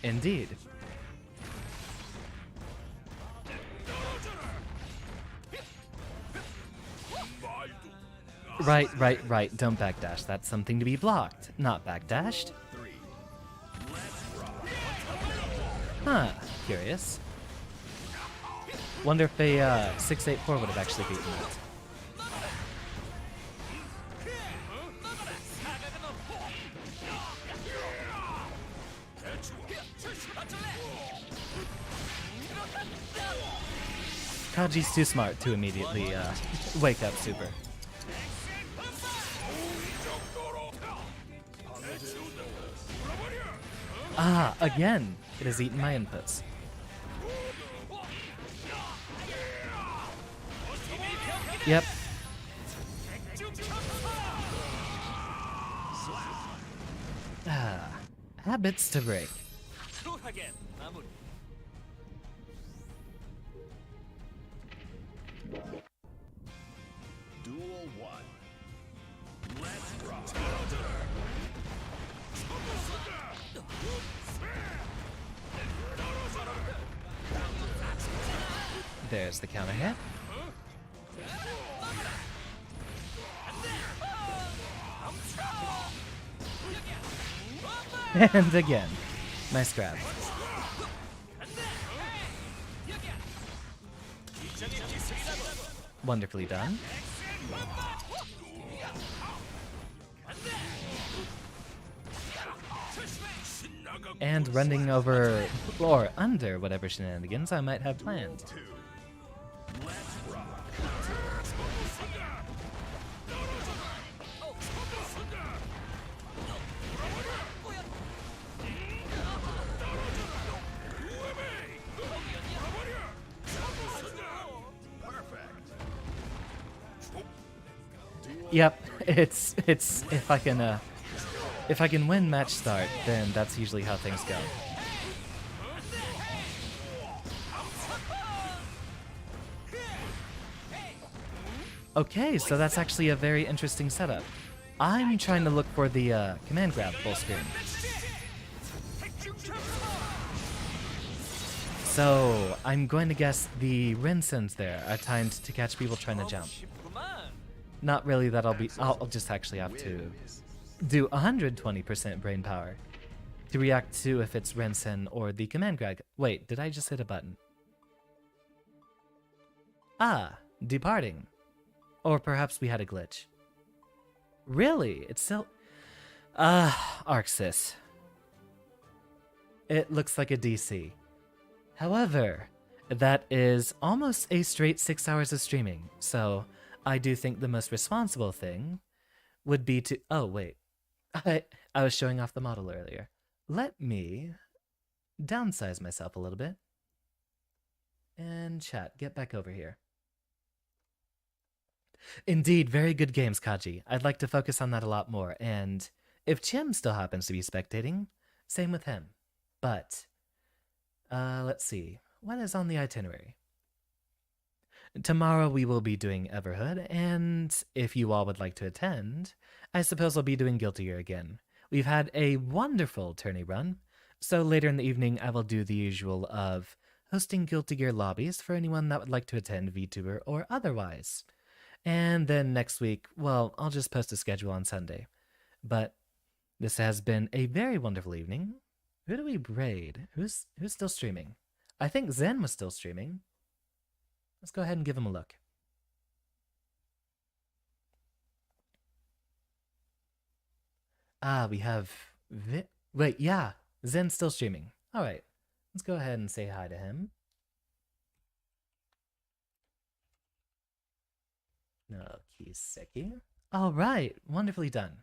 Indeed. Right. Don't backdash. That's something to be blocked, not backdashed. Huh. Curious. Wonder if a 684 would have actually beaten that. Kaji's too smart to immediately wake up Super. Ah, again! It has eaten my inputs. Yep. Ah, habits to break. Duel 1. Let's rock. There's the counter hit. And again. Nice grab. Wonderfully done. And running over or under whatever shenanigans I might have planned. Yep, it's if I can win match start, then that's usually how things go. Okay, so that's actually a very interesting setup. I'm trying to look for the command grab full screen. So I'm going to guess the Rinsens there are timed to catch people trying to jump. Not really that I'll just actually have to do 120% brain power to react to if it's Rensen or the command grab. Wait, did I just hit a button? Ah, departing. Or perhaps we had a glitch. Really? It's still... Arxis. It looks like a DC. However, that is almost a straight 6 hours of streaming, so I do think the most responsible thing would be to... Oh, wait. I was showing off the model earlier. Let me downsize myself a little bit. And chat, get back over here. Indeed, very good games, Kaji. I'd like to focus on that a lot more, and if Chim still happens to be spectating, same with him. But, let's see. What is on the itinerary? Tomorrow we will be doing Everhood, and if you all would like to attend, I suppose I'll be doing Guilty Gear again. We've had a wonderful tourney run, so later in the evening I will do the usual of hosting Guilty Gear lobbies for anyone that would like to attend VTuber or otherwise. And then next week, well, I'll just post a schedule on Sunday. But this has been a very wonderful evening. Who do we braid? Who's still streaming? I think Zen was still streaming. Let's go ahead and give him a look. Ah, we have... Wait, yeah. Zen's still streaming. Alright. Let's go ahead and say hi to him. No, Kiseki. All right, wonderfully done.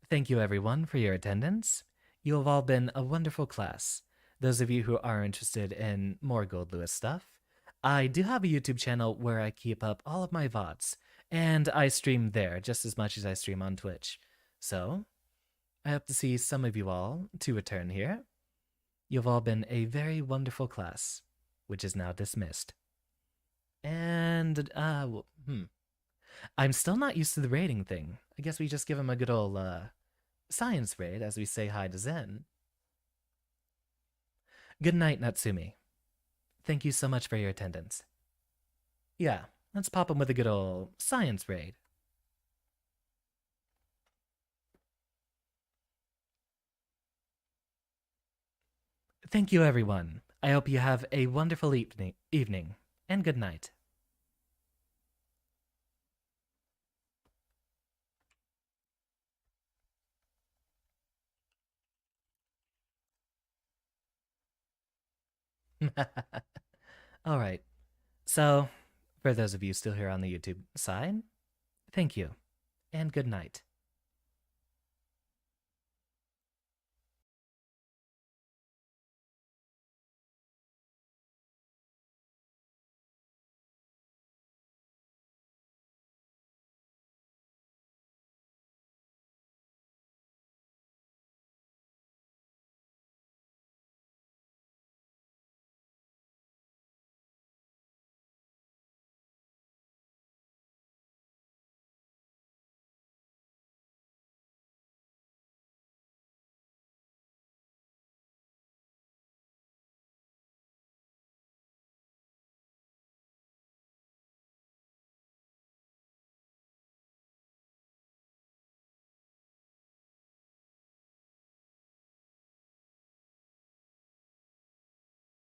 Thank you, everyone, for your attendance. You have all been a wonderful class. Those of you who are interested in more Goldlewis stuff, I do have a YouTube channel where I keep up all of my VODs, and I stream there just as much as I stream on Twitch. So, I hope to see some of you all to return here. You've all been a very wonderful class, which is now dismissed. And, I'm still not used to the rating thing. I guess we just give him a good old, science raid as we say hi to Zen. Good night, Natsumi. Thank you so much for your attendance. Yeah, let's pop him with a good old science raid. Thank you, everyone. I hope you have a wonderful evening, and good night. All right. So, for those of you still here on the YouTube side, thank you, and good night.